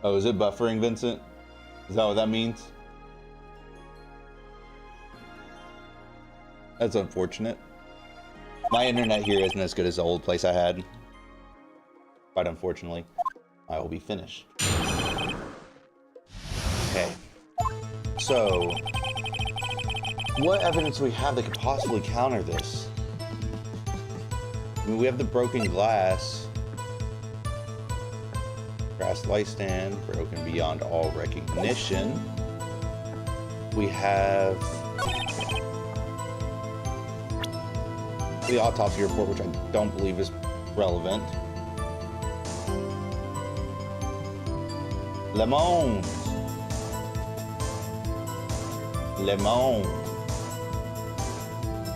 [SPEAKER 1] Oh, is it buffering, Vincent? Is that what that means? That's unfortunate. My internet here isn't as good as the old place I had. Quite unfortunately. I will be finished. Okay. So, what evidence do we have that could possibly counter this? I mean, we have the broken glass. Grass light stand, broken beyond all recognition. We have the autopsy report, which I don't believe is relevant. Lemons. Lemon.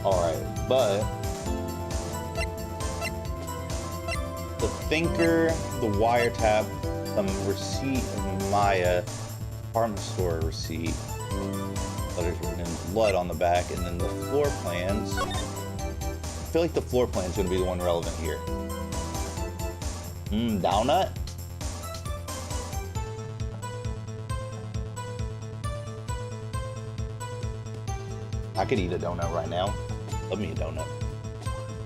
[SPEAKER 1] Alright, but the thinker, the wiretap, some receipt of Maya, department store receipt, letters written in blood on the back, and then the floor plans. I feel like the floor plan is going to be the one relevant here. Donut? I could eat a donut right now. Love me a donut.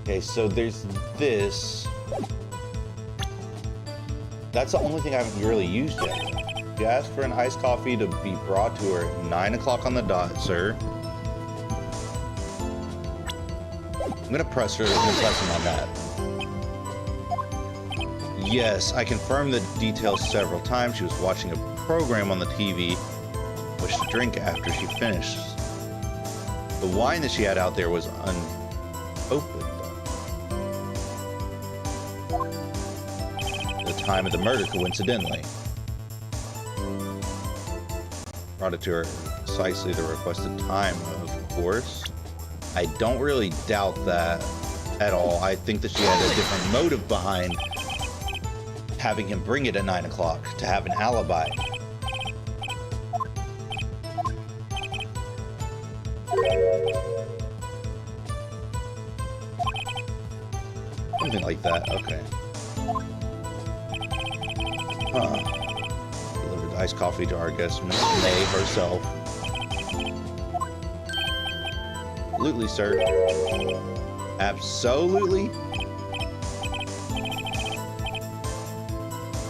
[SPEAKER 1] Okay, so there's this. That's the only thing I haven't really used yet. You asked for an iced coffee to be brought to her at 9 o'clock on the dot, sir. I'm gonna press her and press him on that. Yes, I confirmed the details several times. She was watching a program on the TV, which to drink after she finished. The wine that she had out there was unopened. The time of the murder, coincidentally. Brought it to her precisely the requested time, of course. I don't really doubt that at all. I think that she had a different motive behind having him bring it at 9 o'clock, to have an alibi. Something like that, okay. Delivered iced coffee to our guest, Miss May herself. Absolutely, sir. Absolutely.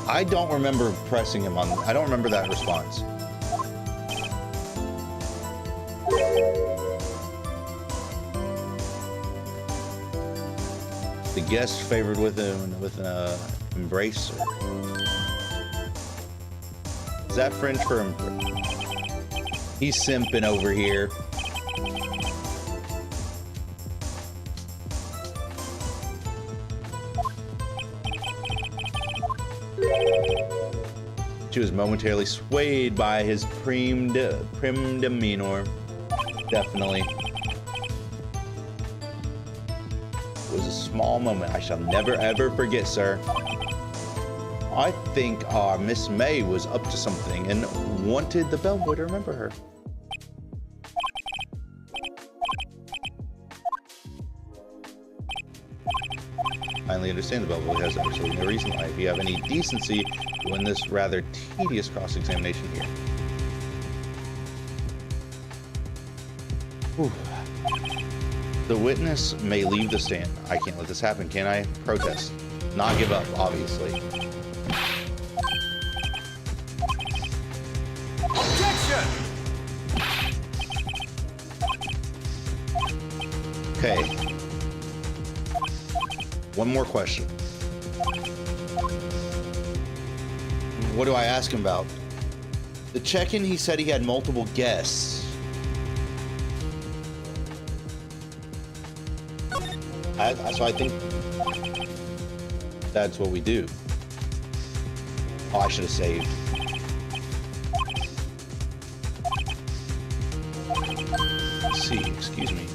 [SPEAKER 1] I don't remember pressing him on. I don't remember that response. The guest favored with him with an embracer. Is that French for embrace? He's simping over here. She was momentarily swayed by his prim demeanor. Definitely. It was a small moment I shall never ever forget, sir. I think Miss May was up to something and wanted the bellboy to remember her. Finally understand the bellboy has absolutely no reason why. If you have any decency, to win this rather tedious cross-examination here. Whew. The witness may leave the stand. I can't let this happen, can I? Protest. Not give up, obviously.
[SPEAKER 2] Objection!
[SPEAKER 1] Okay. One more question. What do I ask him about? The check-in, he said he had multiple guests. So I think that's what we do. Oh, I should have saved. Let's see, excuse me.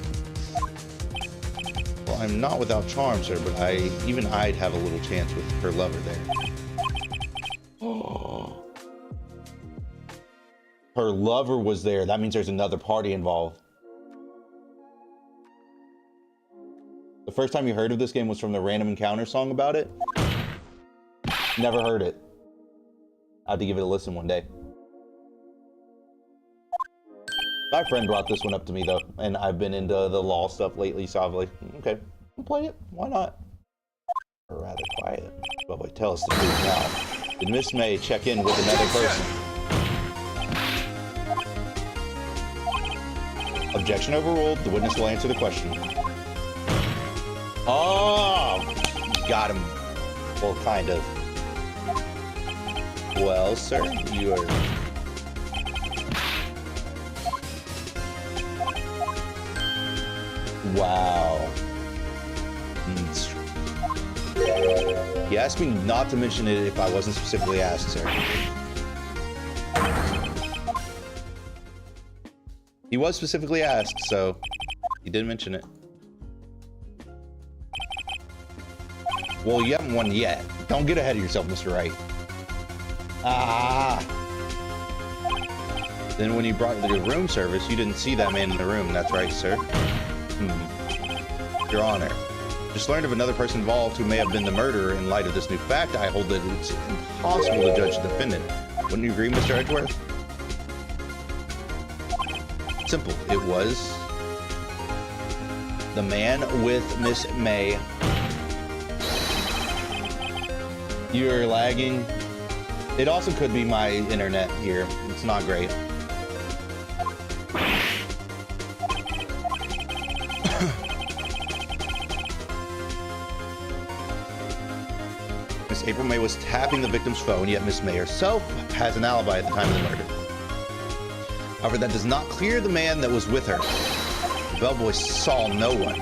[SPEAKER 1] Well, I'm not without charm, sir, but even I'd have a little chance with her lover there. Oh. Her lover was there. That means there's another party involved. The first time you heard of this game was from the Random Encounter song about it. Never heard it. I have to give it a listen one day. My friend brought this one up to me though, and I've been into the law stuff lately, so I'm like, okay, I'll play it. Why not? Or rather quiet. But wait, tell us the truth now. Did Miss May check in with another person? Objection overruled. The witness will answer the question. Oh, got him. Well, kind of. Well, sir, you are... Wow. He asked me not to mention it if I wasn't specifically asked, sir. He was specifically asked, so he did mention it. Well, you haven't won yet. Don't get ahead of yourself, Mr. Wright. Ah. Then when you brought the room service, you didn't see that man in the room. That's right, sir. Your Honor. Just learned of another person involved who may have been the murderer. In light of this new fact, I hold that it's impossible to judge the defendant. Wouldn't you agree, Mr. Edgeworth? Simple. It was the man with Miss May. You're lagging. It also could be my internet here. It's not great. Miss April May was tapping the victim's phone, yet Miss May herself has an alibi at the time of the murder. However, that does not clear the man that was with her. The bellboy saw no one.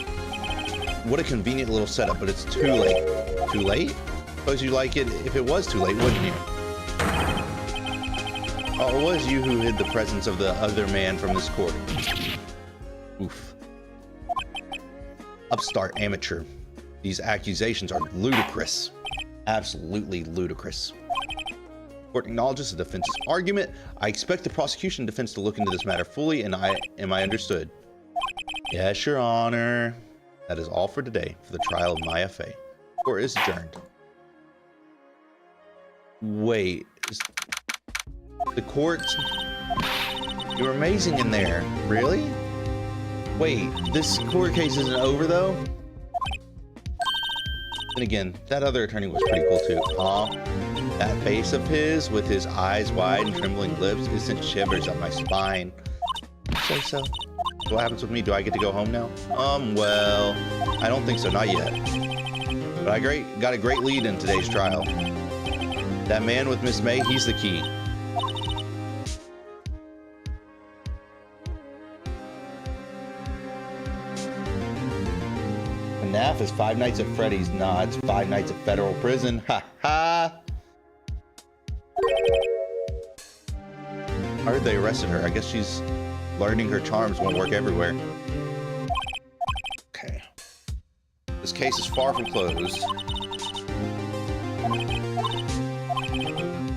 [SPEAKER 1] What a convenient little setup, but it's too late. Too late? Suppose you'd like it if it was too late, wouldn't you? Oh, it was you who hid the presence of the other man from this court. Oof. Upstart amateur. These accusations are ludicrous. Absolutely ludicrous. Court acknowledges the defense's argument. I expect the prosecution and defense to look into this matter fully, and am I understood? Yes, Your Honor. That is all for today for the trial of Maya Fey. Court is adjourned. Wait, the court? You're amazing in there. Really? Wait, this court case isn't over though? And again, that other attorney was pretty cool too. That face of his with his eyes wide and trembling lips is sent shivers up my spine. Say so. So what happens with me? Do I get to go home now? Well, I don't think so, not yet. But I got a great lead in today's trial. That man with Miss May, he's the key. FNAF is Five Nights at Freddy's. Nah, it's Five Nights at Federal Prison. Ha ha! I heard they arrested her. I guess she's learning her charms won't work everywhere. Okay. This case is far from closed.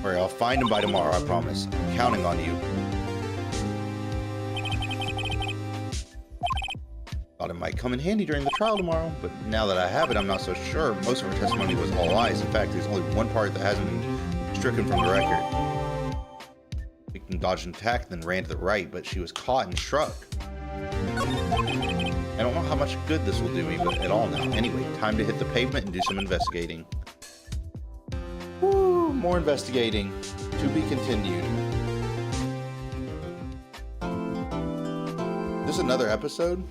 [SPEAKER 1] Alright, I'll find him by tomorrow, I promise. I'm counting on you. Thought it might come in handy during the trial tomorrow, but now that I have it, I'm not so sure. Most of her testimony was all lies. In fact, there's only one part that hasn't been stricken from the record. The victim dodged an attack, then ran to the right, but she was caught and struck. I don't know how much good this will do me at all now. Anyway, time to hit the pavement and do some investigating. Woo, more investigating. To be continued. Is this another episode?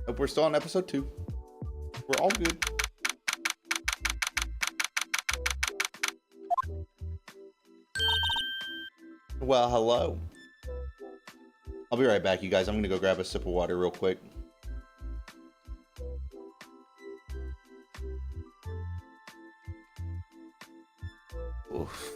[SPEAKER 1] Hope we're still on episode 2. We're all good. Well, hello. I'll be right back, you guys. I'm gonna go grab a sip of water real quick. Oof.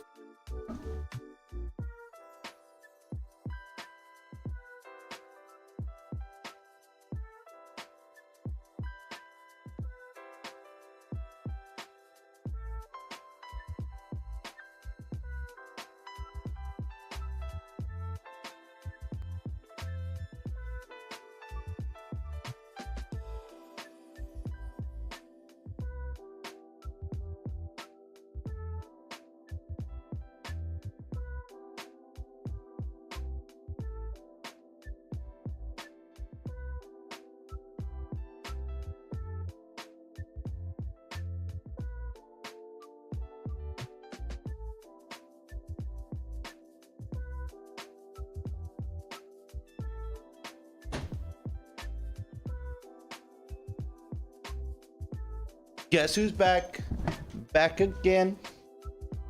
[SPEAKER 1] Guess who's back? Back again.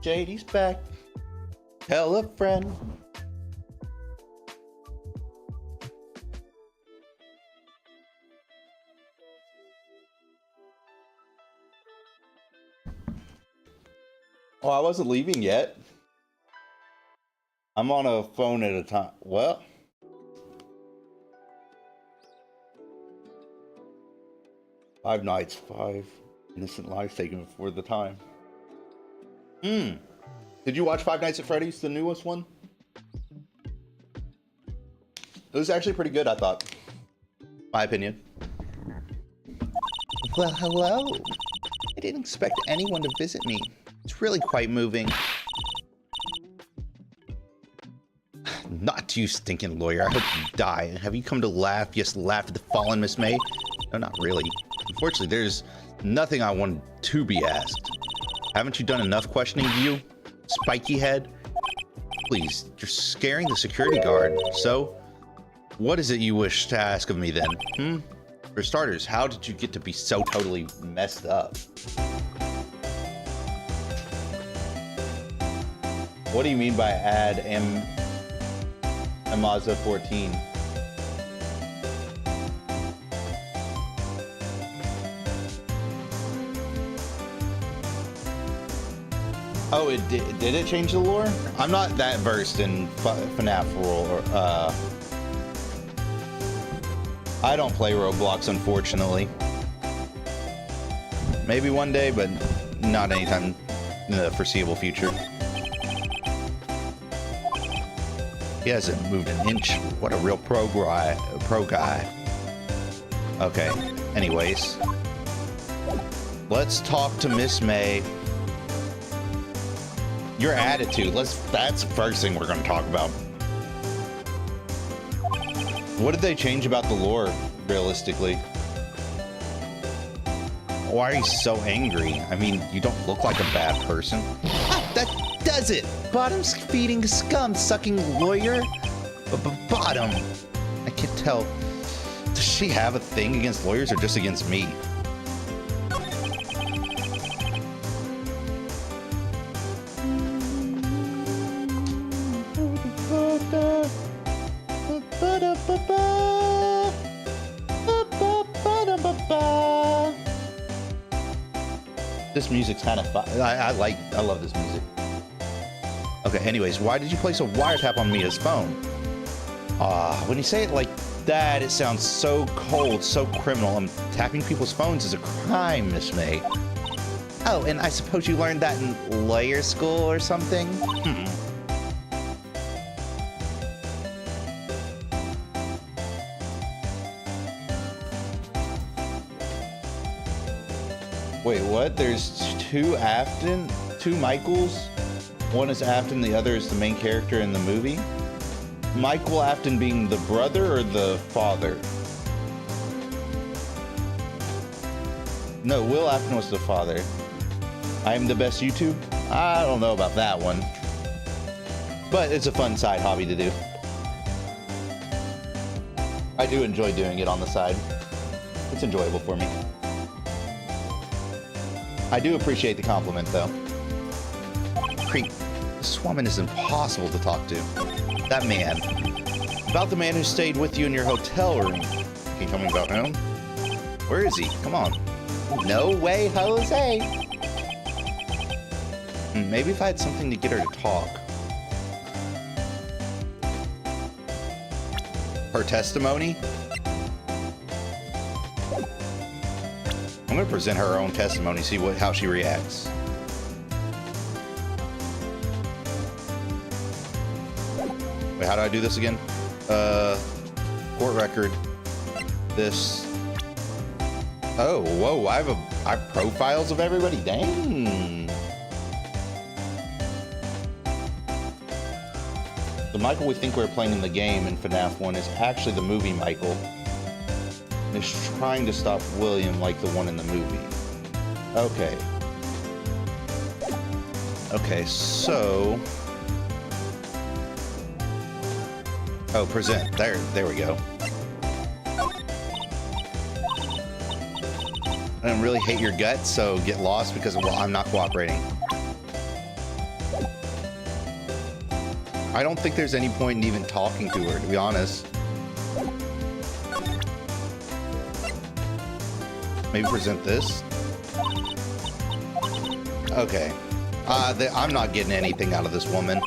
[SPEAKER 1] JD's back. Tell a friend. Oh, I wasn't leaving yet. I'm on a phone at a time. Well. Five Nights, 5 innocent lives taken before the time. Did you watch Five Nights at Freddy's, the newest one? It was actually pretty good, I thought. My opinion. Well, hello. I didn't expect anyone to visit me. It's really quite moving. Not you, stinking lawyer. I hope you die. Have you come to laugh? Yes, laugh at the fallen Miss May? No, not really. Unfortunately, there's nothing I want to be asked. Haven't you done enough questioning, you spiky head? Please, you're scaring the security guard. So, what is it you wish to ask of me then? For starters, how did you get to be so totally messed up? What do you mean by add Mazda 14? Oh, it did it change the lore? I'm not that versed in FNAF lore. I don't play Roblox, unfortunately. Maybe one day, but not anytime in the foreseeable future. He hasn't moved an inch. What a real pro guy. Okay, anyways. Let's talk to Miss May. Your attitude, that's the first thing we're gonna talk about. What did they change about the lore, realistically? Why are you so angry? I mean, you don't look like a bad person. Ah, that does it! Bottom's feeding scum sucking lawyer? Bottom! I can't tell. Does she have a thing against lawyers or just against me? This music's kind of fun. I love this music. Okay, anyways, why did you place a wiretap on Mia's phone? When you say it like that, it sounds so cold, so criminal. Tapping people's phones is a crime, Miss May. Oh, and I suppose you learned that in lawyer school or something? Wait, what? There's two Michaels? One is Afton, the other is the main character in the movie? Michael Afton being the brother or the father? No, Will Afton was the father. I am the best YouTube? I don't know about that one. But it's a fun side hobby to do. I do enjoy doing it on the side. It's enjoyable for me. I do appreciate the compliment, though. Creep. This woman is impossible to talk to. That man. About the man who stayed with you in your hotel room. Can you tell me about him? Where is he? Come on. No way, Jose! Maybe if I had something to get her to talk. Her testimony? I'm gonna present her own testimony, see how she reacts. Wait, how do I do this again? Court record. This. Oh, whoa! I have profiles of everybody. Dang. The Michael we think we're playing in the game in FNAF 1 is actually the movie Michael. And is trying to stop William like the one in the movie. Okay. Okay, so... Oh, present. There we go. I don't really hate your guts, so get lost because, well, I'm not cooperating. I don't think there's any point in even talking to her, to be honest. Maybe present this. Okay. I'm not getting anything out of this woman.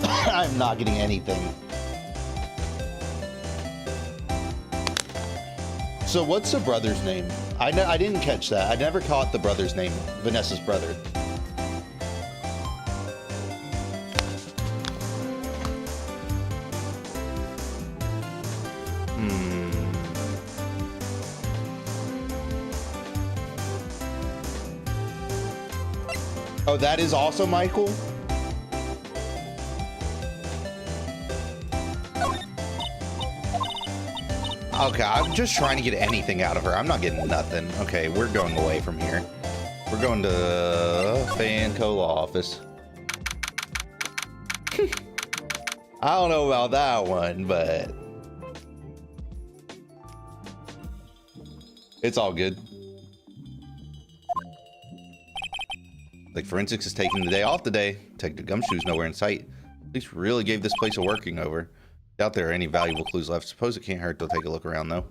[SPEAKER 1] I'm not getting anything. So what's the brother's name? I didn't catch that. I never caught the brother's name. Vanessa's brother. Oh, that is also Michael? Okay, I'm just trying to get anything out of her. I'm not getting nothing. Okay, we're going away from here. We're going to Fanco law office. I don't know about that one, but it's all good. Like forensics is taking the day off today. Detective Gumshoe's nowhere in sight. Police really gave this place a working over. Doubt there are any valuable clues left. Suppose it can't hurt to take a look around though.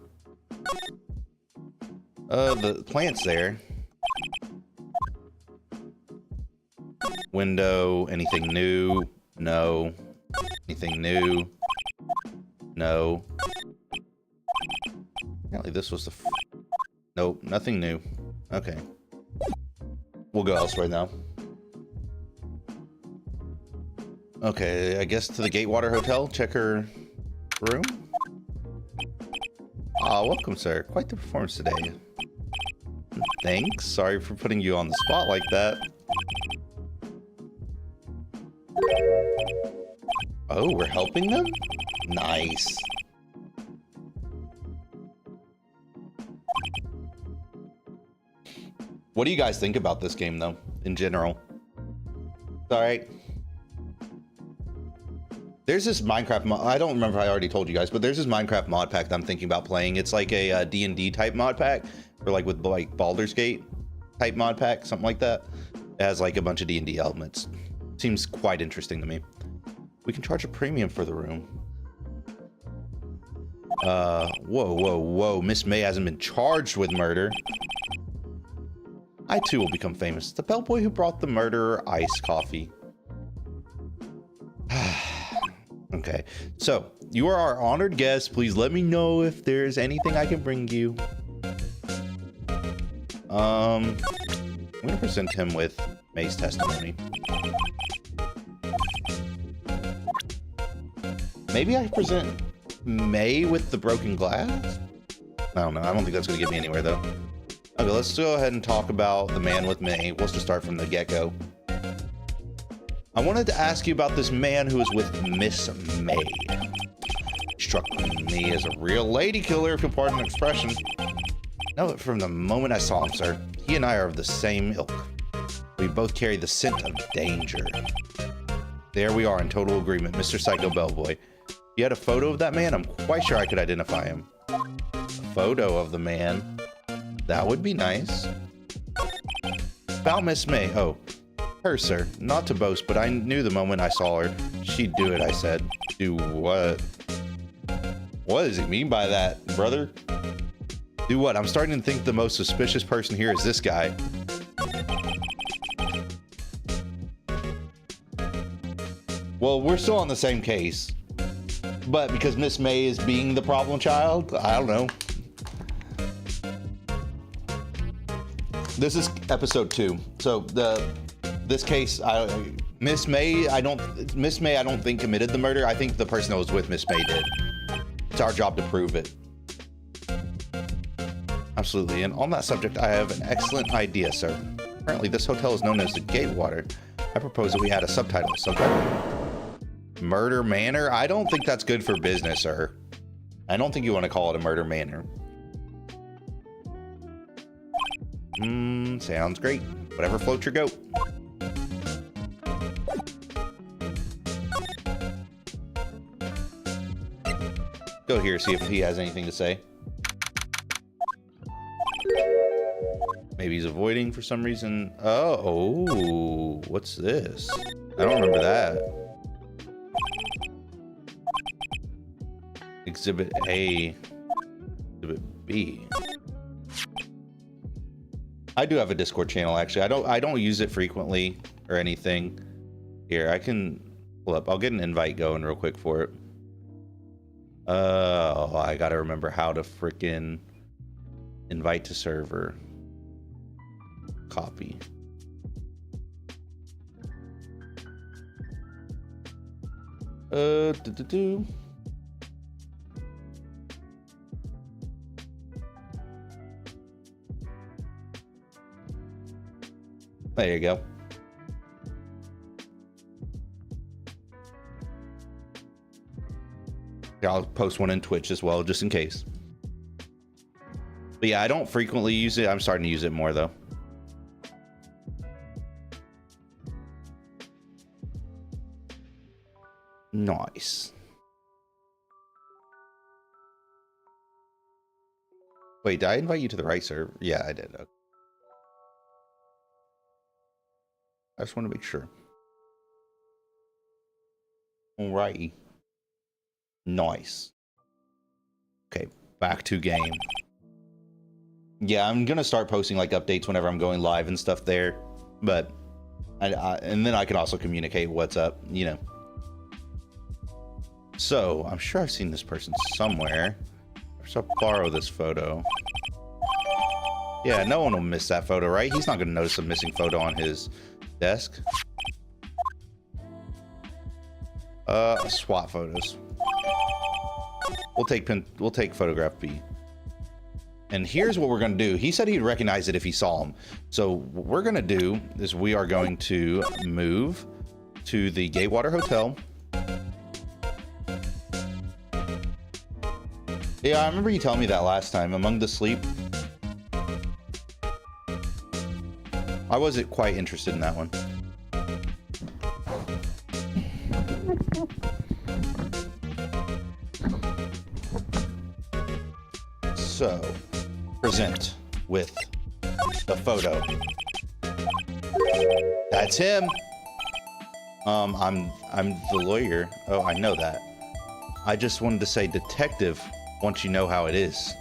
[SPEAKER 1] The plant's there. Window, anything new? No. Anything new? No. Apparently this was the nope, nothing new. Okay. We'll go elsewhere now. Okay, I guess to the Gatewater Hotel. Check her room. Ah, welcome, sir. Quite the performance today. Thanks. Sorry for putting you on the spot like that. Oh, we're helping them? Nice. What do you guys think about this game, though, in general? All right. There's this Minecraft mod. I don't remember if I already told you guys, but there's this Minecraft mod pack that I'm thinking about playing. It's like a D&D type mod pack, or like with like Baldur's Gate type mod pack, something like that. It has like a bunch of D&D elements. Seems quite interesting to me. We can charge a premium for the room. Whoa. Miss May hasn't been charged with murder. I too will become famous. The bellboy who brought the murderer iced coffee. Okay, so you are our honored guest. Please let me know if there's anything I can bring you. I'm gonna present him with May's testimony. Maybe I present May with the broken glass? I don't know. I don't think that's gonna get me anywhere though. Okay, let's go ahead and talk about the man with May. Let's just start from the get-go. I wanted to ask you about this man who was with Miss May. Struck me as a real lady killer, if you'll pardon the expression. No, from the moment I saw him, sir, he and I are of the same ilk. We both carry the scent of danger. There we are in total agreement, Mr. Psycho Bellboy. You had a photo of that man? I'm quite sure I could identify him. A photo of the man? That would be nice. About Miss May. Oh, her, sir. Not to boast, but I knew the moment I saw her. She'd do it, I said. Do what? What does he mean by that, brother? Do what? I'm starting to think the most suspicious person here is this guy. Well, we're still on the same case. But because Miss May is being the problem child, I don't know. This is episode 2. So this case, Miss May I don't think committed the murder. I think the person that was with Miss May did. It's our job to prove it. Absolutely. And on that subject, I have an excellent idea, sir. Apparently, this hotel is known as the Gatewater. I propose that we add a subtitle. Murder Manor? I don't think that's good for business, sir. I don't think you want to call it a murder manor. Sounds great. Whatever floats your goat. Go here, see if he has anything to say. Maybe he's avoiding for some reason. Oh, what's this? I don't remember that. Exhibit A, Exhibit B. I do have a Discord channel, actually. I don't use it frequently or anything. Here, I can pull up. I'll get an invite going real quick for it. Oh, I gotta remember how to frickin' invite to server. Copy. There you go. Yeah, I'll post one in Twitch as well, just in case. But yeah, I don't frequently use it. I'm starting to use it more though. Nice. Wait, did I invite you to the right server? Yeah, I did. Okay. I just want to make sure. Alrighty. Nice. Okay, back to game. Yeah, I'm gonna start posting like updates whenever I'm going live and stuff there, but and then I can also communicate what's up, you know. So I'm sure I've seen this person somewhere. So I'll borrow this photo. Yeah, no one will miss that photo, right? He's not gonna notice a missing photo on his desk. Swap photos. We'll take photograph B. And here's what we're gonna do. He said he'd recognize it if he saw him. So what we're gonna do is we are going to move to the Gatewater Hotel. Yeah, I remember you telling me that last time. Among the Sleep. I wasn't quite interested in that one. So, present with the photo. That's him. I'm the lawyer. Oh, I know that. I just wanted to say detective once you know how it is.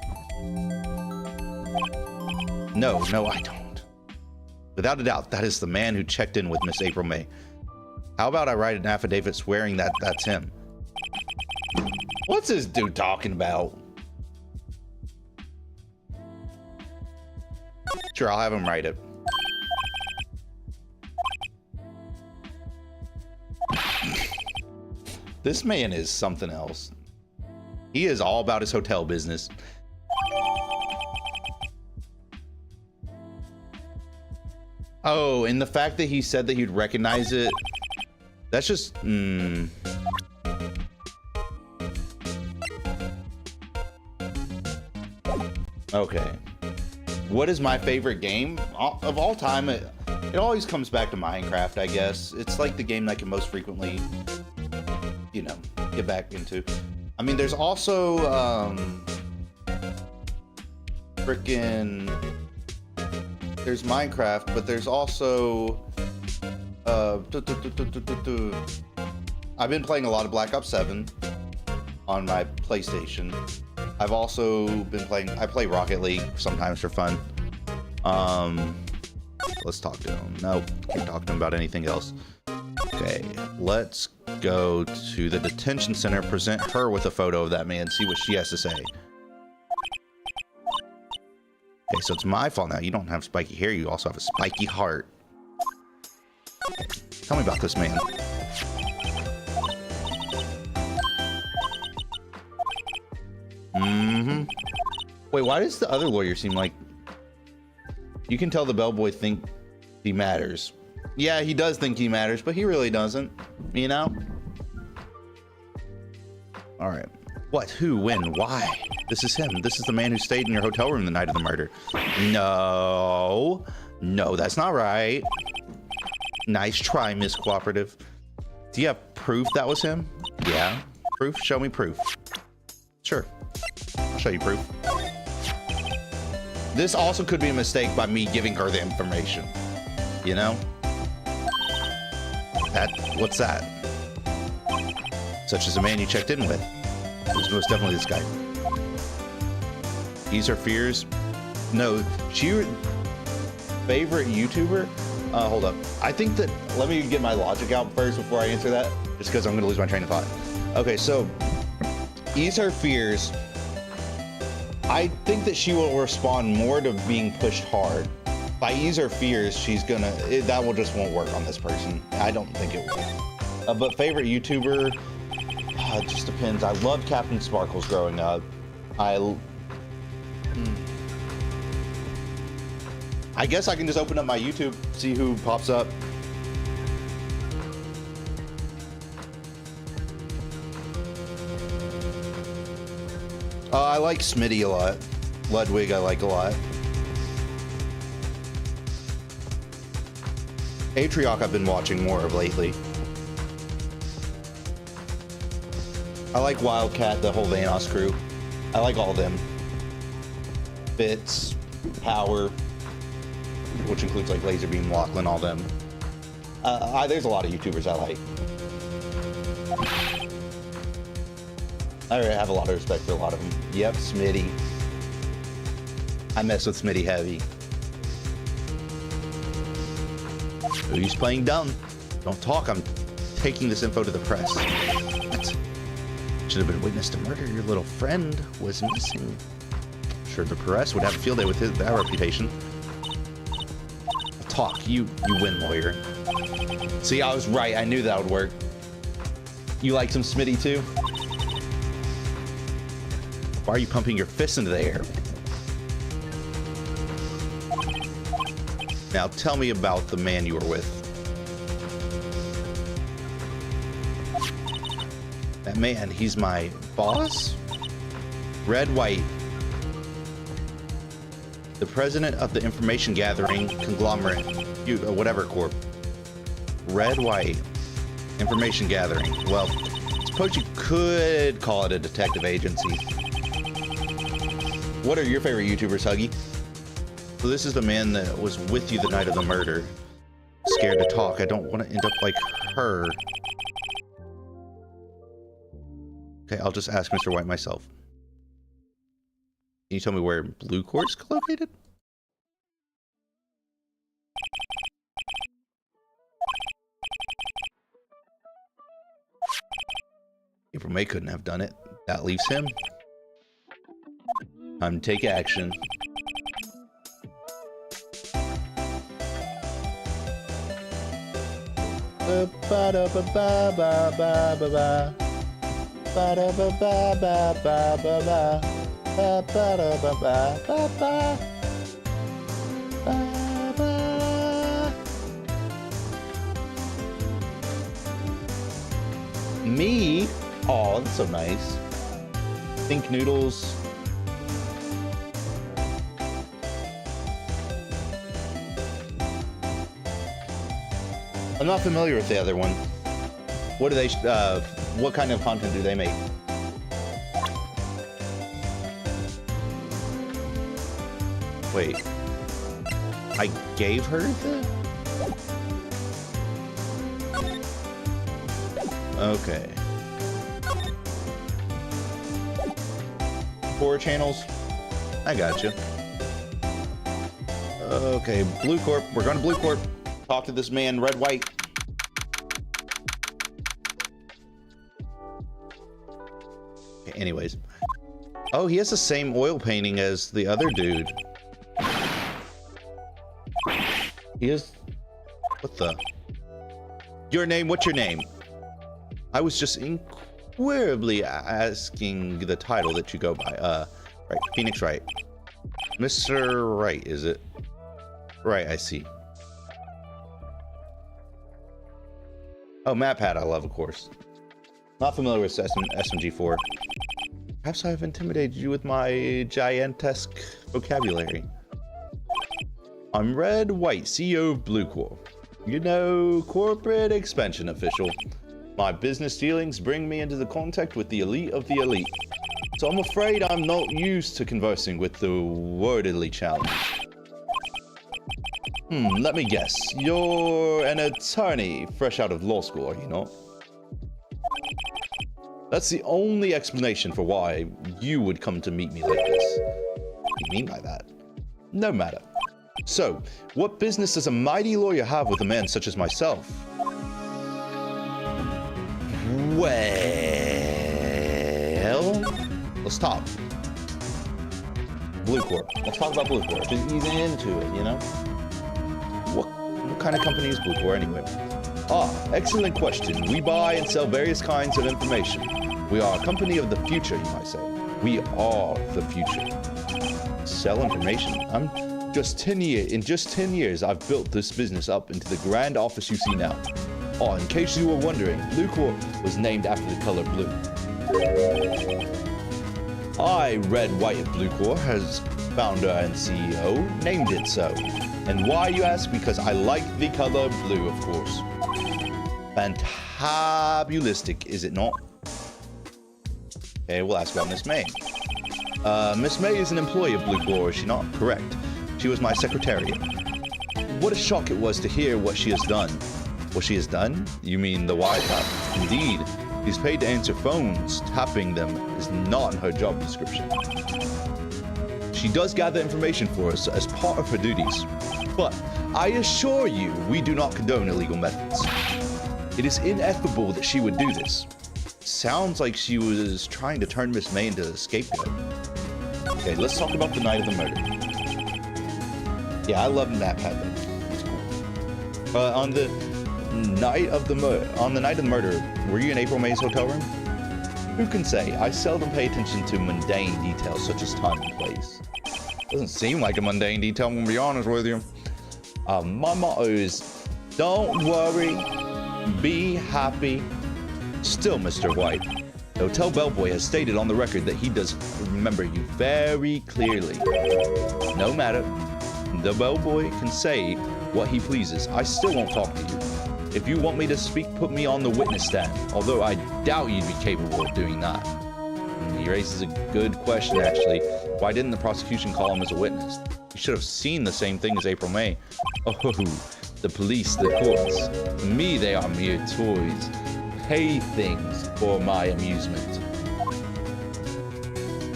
[SPEAKER 1] No, I don't. Without a doubt, that is the man who checked in with Miss April May. How about I write an affidavit swearing that that's him? What's this dude talking about? Sure, I'll have him write it. This man is something else. He is all about his hotel business. Oh, and the fact that he said that he'd recognize it, that's just... Okay. What is my favorite game of all time? It always comes back to Minecraft, I guess. It's like the game that I can most frequently, you know, get back into. I mean, there's also there's Minecraft, but there's also I've been playing a lot of Black Ops 7 on my PlayStation. I've also been playing, I play Rocket League sometimes for fun. Let's talk to him. No, can't talk to him about anything else. Okay, let's go to the detention center, present her with a photo of that man, see what she has to say. Okay, so it's my fault now. You don't have spiky hair, you also have a spiky heart. Okay, tell me about this man. Wait, why does the other lawyer seem like... You can tell the bellboy think he matters. Yeah, he does think he matters, but he really doesn't, you know? All right. What, who, when, why? This is him. This is the man who stayed in your hotel room the night of the murder. No, that's not right. Nice try, Miss Cooperative. Do you have proof that was him? Yeah. Proof? Show me proof. Sure. I'll show you proof. This also could be a mistake by me giving her the information. You know? What's that? Such as a man you checked in with. It was most definitely this guy. Ease her fears? No, favorite YouTuber? Hold up. I think that, let me get my logic out first before I answer that, just because I'm gonna lose my train of thought. Okay, so ease her fears. I think that she will respond more to being pushed hard. By ease her fears, she's gonna, that will just won't work on this person. I don't think it will. But favorite YouTuber, it just depends. I loved Captain Sparkles growing up. I guess I can just open up my YouTube, see who pops up. I like Smitty a lot. Ludwig I like a lot. Atrioc I've been watching more of lately. I like Wildcat, the whole Vanos crew. I like all of them. Fitz, Power, which includes like Laserbeam, Lachlan, all them. There's a lot of YouTubers I like. I have a lot of respect for a lot of them. Yep, Smitty. I mess with Smitty heavy. Who's playing dumb? Don't talk, I'm taking this info to the press. What? Should have been witness to murder. Your little friend was missing. Sure, the press would have a field day with that reputation. Talk, you win, lawyer. See, I was right. I knew that would work. You like some Smitty too? Why are you pumping your fists into the air? Now tell me about the man you were with. That man, he's my boss? Red White. The president of the information gathering conglomerate, whatever corp. Red White. Information gathering. Well, I suppose you could call it a detective agency. What are your favorite YouTubers, Huggy? So this is the man that was with you the night of the murder. Scared to talk. I don't want to end up like her. Okay, I'll just ask Mr. White myself. Can you tell me where Blue Court's located? April May couldn't have done it. That leaves him. Time to take action. Me? Oh, that's so nice. Think Noodles. I'm not familiar with the other one. What do they, what kind of content do they make? Wait. I gave her the... Okay. 4 channels? I got you. Okay, Blue Corp. We're going to Blue Corp. Talk to this man, Red White. Okay, anyways. Oh, he has the same oil painting as the other dude. He is... What the... Your name? What's your name? I was just inquirably asking the title that you go by. Right, Phoenix Wright. Mr. Wright, is it? Right, I see. Oh, Map Pad I love, of course. Not familiar with SMG4. Perhaps I've intimidated you with my gigantesque vocabulary. I'm Red White, CEO of Blue Corp. You know, corporate expansion official. My business dealings bring me into the contact with the elite of the elite. So I'm afraid I'm not used to conversing with the wordedly challenged. Let me guess. You're an attorney fresh out of law school, are you not? That's the only explanation for why you would come to meet me like this. What do you mean by that? No matter. So, what business does a mighty lawyer have with a man such as myself? Well, let's talk. Blue Corp. Let's talk about Blue Corp. Just easing into it, you know? What kind of company is Blue Corp anyway? Ah, excellent question. We buy and sell various kinds of information. We are a company of the future, you might say. We are the future. Sell information? In just 10 years, I've built this business up into the grand office you see now. Oh, in case you were wondering, Blue Corp was named after the color blue. I, Red, White, and Blue Corps, as founder and CEO, named it so. And why, you ask? Because I like the color blue, of course. Fantabulistic, is it not? Okay, we'll ask about Miss May. Miss May is an employee of Blue Corps, is she not? Correct. She was my secretariat. What a shock it was to hear what she has done. What she has done? You mean the Wi-Fi? Indeed. She's paid to answer phones. Tapping them is not in her job description. She does gather information for us as part of her duties. But I assure you, we do not condone illegal methods. It is ineffable that she would do this. Sounds like she was trying to turn Miss May into a scapegoat. Okay, let's talk about the night of the murder. Yeah, I love MatPat. It's cool. On the night of the murder, were you in April May's hotel room? Who can say? I seldom pay attention to mundane details such as time and place. Doesn't seem like a mundane detail, I'm gonna be honest with you. My motto is, don't worry, be happy. Still, Mr. White, the hotel bellboy has stated on the record that he does remember you very clearly. No matter, the bellboy can say what he pleases. I still won't talk to you. If you want me to speak, put me on the witness stand, although I doubt you'd be capable of doing that. He raises a good question, actually. Why didn't the prosecution call him as a witness? You should have seen the same thing as April May. Oh, the police, the courts. To me, they are mere toys. Playthings for my amusement.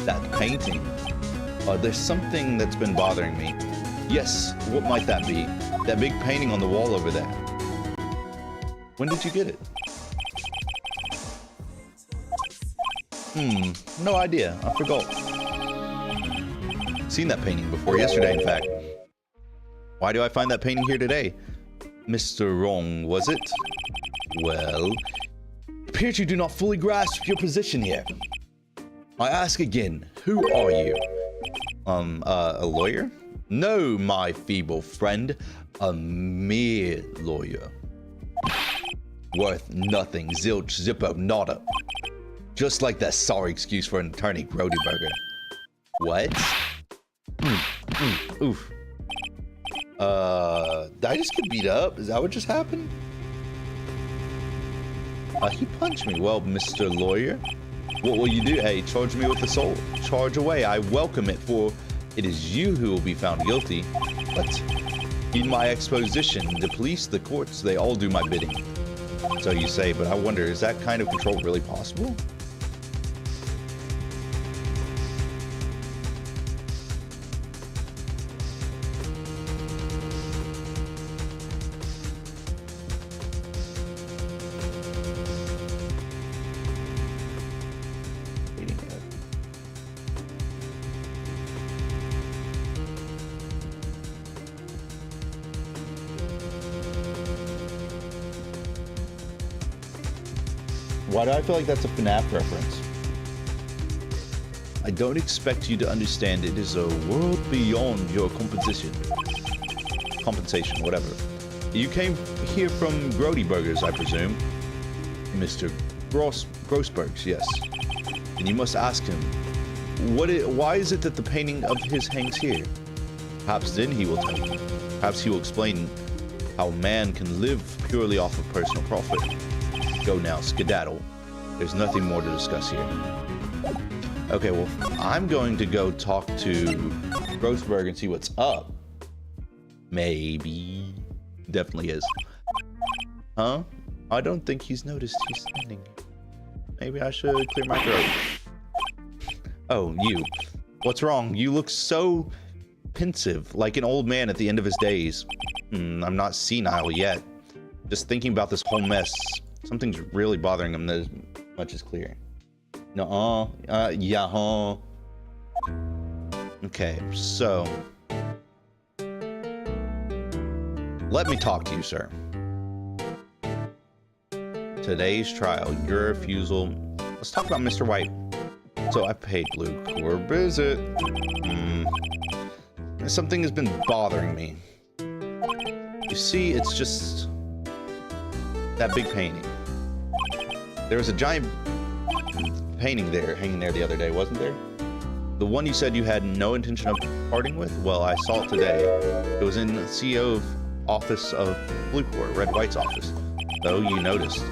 [SPEAKER 1] That painting. There's something that's been bothering me. Yes, what might that be? That big painting on the wall over there. When did you get it? No idea. I forgot. Seen that painting before, yesterday in fact. Why do I find that painting here today? Mr. Wrong, was it? Well, it appears you do not fully grasp your position here. I ask again, who are you? A lawyer? No, my feeble friend, a mere lawyer. Worth nothing, zilch, zippo, nada. Just like that sorry excuse for an attorney, Grodyburger. What? Oof. Did I just get beat up? Is that what just happened? He punched me. Well, Mr. Lawyer, what will you do? Hey, charge me with assault. Charge away. I welcome it, for it is you who will be found guilty. But in my exposition, the police, the courts, they all do my bidding. So you say, but I wonder, is that kind of control really possible? Why do I feel like that's a FNAF reference? I don't expect you to understand it is a world beyond your compensation, whatever. You came here from Grodyburgers, I presume. Mr. Grossbergs, yes. And you must ask him, why is it that the painting of his hangs here? Perhaps then he will tell you. Perhaps he will explain how man can live purely off of personal profit. Go now, skedaddle. There's nothing more to discuss here. Okay, well, I'm going to go talk to Grossberg and see what's up. Maybe. Definitely is. Huh? I don't think he's noticed he's standing. Maybe I should clear my throat. Oh, you. What's wrong? You look so pensive, like an old man at the end of his days. I'm not senile yet. Just thinking about this whole mess. Something's really bothering him that as much is clear. No, yeah. Okay, so let me talk to you, sir. Today's trial, your refusal. Let's talk about Mr. White. So I paid Blue Corps visit. Something has been bothering me. You see, it's just that big painting. There was a giant painting there, hanging there the other day, wasn't there? The one you said you had no intention of parting with? Well, I saw it today. It was in the CEO of Office of Blue Court, Red White's office. Though you noticed.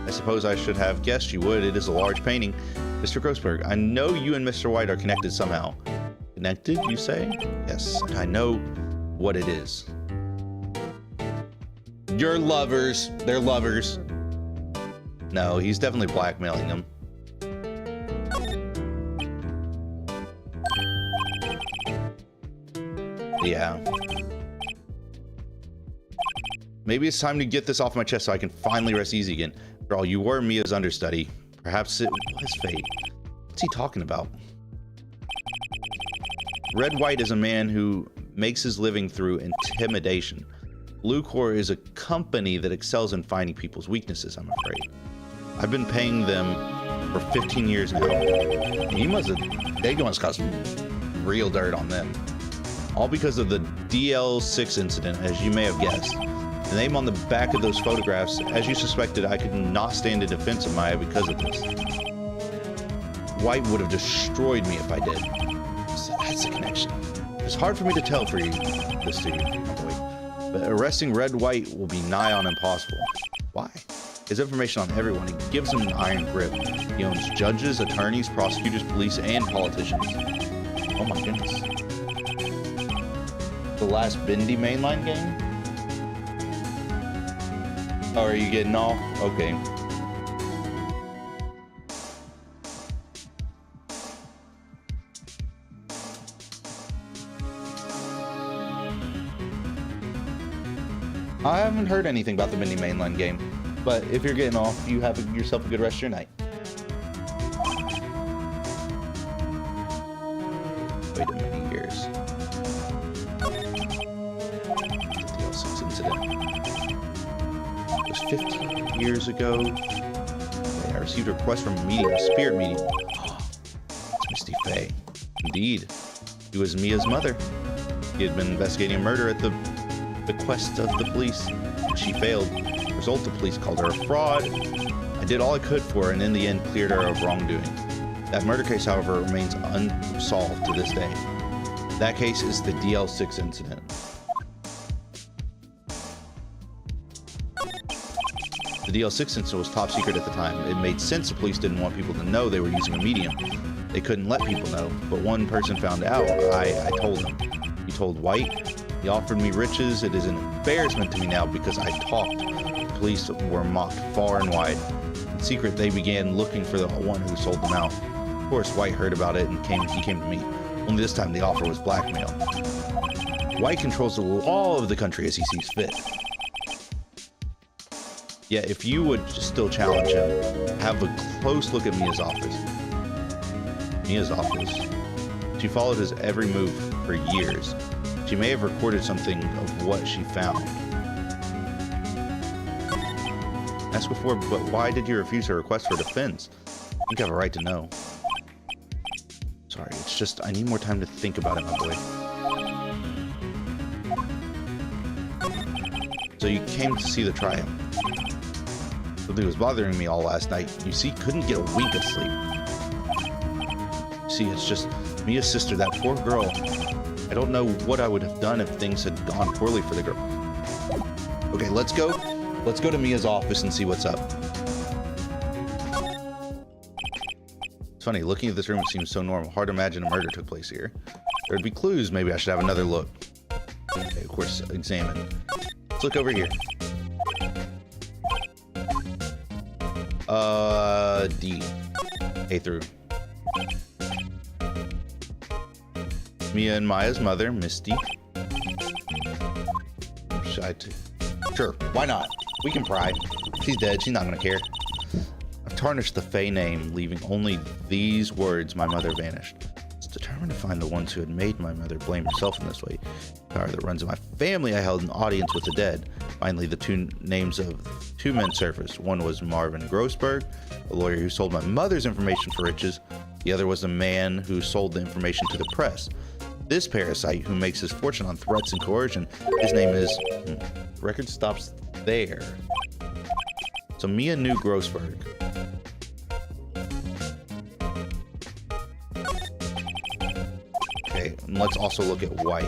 [SPEAKER 1] I suppose I should have guessed you would. It is a large painting. Mr. Grossberg, I know you and Mr. White are connected somehow. Connected, you say? Yes, and I know what it is. You're lovers. They're lovers. No, he's definitely blackmailing him. Yeah. Maybe it's time to get this off my chest so I can finally rest easy again. After all, you were Mia's understudy. Perhaps it was fate. What's he talking about? Red White is a man who makes his living through intimidation. Blue Core is a company that excels in finding people's weaknesses, I'm afraid. I've been paying them for 15 years now. They must got some real dirt on them. All because of the DL6 incident, as you may have guessed. The name on the back of those photographs, as you suspected, I could not stand in defense of Maya because of this. White would have destroyed me if I did. So that's the connection. It's hard for me to tell this to you, but arresting Red White will be nigh on impossible. Why? His information on everyone, he gives him an iron grip. He owns judges, attorneys, prosecutors, police, and politicians. Oh my goodness. The last Bindi mainline game? Oh, are you getting off? Okay. I haven't heard anything about the Bindi mainline game, but if you're getting off, you have yourself a good rest of your night. Wait a minute, years. DL6 incident. It was 15 years ago. I received a request from a meeting, a spirit meeting. Oh, it's Misty Faye. Indeed. He was Mia's mother. He had been investigating a murder at the bequest of the police, and she failed. The result, the police called her a fraud. I did all I could for her, and in the end cleared her of wrongdoing. That murder case, however, remains unsolved to this day. That case is the DL6 incident. The DL6 incident was top secret at the time. It made sense the police didn't want people to know they were using a medium. They couldn't let people know, but one person found out. I told him. He told White. He offered me riches. It is an embarrassment to me now because I talked. The police were mocked far and wide. In secret, they began looking for the one who sold them out. Of course, White heard about it and he came to me. Only this time the offer was blackmail. White controls the law of the country as he sees fit. Yeah, if you would just still challenge him, have a close look at Mia's office. Mia's office. She followed his every move for years. She may have recorded something of what she found. Asked before, but why did you refuse her request for defense? I think I have a right to know. Sorry, it's just I need more time to think about it, my boy. So you came to see the trial. Something was bothering me all last night. You see, couldn't get a wink of sleep. See, it's just Mia's sister, that poor girl. I don't know what I would have done if things had gone poorly for the girl. Okay, let's go. Let's go to Mia's office and see what's up. It's funny, looking at this room, it seems so normal. Hard to imagine a murder took place here. There'd be clues. Maybe I should have another look. Okay, of course, examine. Let's look over here. D. A through. Mia and Maya's mother, Misty. Sure, why not? We can pry. She's dead. She's not gonna care. I've tarnished the Faye name, leaving only these words. My mother vanished. I was determined to find the ones who had made my mother blame herself in this way. The power that runs in my family. I held an audience with the dead. Finally, the two names of two men surfaced. One was Marvin Grossberg, a lawyer who sold my mother's information for riches. The other was a man who sold the information to the press. This parasite who makes his fortune on threats and coercion, his name is... record stops there. So Mia knew Grossberg. And let's also look at White.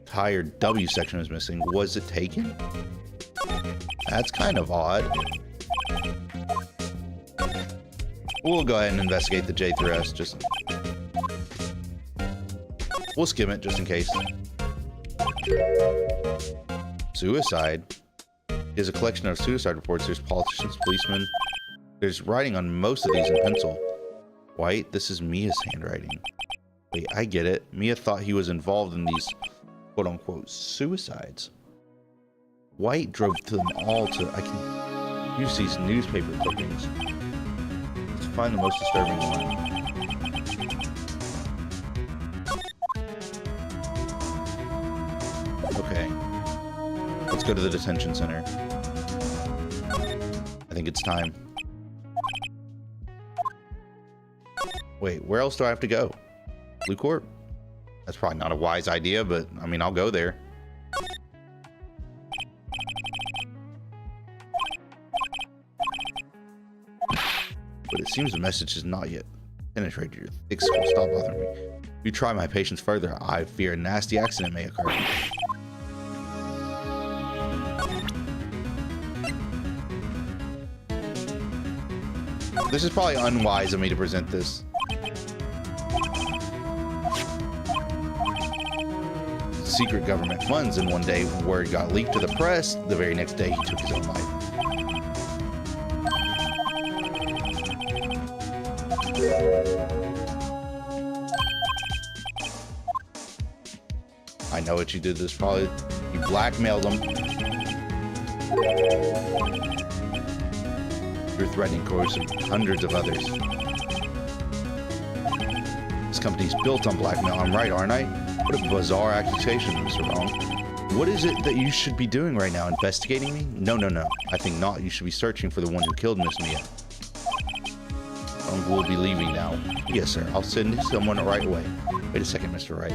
[SPEAKER 1] Tire W section is missing. Was it taken? That's kind of odd. We'll go ahead and investigate the J through S. Just we'll skim it just in case. Suicide. Is a collection of suicide reports. There's politicians, policemen. There's writing on most of these in pencil. White, this is Mia's handwriting. Wait, I get it. Mia thought he was involved in these quote-unquote suicides. White drove to them all to... I can use these newspaper clippings. Let's find the most disturbing one. Okay. Let's go to the detention center. I think it's time. Wait, where else do I have to go? Blue Court? That's probably not a wise idea, but I mean, I'll go there. But it seems the message has not yet penetrated your thick skull. Stop bothering me. If you try my patience further, I fear a nasty accident may occur. This is probably unwise of me to present this. Secret government funds, and one day word got leaked to the press. The very next day he took his own life. I know what you did. This probably you blackmailed him. You're threatening coercing hundreds of others. This company's built on blackmail. I'm right, aren't I? What a bizarre accusation, Mr. Wrong. What is it that you should be doing right now? Investigating me? No. I think not. You should be searching for the one who killed Miss Mia. We'll be leaving now. Yes, sir. I'll send someone right away. Wait a second, Mr. Wright.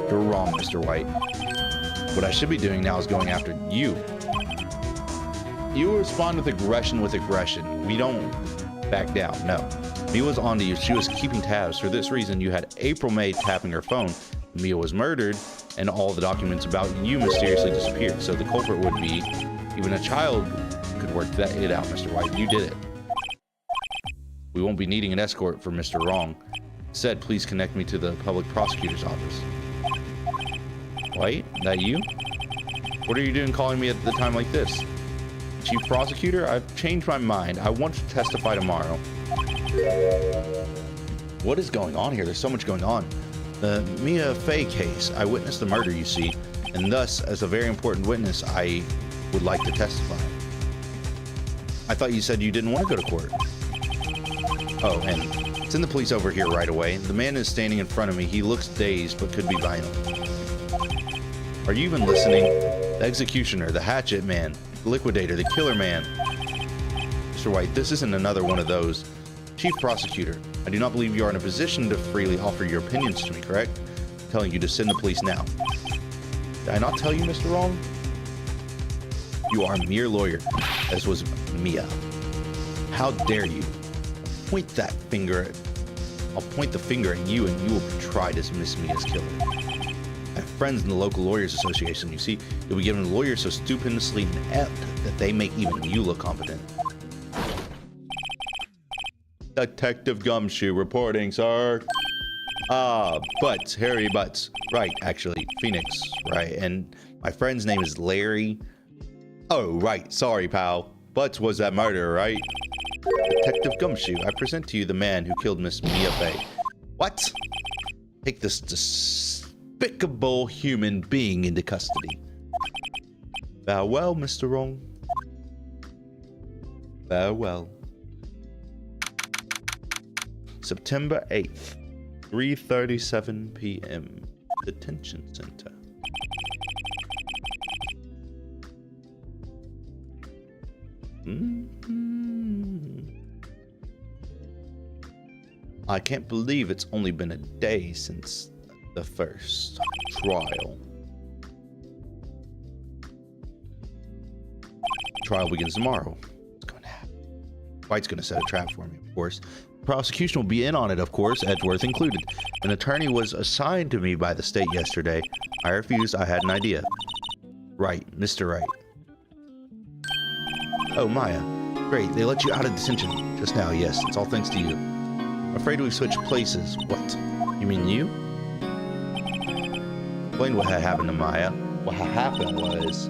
[SPEAKER 1] You're wrong, Mr. White. What I should be doing now is going after you. You respond with aggression. We don't back down, no. Mia was onto you. She was keeping tabs. For this reason, you had April May tapping her phone. Mia was murdered, and all the documents about you mysteriously disappeared. So the culprit would be, even a child could work it out, Mr. White. You did it. We won't be needing an escort for Mr. Wrong. Said, please connect me to the public prosecutor's office. White, that you? What are you doing calling me at the time like this? Chief Prosecutor, I've changed my mind. I want to testify tomorrow. What is going on here? There's so much going on. The Mia Fey case. I witnessed the murder, you see, and thus, as a very important witness, I would like to testify. I thought you said you didn't want to go to court. Oh, and send the police over here right away. The man is standing in front of me. He looks dazed, but could be violent. Are you even listening? The executioner, the hatchet man, the liquidator, the killer man. Mr. White, this isn't another one of those. Chief Prosecutor, I do not believe you are in a position to freely offer your opinions to me, correct? I'm telling you to send the police now. Did I not tell you, Mr. Wrong? You are a mere lawyer, as was Mia. How dare you? I'll point the finger at you, and you will be tried as Miss Mia's killer. I have friends in the local lawyers association. You see, you'll be given lawyers so stupendously inept that they make even you look competent. Detective Gumshoe reporting, sir. Butts, Harry Butts. Right, actually, Phoenix Wright, and my friend's name is Larry. Oh, right, sorry, pal. Butts was that murderer, right? Detective Gumshoe, I present to you the man who killed Miss Mia Fey. What? Take this despicable human being into custody. Farewell, Mr. Wrong. Farewell. September 8th, 3:37 p.m. Detention Center. I can't believe it's only been a day since the first trial. trial begins tomorrow. What's going to happen? White's going to set a trap for me, of course. The prosecution will be in on it, of course, Edgeworth included. An attorney was assigned to me by the state yesterday. I refused. I had an idea. Right, Mr. Wright. Oh, Maya. Great, they let you out of detention just now. Yes, it's all thanks to you. I'm afraid we've switched places. What? You mean you? Explain what had happened to Maya. What had happened was...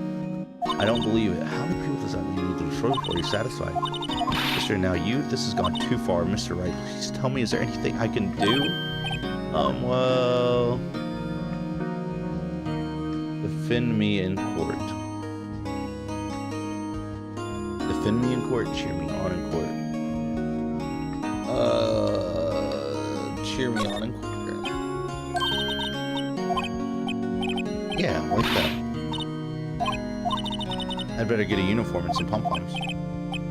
[SPEAKER 1] I don't believe it. How many people does that mean you need to destroy before you're satisfied? Mr. Now you, this has gone too far. Mr. Wright, please tell me, is there anything I can do? Well... Defend me in court. Defend me in court, cheer me on in court. Cheer me on in court. Yeah, like that. I'd better get a uniform and some pom-poms.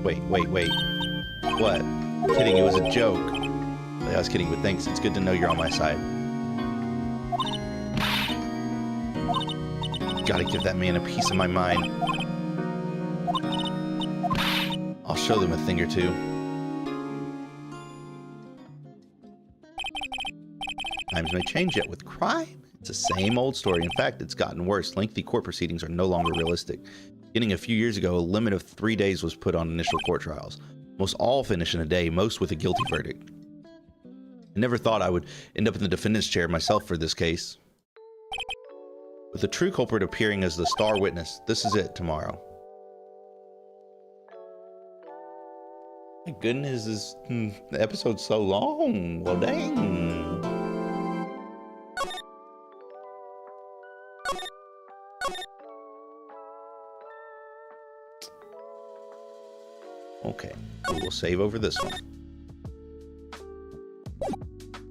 [SPEAKER 1] Wait. What? I'm kidding, it was a joke. I was kidding, but thanks. It's good to know you're on my side. Gotta give that man a piece of my mind. I'll show them a thing or two. Times may change yet with crime. It's the same old story. In fact, it's gotten worse. Lengthy court proceedings are no longer realistic. Beginning a few years ago, a limit of 3 days was put on initial court trials. Most all finish in a day, most with a guilty verdict. I never thought I would end up in the defendant's chair myself for this case. With the true culprit appearing as the star witness, this is it tomorrow. My goodness, this episode's so long. Well, dang. Okay, we will save over this one.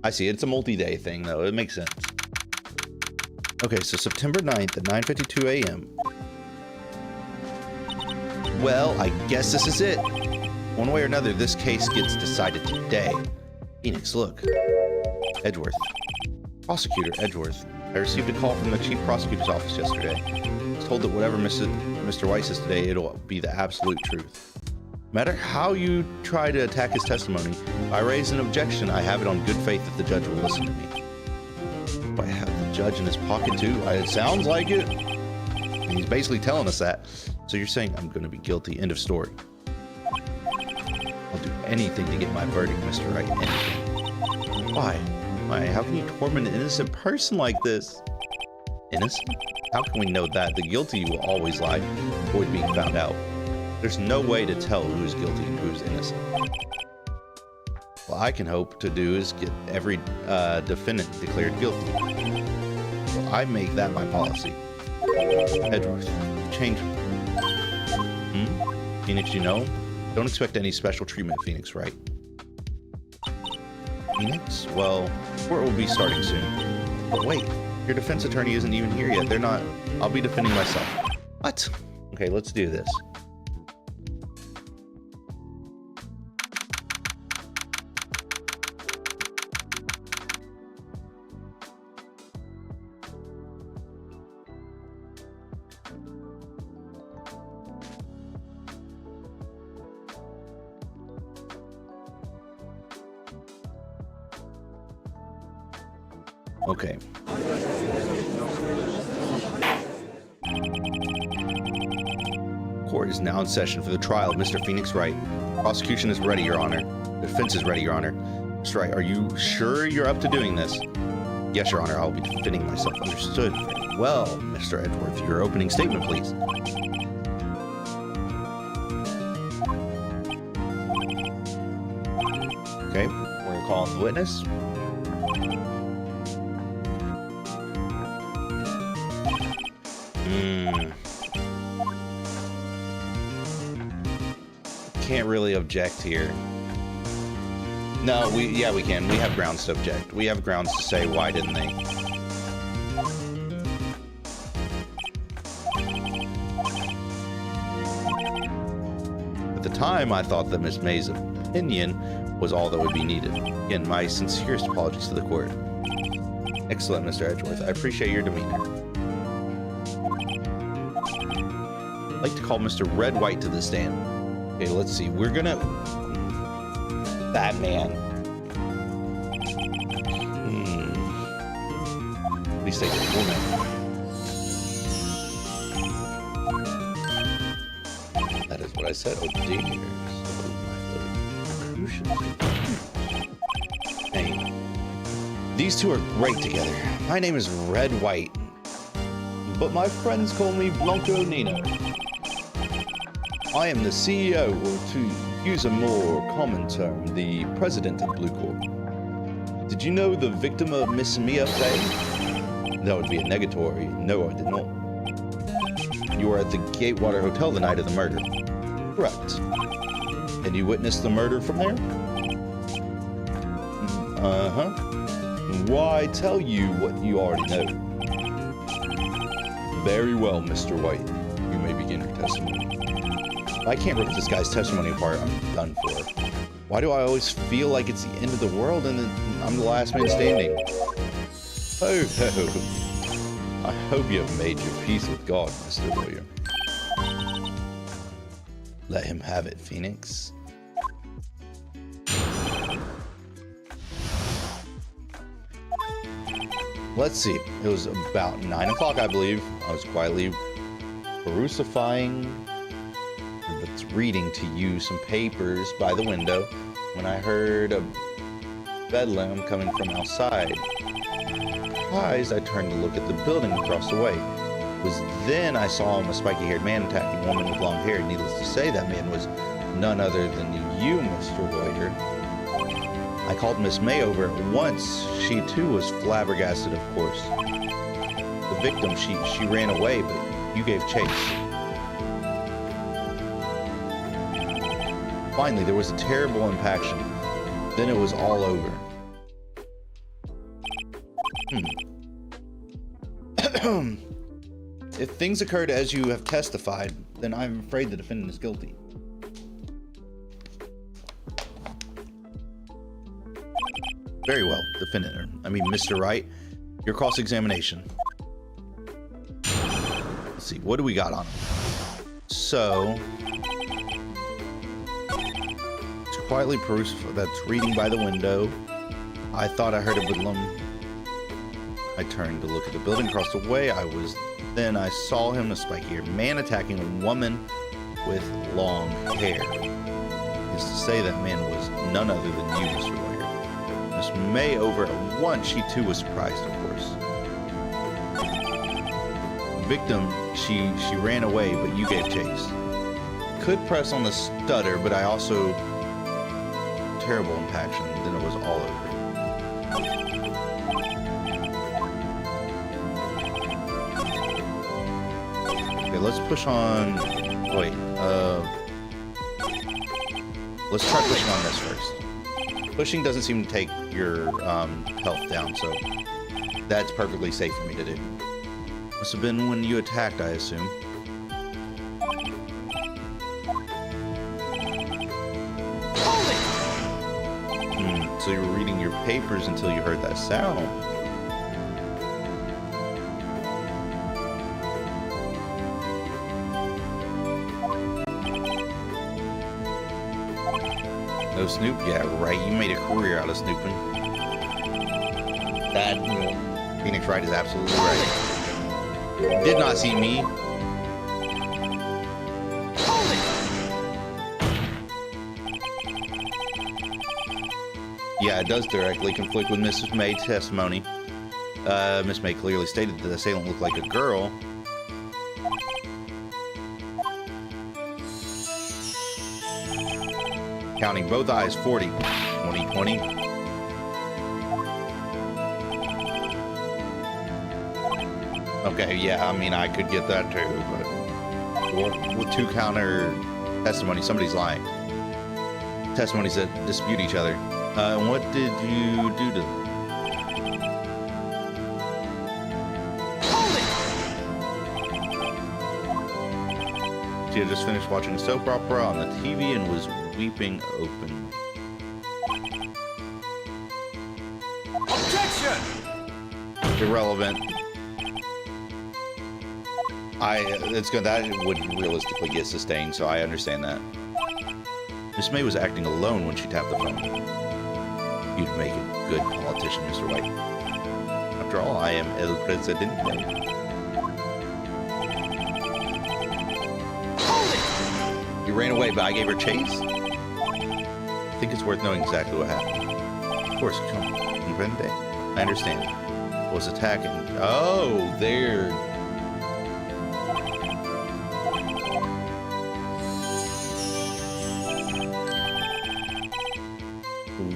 [SPEAKER 1] I see, it's a multi-day thing though, it makes sense. Okay, so September 9th at 9:52 a.m. Well, I guess this is it. One way or another, this case gets decided today. Phoenix, look. Edgeworth. Prosecutor Edgeworth. I received a call from the chief prosecutor's office yesterday. I was told that whatever Mr. White says today, it'll be the absolute truth. No matter how you try to attack his testimony, if I raise an objection, I have it on good faith that the judge will listen to me. If I have the judge in his pocket too, it sounds like it. And he's basically telling us that. So you're saying I'm going to be guilty, end of story. I'll do anything to get my verdict, Mr. Wright, anything. Why? How can you torment an innocent person like this? Innocent? How can we know that? The guilty will always lie, avoid being found out. There's no way to tell who's guilty and who's innocent. What I can hope to do is get every defendant declared guilty. So I make that my policy. Edgeworth, change. Phoenix, you know? Don't expect any special treatment, Phoenix, right? Phoenix? Well, court will be starting soon. But wait, your defense attorney isn't even here yet. They're not. I'll be defending myself. What? Okay, let's do this. Okay. Court is now in session for the trial of Mr. Phoenix Wright. Prosecution is ready, Your Honor. Defense is ready, Your Honor. Mr. Wright, are you sure you're up to doing this? Yes, Your Honor. I'll be defending myself. Understood. Very well, Mr. Edgeworth. Your opening statement, please. Okay. We're going to call on the witness. Can't really object here. No, we can. We have grounds to object. We have grounds to say why didn't they? At the time, I thought that Miss May's opinion was all that would be needed. Again, my sincerest apologies to the court. Excellent, Mr. Edgeworth. I appreciate your demeanor. I'd like to call Mr. Red White to the stand. Okay, let's see. We're gonna... Batman. At least they can pull him. That is what I said. Oh, dear. Hey. These two are great together. My name is Red White, but my friends call me Blanco Nino. I am the CEO, or to use a more common term, the president of Blue Corp. Did you know the victim of Miss Mia Fey? That would be a negatory. No, I did not. You were at the Gatewater Hotel the night of the murder. Correct. And you witnessed the murder from there? Uh-huh. Why tell you what you already know? Very well, Mr. White. You may begin your testimony. I can't rip this guy's testimony apart. I'm done for. Why do I always feel like it's the end of the world and then I'm the last man standing? Oh, I hope you have made your peace with God, Mr. Lawyer. Let him have it, Phoenix. Let's see. It was about 9 o'clock, I believe. I was quietly reading to you some papers by the window when I heard a bedlam coming from outside. Surprised, I turned to look at the building across the way. It was then I saw a spiky-haired man attacking a woman with long hair. Needless to say, that man was none other than you, Mr. Lawyer. I called Miss May over at once. She too was flabbergasted, of course. The victim, she ran away, but you gave chase. Finally, there was a terrible impaction. Then it was all over. If things occurred as you have testified, then I'm afraid the defendant is guilty. Very well, Mr. Wright, your cross-examination. Let's see, what do we got on him? So, to quietly peruse, that's reading by the window. I thought I heard a bedlam. I turned to look at the building across the way. Then I saw him, a spiky-haired man, attacking a woman with long hair. Is to say that man was none other than you, Mr. Lawyer. Miss May over at once, she too was surprised, of course. Victim, she ran away, but you gave chase. Could press on the stutter, but I also... Terrible impaction, then it was all over. Okay, let's push on... Wait, let's try pushing on this first. Pushing doesn't seem to take your health down, so that's perfectly safe for me to do. Must have been when you attacked, I assume. So you were reading your papers until you heard that sound. No Snoop? Yeah, right. You made a career out of snooping. That, Phoenix Wright is absolutely right. Did not see me. Yeah, it does directly conflict with Mrs. May's testimony. Miss May clearly stated that the assailant looked like a girl. Counting both eyes, 40. 2020. Okay, yeah, I mean, I could get that too, but with two counter testimonies, somebody's lying. Testimonies that dispute each other. What did you do to them? She had just finished watching a soap opera on the TV and was weeping openly.
[SPEAKER 2] Objection!
[SPEAKER 1] Irrelevant. It's good. That would realistically get sustained, so I understand that. Miss May was acting alone when she tapped the phone. You'd make a good politician, Mr. White. After all, I am El Presidente.
[SPEAKER 2] Hold it!
[SPEAKER 1] You ran away, but I gave her chase? I think it's worth knowing exactly what happened. Of course, comprende? I understand. I was attacking. Oh, there.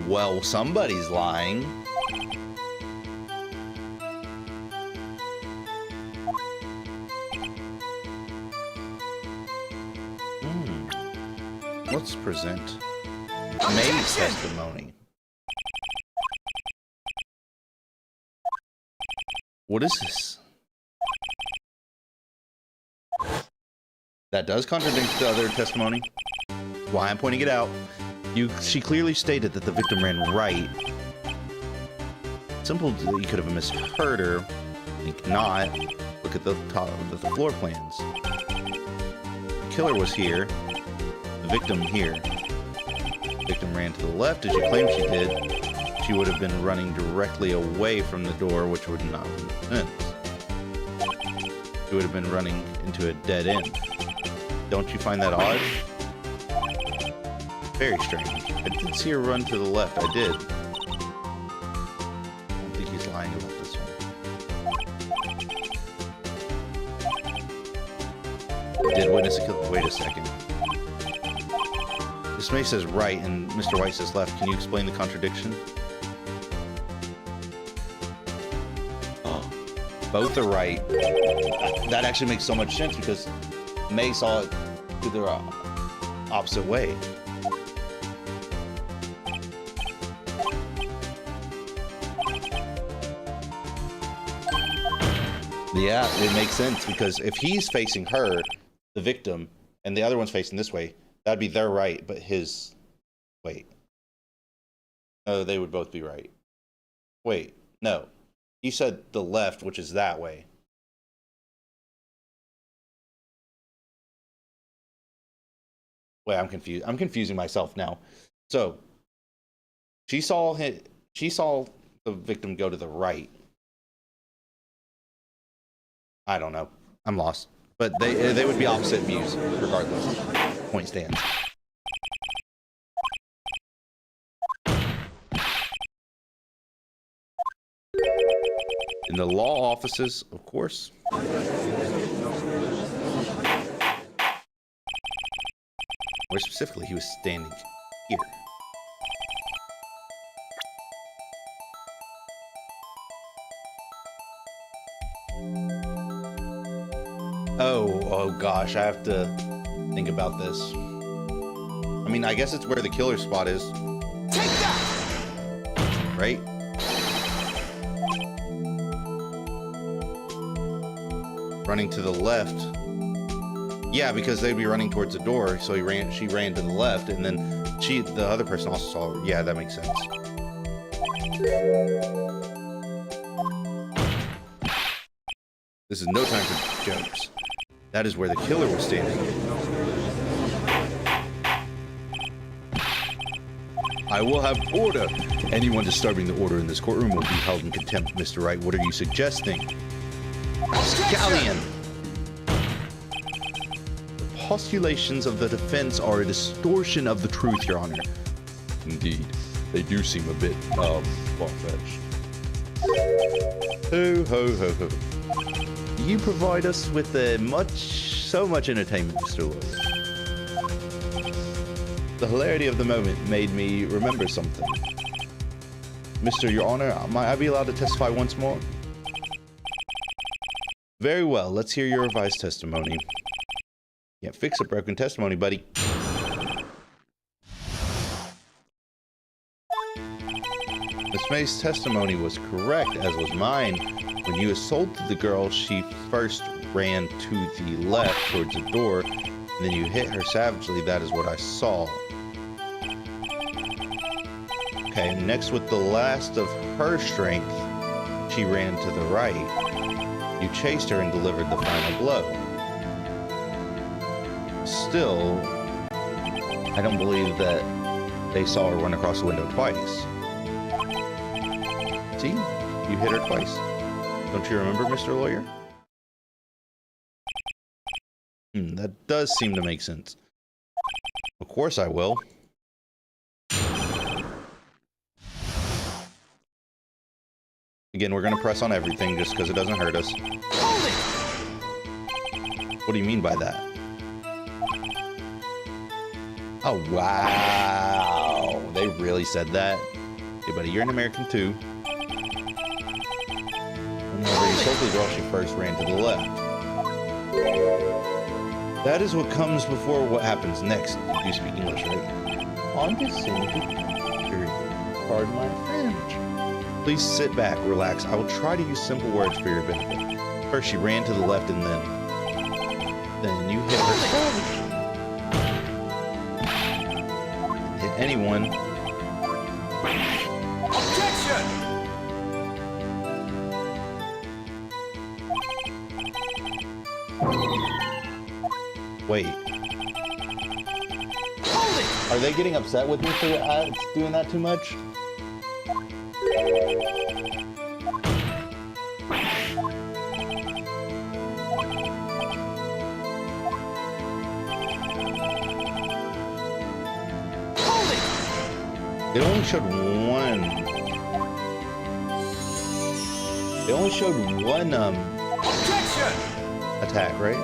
[SPEAKER 1] Well, somebody's lying. Let's present May's testimony. What is this? That does contradict the other testimony. Why I'm pointing it out. She clearly stated that the victim ran right. Simple, you could have misheard her. I think not. Look at the top of the floor plans. The killer was here. The victim here. The victim ran to the left as you claimed she did. She would have been running directly away from the door, which would not make sense. She would have been running into a dead end. Don't you find that odd? Very strange. I did see her run to the left. I did. I don't think he's lying about this one. I did witness a kill. Wait a second. Miss May says right and Mr. White says left. Can you explain the contradiction? Oh, both are right. That actually makes so much sense because May saw it through the opposite way. Yeah, it makes sense because if he's facing her, the victim, and the other one's facing this way, that'd be their right, but his... Wait. Oh, they would both be right. Wait, no. You said the left, which is that way. Wait, I'm confused. I'm confusing myself now. So, she saw the victim go to the right. I don't know. I'm lost. But they would be opposite views, regardless. Point stands. In the law offices, of course. Where specifically he was standing here. Oh gosh, I have to think about this. I mean, I guess it's where the killer spot is.
[SPEAKER 2] Take that!
[SPEAKER 1] Right? Running to the left. Yeah, because they'd be running towards the door, so she ran to the left, and then the other person also saw her. Yeah, that makes sense. This is no time for jokes. That is where the killer was standing. I will have order. Anyone disturbing the order in this courtroom will be held in contempt, Mr. Wright. What are you suggesting? Scallion! The postulations of the defense are a distortion of the truth, Your Honor. Indeed. They do seem a bit, far-fetched. Ho, ho, ho, ho. You provide us with so much entertainment, Mr. Lawyer. The hilarity of the moment made me remember something. Mr. Your Honor, might I be allowed to testify once more? Very well, let's hear your revised testimony. Can't fix a broken testimony, buddy. Miss May's testimony was correct, as was mine. When you assaulted the girl, she first ran to the left towards the door, and then you hit her savagely. That is what I saw. Okay, next with the last of her strength, she ran to the right. You chased her and delivered the final blow. still, I don't believe that they saw her run across the window twice. See? You hit her twice. Don't you remember, Mr. Lawyer? That does seem to make sense. Of course I will. Again, we're going to press on everything just because it doesn't hurt us.
[SPEAKER 2] Hold it!
[SPEAKER 1] What do you mean by that? Oh, wow. They really said that? Hey, buddy, you're an American too. Whenever you told the girl, she first ran to the left. That is what comes before what happens next. You speak English, right? I'm just saying, pardon my French. Please sit back, relax. I will try to use simple words for your benefit. First, she ran to the left, and then you hit her. Hit anyone.
[SPEAKER 2] Objection!
[SPEAKER 1] Wait.
[SPEAKER 2] Hold it!
[SPEAKER 1] Are they getting upset with me for doing that too much?
[SPEAKER 2] Hold it!
[SPEAKER 1] It only showed one. They only showed one
[SPEAKER 2] Objection!
[SPEAKER 1] attack, right?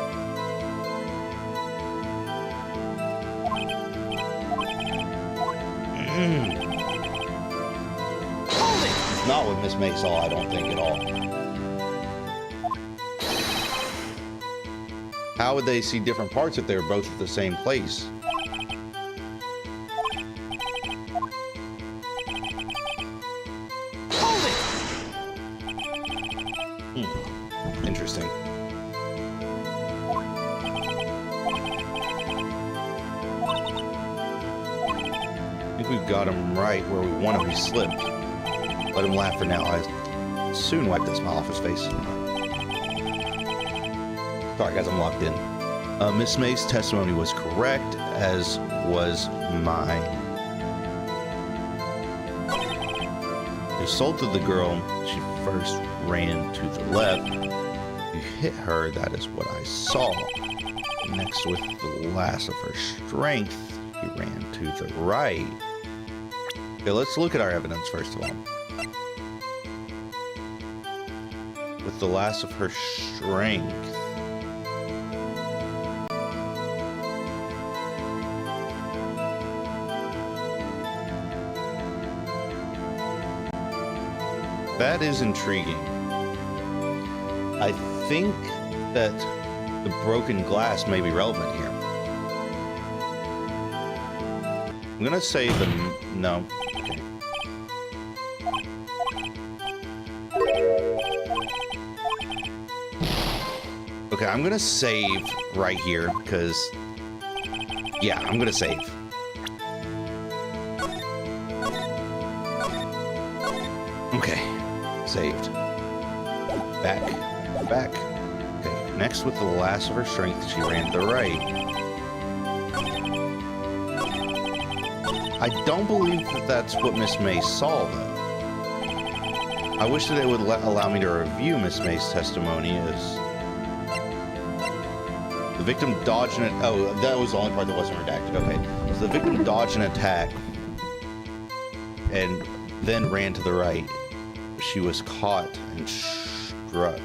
[SPEAKER 2] Hold it!
[SPEAKER 1] It's not what Miss May saw, I don't think, at all. How would they see different parts if they were both at the same place?
[SPEAKER 2] Hold it!
[SPEAKER 1] Interesting. I think we've got him right where we want him. He slipped. Let him laugh for now. I soon wipe that smile off his face. Sorry, guys, I'm locked in. Miss May's testimony was correct, as was mine. You assaulted the girl. She first ran to the left. You hit her. That is what I saw. Next, with the last of her strength, he ran to the right. Okay, let's look at our evidence first of all. With the last of her strength. That is intriguing. I think that the broken glass may be relevant here. I'm gonna say no. Okay. Okay, I'm gonna save right here because, yeah, I'm gonna save. Okay, saved. Back. Okay, next with the last of her strength, she ran to the right. I don't believe that that's what Miss May saw, though. I wish that it would allow me to review Miss May's testimony as the victim dodged an... Oh, that was the only part that wasn't redacted. Okay. So the victim dodged an attack and then ran to the right. She was caught and struck.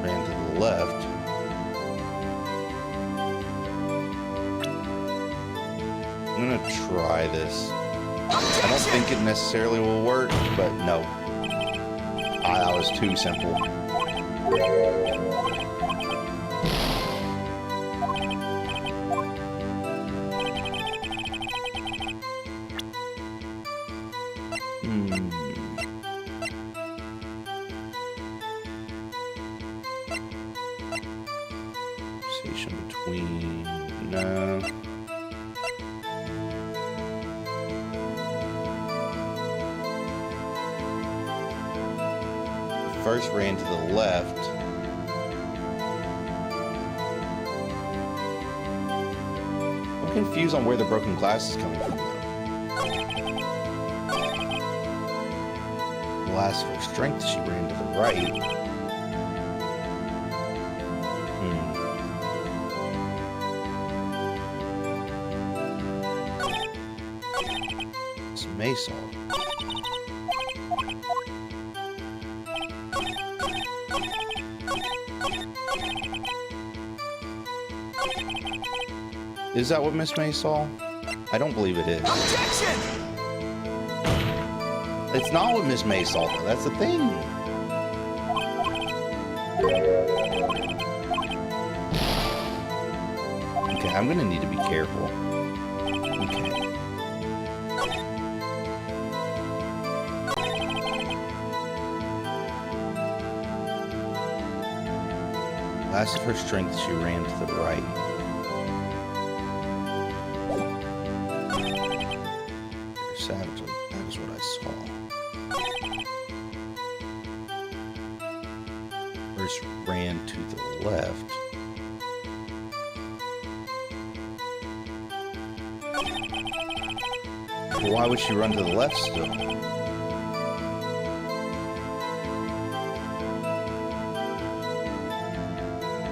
[SPEAKER 1] Ran to the left. I'm gonna try this. I don't think it necessarily will work, but no. That was too simple. conversation between... No. First ran to the left. I'm confused on where the broken glass is coming from. Glass for strength, she ran to the right. It's Mason. Is that what Miss May saw? I don't believe it is.
[SPEAKER 2] Objection!
[SPEAKER 1] It's not what Miss May saw, though. That's the thing. Okay, I'm gonna need to be careful. Okay. Last of her strength, she ran to the right. Savagely, that is what I saw. First ran to the left. Why would she run to the left still?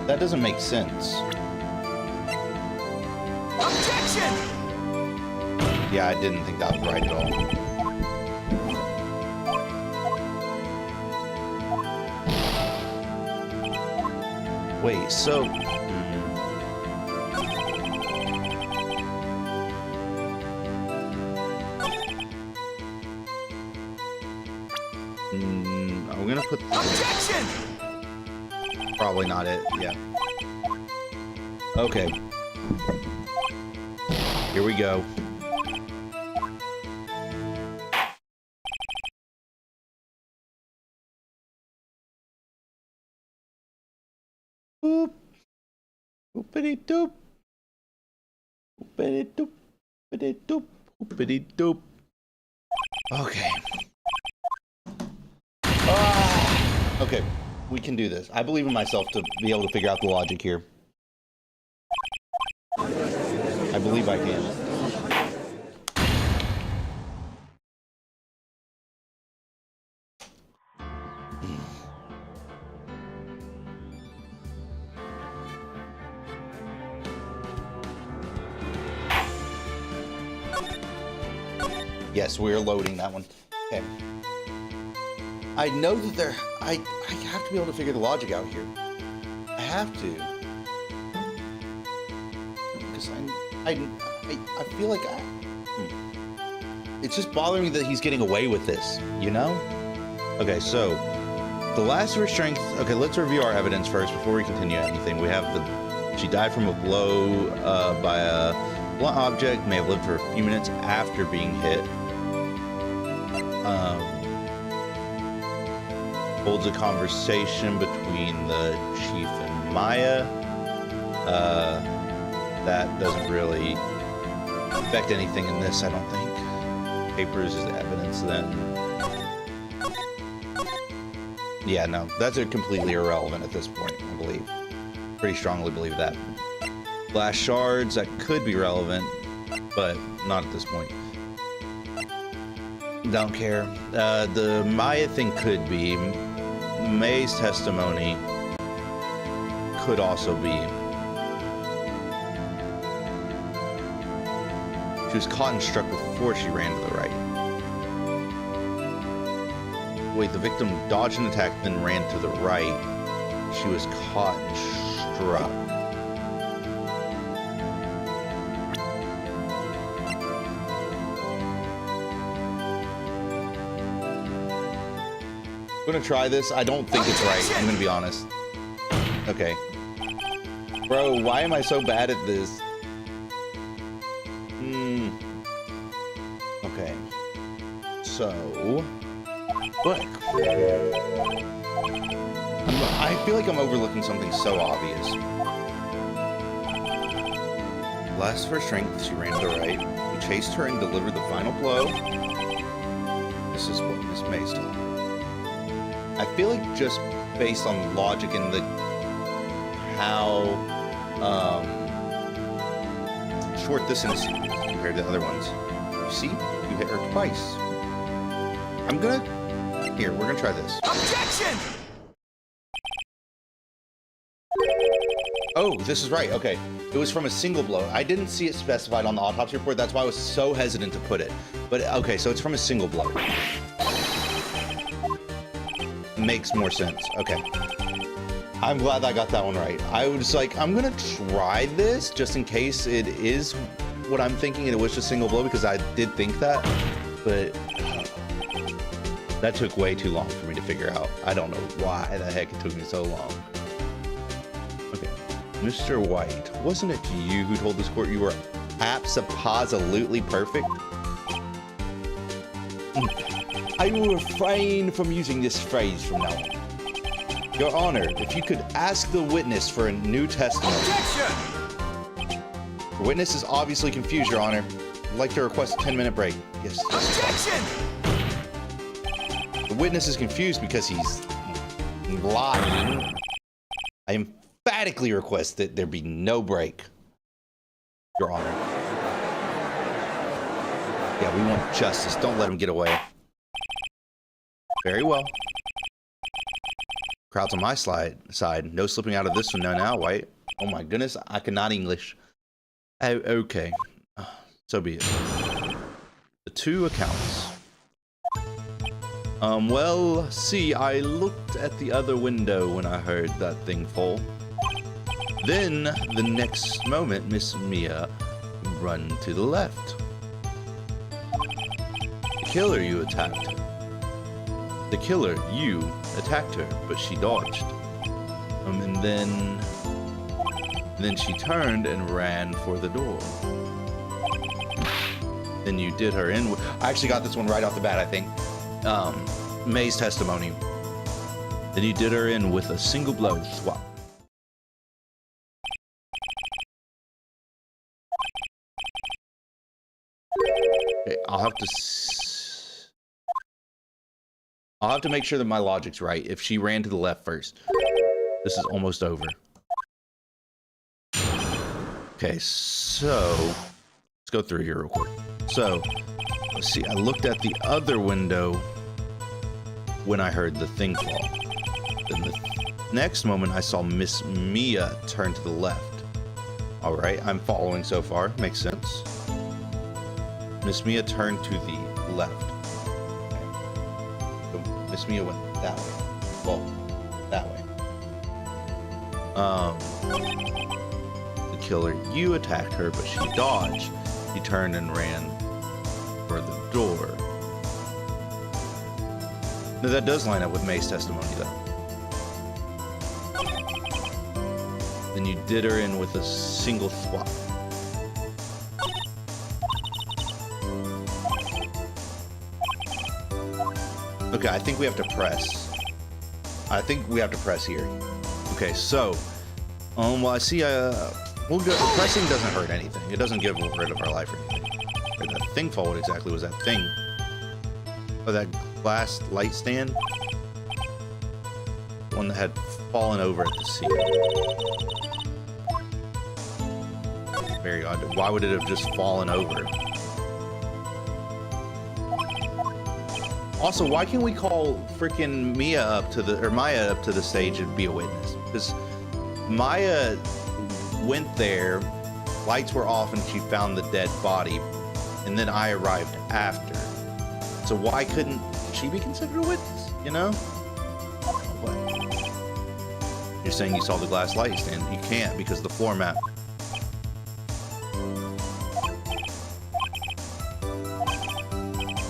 [SPEAKER 1] That doesn't make sense.
[SPEAKER 2] Objection!
[SPEAKER 1] Yeah, I didn't think that was right at all. Wait, so... I'm gonna put...
[SPEAKER 2] Objection!
[SPEAKER 1] Probably not it, yeah. Okay. Here we go. Boop. Boopity doop. Boopity doop. Boopity doop. Boopity doop. Okay. Okay, we can do this. I believe in myself to be able to figure out the logic here. I believe I can. Yes, we're loading that one. Okay. I know that I have to be able to figure the logic out here. I have to. Because I feel like it's just bothering me that he's getting away with this, you know? Okay, so the last of her strength. Okay, let's review our evidence first before we continue anything. We have she died from a blow by a blunt object, may have lived for a few minutes after being hit. Holds a conversation between the chief and Maya. That doesn't really affect anything in this, I don't think. Papers is evidence then. Yeah, no, that's completely irrelevant at this point, I believe. Pretty strongly believe that. Glass shards, that could be relevant, but not at this point. Don't care. The Maya thing could be. May's testimony could also be. She was caught and struck before she ran to the right. Wait, the victim dodged an attack, then ran to the right. She was caught and struck. I'm gonna try this. I don't think it's right. I'm gonna be honest. Okay. Bro, why am I so bad at this? Okay. So... Look. I feel like I'm overlooking something so obvious. Last of her strength, she ran to the right. We chased her and delivered the final blow. This is what Miss May's told. I feel like just based on logic and the how short this innocent is compared to the other ones. You see, you hit her twice. We're gonna try this.
[SPEAKER 2] Objection!
[SPEAKER 1] Oh, this is right. Okay. It was from a single blow. I didn't see it specified on the autopsy report. That's why I was so hesitant to put it. But okay, so it's from a single blow. Makes more sense. Okay. I'm glad I got that one right. I was like, I'm gonna try this just in case it is what I'm thinking and it was just single blow, because I did think that, but that took way too long for me to figure out. I don't know why the heck it took me so long. Okay, Mr. White, wasn't it you who told this court you were abso-positively perfect? I will refrain from using this phrase from now on. Your Honor, if you could ask the witness for a new testimony.
[SPEAKER 2] Objection!
[SPEAKER 1] The witness is obviously confused, Your Honor. I'd like to request a 10-minute break. Yes.
[SPEAKER 2] Objection!
[SPEAKER 1] The witness is confused because he's lying. I emphatically request that there be no break, Your Honor. Yeah, we want justice. Don't let him get away. Very well. Crowd's on my side. No slipping out of this one now, White. Oh my goodness, I cannot English. Oh, okay. So be it. The two accounts. Well, see, I looked at the other window when I heard that thing fall. Then, the next moment, Miss Mia run to the left. The killer you attacked. The killer, you, attacked her, but she dodged. And then she turned and ran for the door. Then you did her in. I actually got this one right off the bat, I think. May's testimony. Then you did her in with a single blow swap. Okay, I'll have to make sure that my logic's right. If she ran to the left first, this is almost over. Okay, so let's go through here real quick. So let's see. I looked at the other window when I heard the thing fall. Then the next moment, I saw Miss Mia turn to the left. All right, I'm following so far. Makes sense. Miss Mia turned to the left. Miss Mia went that way. Well, that way. The killer, you attacked her, but she dodged. She turned and ran for the door. No, that does line up with May's testimony, though. Then you did her in with a single swap. Okay, I think we have to press. I think we have to press here. Okay, so, well, I see, we'll go, pressing doesn't hurt anything. It doesn't give rid of our life or anything. Wait, that thing fall, what exactly was that thing? Oh, that glass light stand? The one that had fallen over at the sea. Very odd. Why would it have just fallen over? Also, why can't we call freaking Maya up to the stage and be a witness? Because Maya went there, lights were off, and she found the dead body, and then I arrived after. So why couldn't she be considered a witness? You know? What? You're saying you saw the glass light stand? You can't because of the floor mat.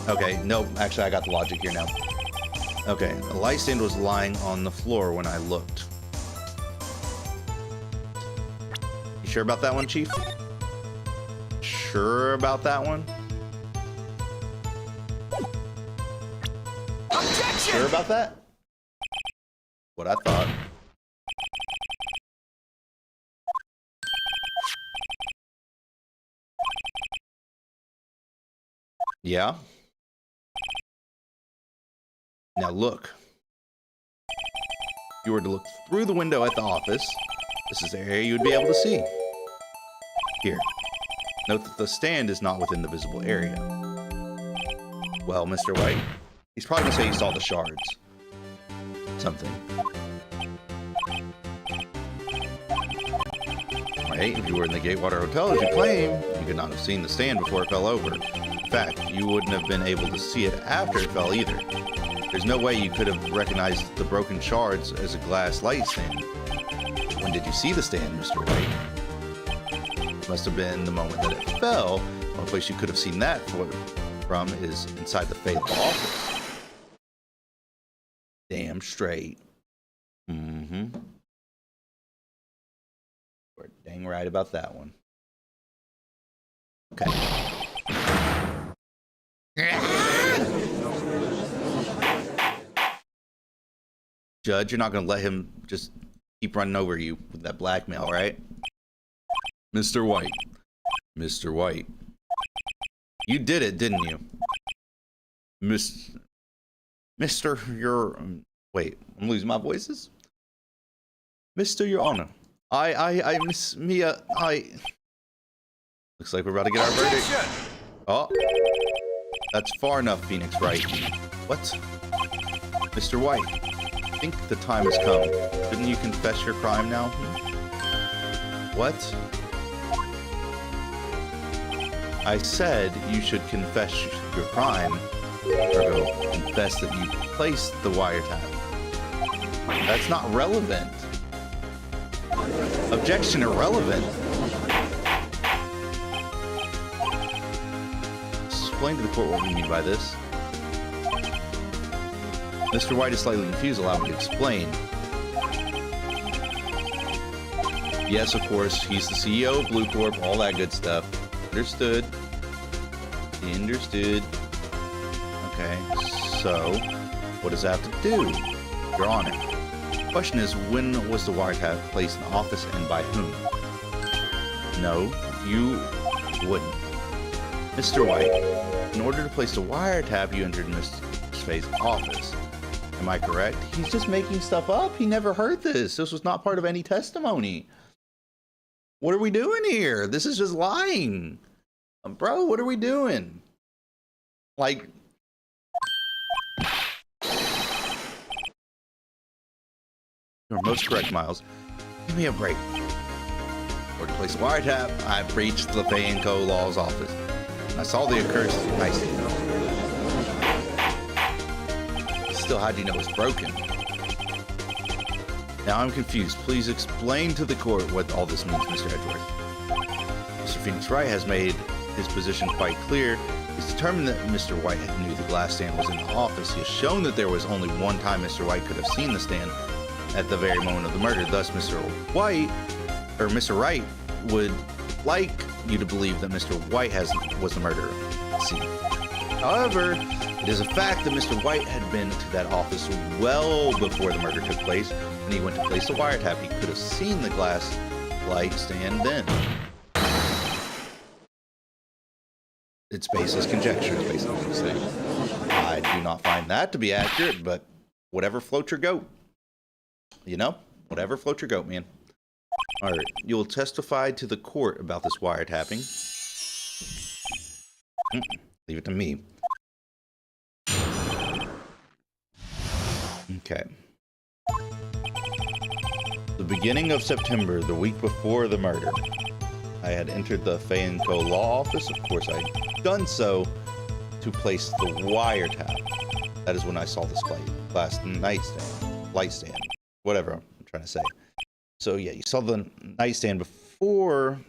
[SPEAKER 1] Okay, nope, actually I got the logic here now. Okay, the light stand was lying on the floor when I looked. You sure about that one, Chief? Sure about that one?
[SPEAKER 2] Objection!
[SPEAKER 1] Sure about that? What I thought. Yeah. Now look. If you were to look through the window at the office, this is the area you would be able to see. Here. Note that the stand is not within the visible area. Well, Mr. White, he's probably gonna say he saw the shards. Something. Right? If you were in the Gatewater Hotel, as you claim, you could not have seen the stand before it fell over. In fact, you wouldn't have been able to see it after it fell either. There's no way you could have recognized the broken shards as a glass light stand. When did you see the stand, Mr. White? Must have been the moment that it fell. One place you could have seen that from is inside the fatal office. Damn straight. Mm-hmm. We're dang right about that one. Okay. Judge, you're not going to let him just keep running over you with that blackmail, right? Mr. White. Mr. White. You did it, didn't you? Mr. Wait, I'm losing my voices. Mr. Your Honor. I Miss Mia, Looks like we're about to get our verdict. Oh. That's far enough, Phoenix Wright. What? Mr. White. I think the time has come. Didn't you confess your crime now? What? I said you should confess your crime, or confess that you placed the wiretap. That's not relevant. Objection irrelevant. Explain to the court what you mean by this. Mr. White is slightly confused. Allow me to explain. Yes, of course, he's the CEO of Blue Corp, all that good stuff. Understood. Understood. Okay, so what does that have to do? Your Honor. The question is, when was the wiretap placed in the office and by whom? No, you wouldn't. Mr. White, in order to place the wiretap, you entered Mr. Faye's office. Am I correct? He's just making stuff up. He never heard this. This was not part of any testimony. What are we doing here? This is just lying. Bro, what are we doing? Like... You're most correct, Miles. Give me a break. Or to place a wiretap, I breached the Fay & Co. Law's office. I saw the occurrence. Nice. Still, how do you know it's broken? Now I'm confused. Please explain to the court what all this means, Mr. Edgeworth. Mr. Phoenix Wright has made his position quite clear. He's determined that Mr. White knew the glass stand was in the office. He has shown that there was only one time Mr. White could have seen the stand, at the very moment of the murder. Thus, Mr. Wright would like you to believe that Mr. White was the murderer. See. However, it is a fact that Mr. White had been to that office well before the murder took place, and he went to place the wiretap. He could have seen the glass light stand then. It's baseless conjecture, is basically what I'm saying. I do not find that to be accurate, but whatever floats your goat. You know? Whatever floats your goat, man. Alright, you will testify to the court about this wiretapping. Leave it to me. Okay. The beginning of September, the week before the murder, I had entered the Fay & Co. law office. Of course, I had done so to place the wiretap. That is when I saw this glass nightstand, light stand, whatever I'm trying to say. So yeah, you saw the nightstand before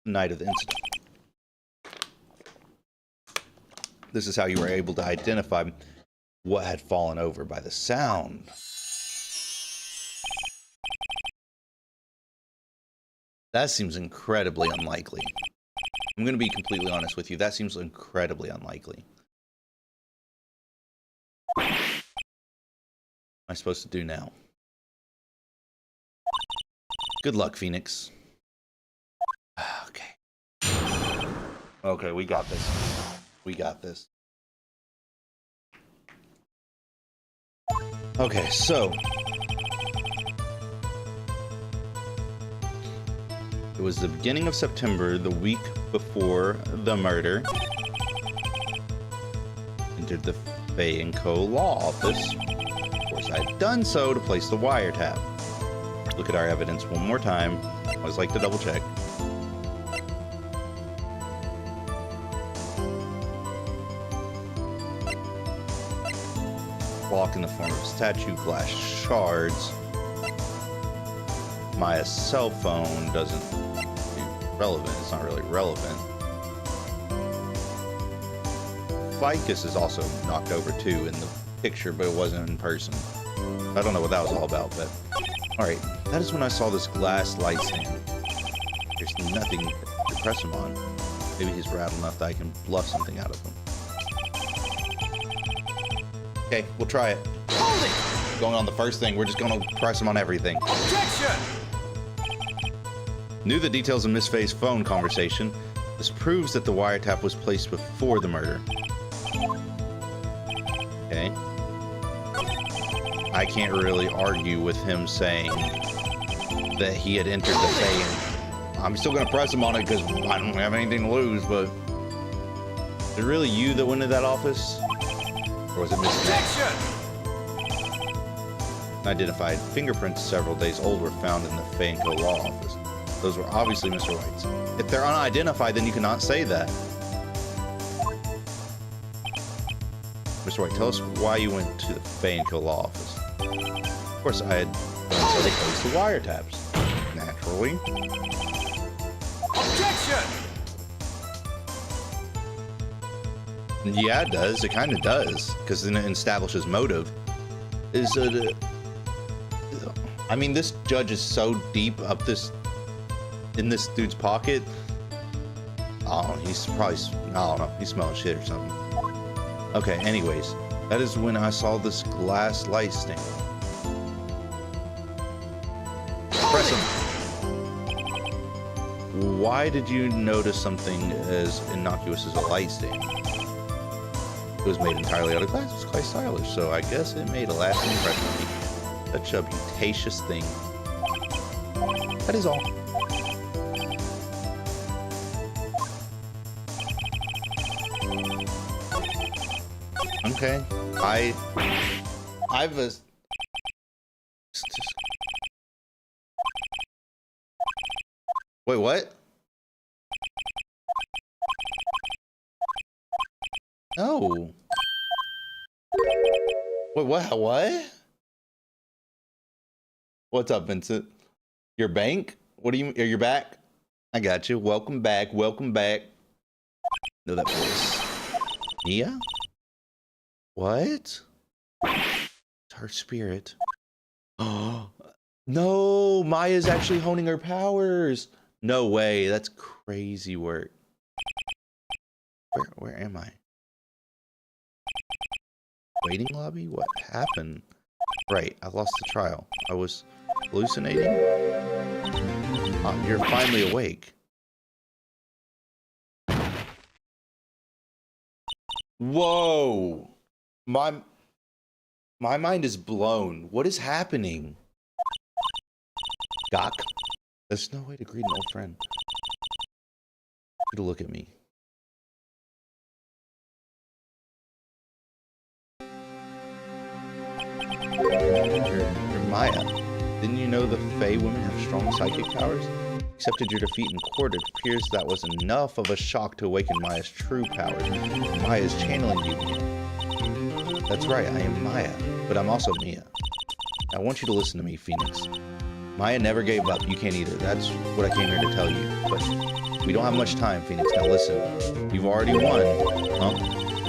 [SPEAKER 1] the night of the incident. This is how you were able to identify what had fallen over by the sound. That seems incredibly unlikely. I'm going to be completely honest with you. That seems incredibly unlikely. What am I supposed to do now? Good luck, Phoenix. Okay. Okay, we got this. We got this. Okay, so it was the beginning of September, the week before the murder. Entered the Fay & Co. law office. Of course, I had done so to place the wiretap. Look at our evidence one more time. I always like to double check. Block in the form of statue glass shards. My cell phone doesn't be relevant. It's not really relevant. Ficus is also knocked over too in the picture, but it wasn't in person. I don't know what that was all about, but alright. That is when I saw this glass light stand. There's nothing to press him on. Maybe he's rattled enough that I can bluff something out of him. Okay, we'll try it.
[SPEAKER 2] Hold it!
[SPEAKER 1] Going on the first thing, we're just gonna press him on everything.
[SPEAKER 2] Objection!
[SPEAKER 1] Knew the details of Miss Faye's phone conversation. This proves that the wiretap was placed before the murder. Okay. I can't really argue with him saying that he had entered the Faye. I'm still gonna press him on it because I don't have anything to lose, but is it really you that went into that office? Or was it Miss
[SPEAKER 2] Objection!
[SPEAKER 1] Identified fingerprints several days old were found in the Fay & Co. law office. Those were obviously Mr. Wright's. If they're unidentified, then you cannot say that. Mr. Wright, tell us why you went to the Fay & Co. law office. Of course, I had done so to place the wiretaps. Naturally.
[SPEAKER 2] Objection!
[SPEAKER 1] Yeah, it does. It kind of does. Because then it establishes motive. I mean, this judge is so deep up in this dude's pocket. Oh, he's probably, I don't know, he's smelling shit or something. Okay, anyways, that is when I saw this glass light stand. Press him. Why did you notice something as innocuous as a light stand? It was made entirely out of glass. It was quite stylish, so I guess it made a lasting impression on me. Such a beauticious thing. That is all. Okay. I've a... Wait, what? No. Wait, what? What's up, Vincent? Your bank? What do you... You're back? I got you. Welcome back. Welcome back. Know that voice. Mia? What? It's her spirit. Oh, no. Maya's actually honing her powers. No way. That's crazy work. Where am I? Waiting lobby? What happened? Right, I lost the trial. I was hallucinating? You're finally awake. Whoa! My mind is blown. What is happening? Doc? There's no way to greet an old friend. To look at me. You're Maya. Didn't you know the Fae women have strong psychic powers? Accepted your defeat in court. It appears that was enough of a shock to awaken Maya's true powers. Maya is channeling you. That's right, I am Maya, but I'm also Mia. I want you to listen to me, Phoenix. Maya never gave up. You can't either. That's what I came here to tell you. But we don't have much time, Phoenix. Now listen. You've already won.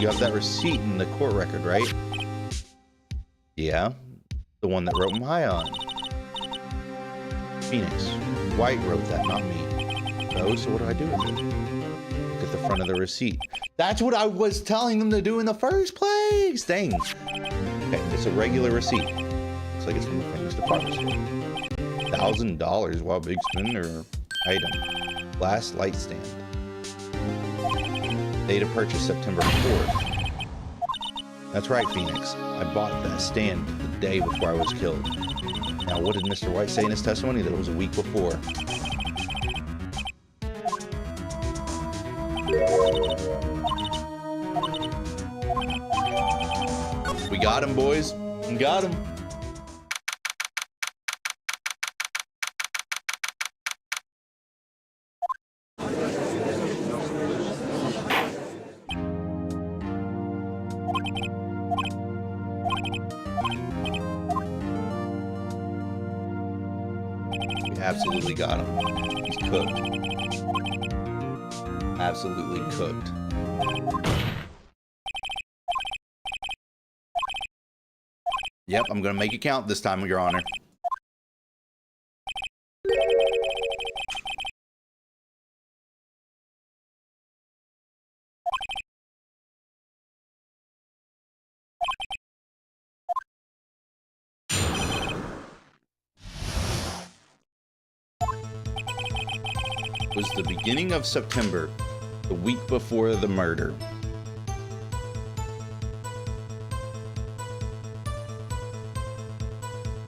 [SPEAKER 1] You have that receipt in the court record, right? Yeah. The one that wrote Maya on. Phoenix. White wrote that, not me. Oh, so what do I do with it? Look at the front of the receipt. That's what I was telling them to do in the first place! Dang. Okay, it's a regular receipt. Looks like it's from the famous department store. $1,000. Wow, big spender. Item. Glass light stand. Date of purchase September 4th. That's right, Phoenix. I bought that stand day before I was killed. Now, what did Mr. White say in his testimony? That it was a week before. We got him, boys. We got him. We absolutely got him. He's cooked. Absolutely cooked. Yep, I'm gonna make it count this time, Your Honor. It was the beginning of September, the week before the murder.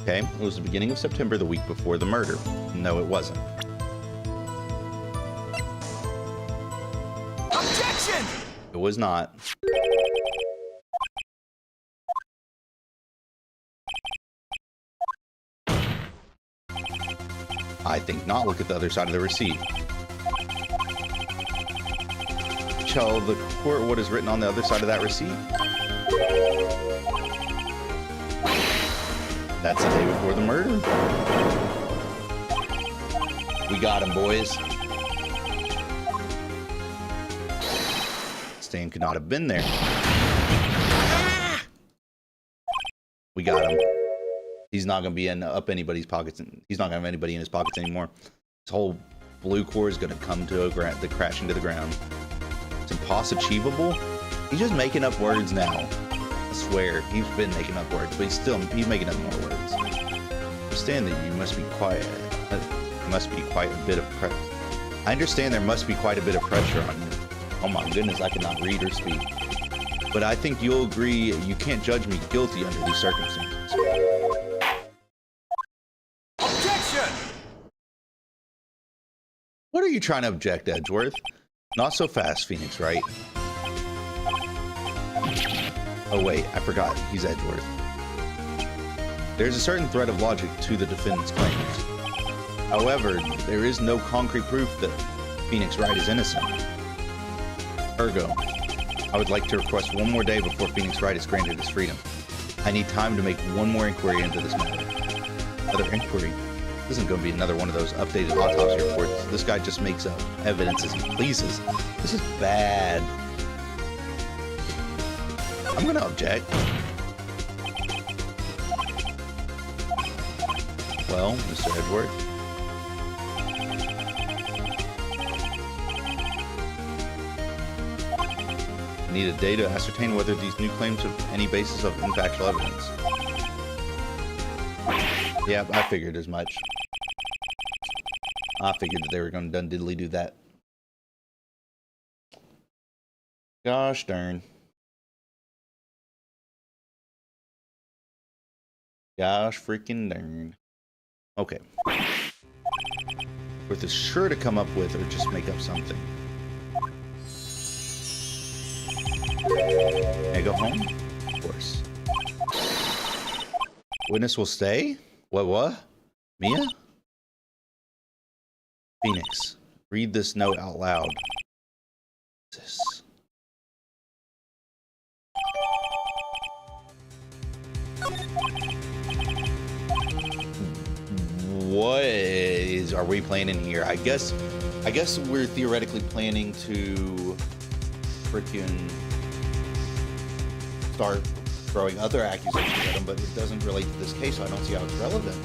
[SPEAKER 1] Okay, it was the beginning of September, the week before the murder. No, it wasn't.
[SPEAKER 2] Objection!
[SPEAKER 1] It was not. I think not. Look at the other side of the receipt. Tell the court what is written on the other side of that receipt. That's the day before the murder. We got him, boys. Stan could not have been there. We got him. He's not going to be up anybody's pockets. He's not going to have anybody in his pockets anymore. His whole blue core is going to come to the crash into the ground. It's impossible. He's just making up words now. I swear, he's been making up words, but he's making up more words. Understand that you must be quiet. Must be quite a bit of pressure. I understand there must be quite a bit of pressure on you. Oh my goodness, I cannot read or speak. But I think you'll agree you can't judge me guilty under these circumstances.
[SPEAKER 2] Objection!
[SPEAKER 1] What are you trying to object, Edgeworth? Not so fast, Phoenix Wright. Oh wait, I forgot. He's Edgeworth. There's a certain thread of logic to the defendant's claims. However, there is no concrete proof that Phoenix Wright is innocent. Ergo, I would like to request one more day before Phoenix Wright is granted his freedom. I need time to make one more inquiry into this matter. Another inquiry? This isn't going to be another one of those updated autopsy reports. This guy just makes up evidence as he pleases. This is bad. I'm going to object. Well, Mr. Edward. I need a day to ascertain whether these new claims have any basis of factual evidence. Yeah, I figured as much. I figured that they were going to done diddly do that. Gosh darn. Gosh freaking darn. Okay. Worth is sure to come up with or just make up something. Can I go home? Of course. Witness will stay? What? Mia? Phoenix, read this note out loud. This. What are we planning here? I guess we're theoretically planning to freaking start throwing other accusations at him, but it doesn't relate to this case, so I don't see how it's relevant.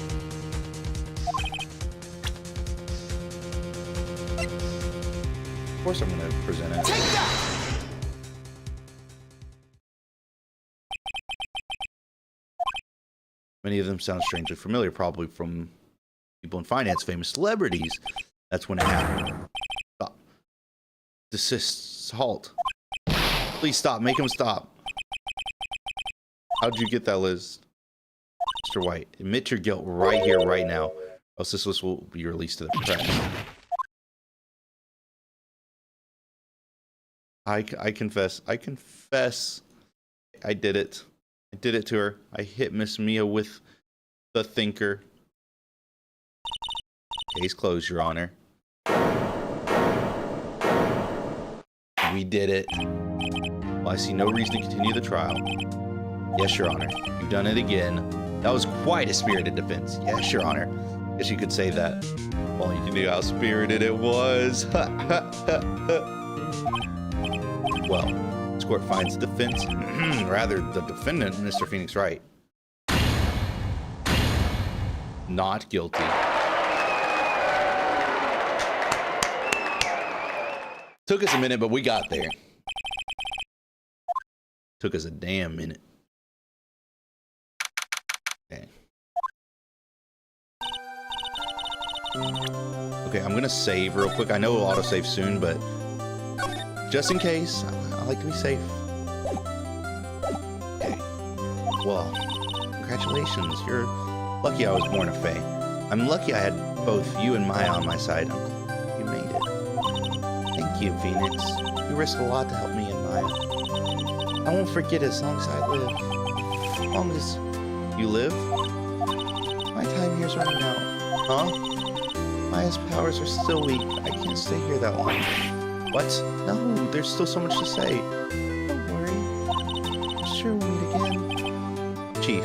[SPEAKER 1] Of course I'm going to present it.
[SPEAKER 2] Take that!
[SPEAKER 1] Many of them sound strangely familiar, probably from people in finance, famous celebrities. That's when it happened. Stop. Desist. Halt. Please stop. Make him stop. How'd you get that list? Mr. White, admit your guilt right here, right now. Else this list will be released to the press. I confess. I confess. I did it. I did it to her. I hit Miss Mia with the thinker. Case closed, Your Honor. We did it. Well, I see no reason to continue the trial. Yes, Your Honor. You've done it again. That was quite a spirited defense. Yes, Your Honor. Guess you could say that. Well, you knew how spirited it was. Well, this court finds the defense, rather the defendant, Mr. Phoenix Wright, not guilty. Took us a minute, but we got there. Took us a damn minute. Okay. Okay, I'm gonna save real quick. I know we'll autosave soon, but just in case, I like to be safe. Okay. Well, congratulations. You're lucky I was born a Fae. I'm lucky I had both you and Maya on my side. I'm glad you made it. Thank you, Phoenix. You risked a lot to help me and Maya. I won't forget as long as I live. As long as you live? My time here's running out. Huh? Maya's powers are still weak. I can't stay here that long. What? No, there's still so much to say. Don't worry. I'm sure we'll meet again. Chief.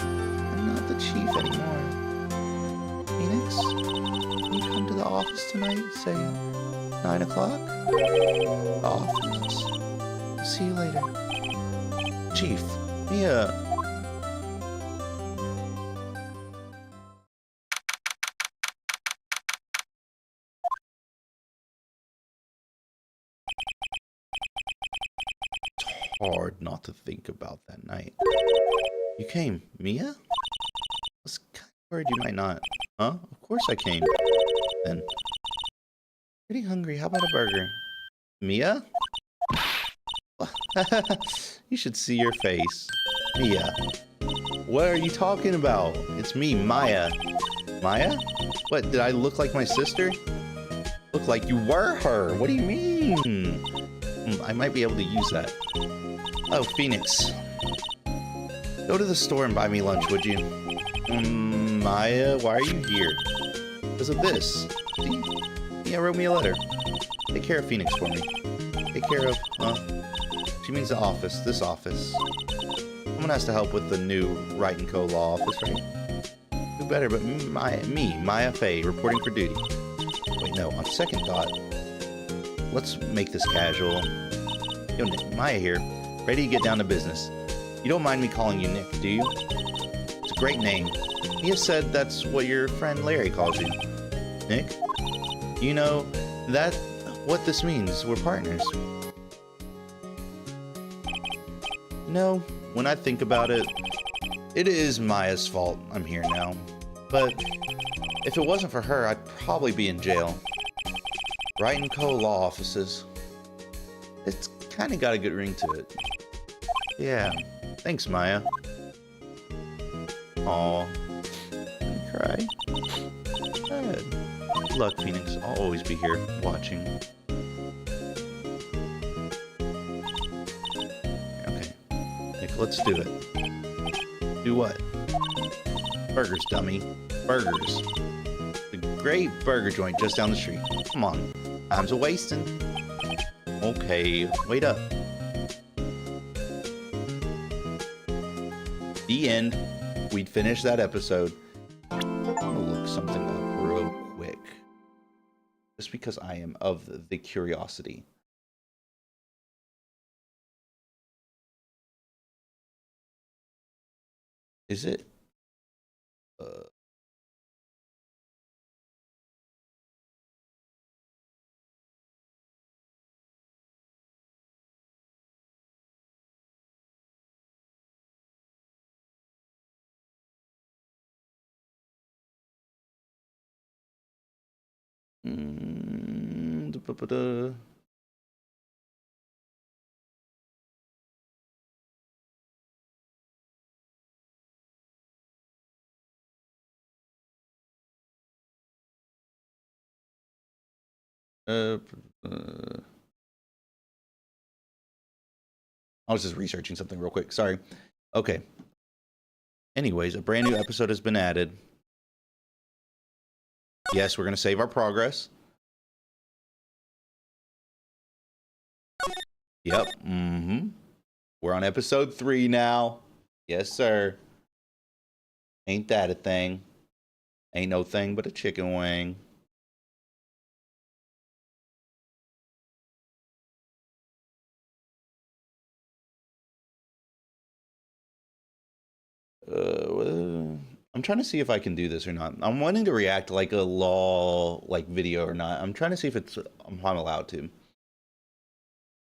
[SPEAKER 1] I'm not the chief anymore. Phoenix? Can you come to the office tonight? Say 9 o'clock? The office. See you later. Chief. Mia. Hard not to think about that night. You came, Mia? I was kind of worried you might not. Huh? Of course I came. Then. Pretty hungry. How about a burger? Mia? You should see your face. Mia. What are you talking about? It's me, Maya. Maya? What, did I look like my sister? Look like you were her. What do you mean? I might be able to use that. Oh, Phoenix. Go to the store and buy me lunch, would you? Maya, why are you here? Because of this. See? Mia wrote me a letter. Take care of Phoenix for me. Take care of, she means the office, this office. Someone has to help with the new Wright & Co. law office, right? Who better but Maya Fey, reporting for duty. Wait, no, on second thought, let's make this casual. Yo, Nick, Maya here. Ready to get down to business. You don't mind me calling you Nick, do you? It's a great name. He has said that's what your friend Larry calls you. Nick? You know, that's what this means. We're partners. No, when I think about it, it is Maya's fault I'm here now. But if it wasn't for her, I'd probably be in jail. Wright & Co. law offices. It's kind of got a good ring to it. Yeah, thanks, Maya. Aw, cry. Good. Good luck, Phoenix. I'll always be here, watching. Okay, Nick, let's do it. Do what? Burgers, dummy. Burgers. The great burger joint just down the street. Come on, time's a wasting. Okay, wait up. The end. We'd finish that episode. I'm gonna look something up real quick. Just because I am of the curiosity. Is it? Uh, I was just researching something real quick. Sorry. Okay. Anyways, a brand new episode has been added. Yes, we're going to save our progress. Yep. Mm-hmm. We're on episode 3 now. Yes, sir. Ain't that a thing? Ain't no thing but a chicken wing. I'm trying to see if I can do this or not. I'm wanting to react like a law like video or not. I'm trying to see if I'm allowed to.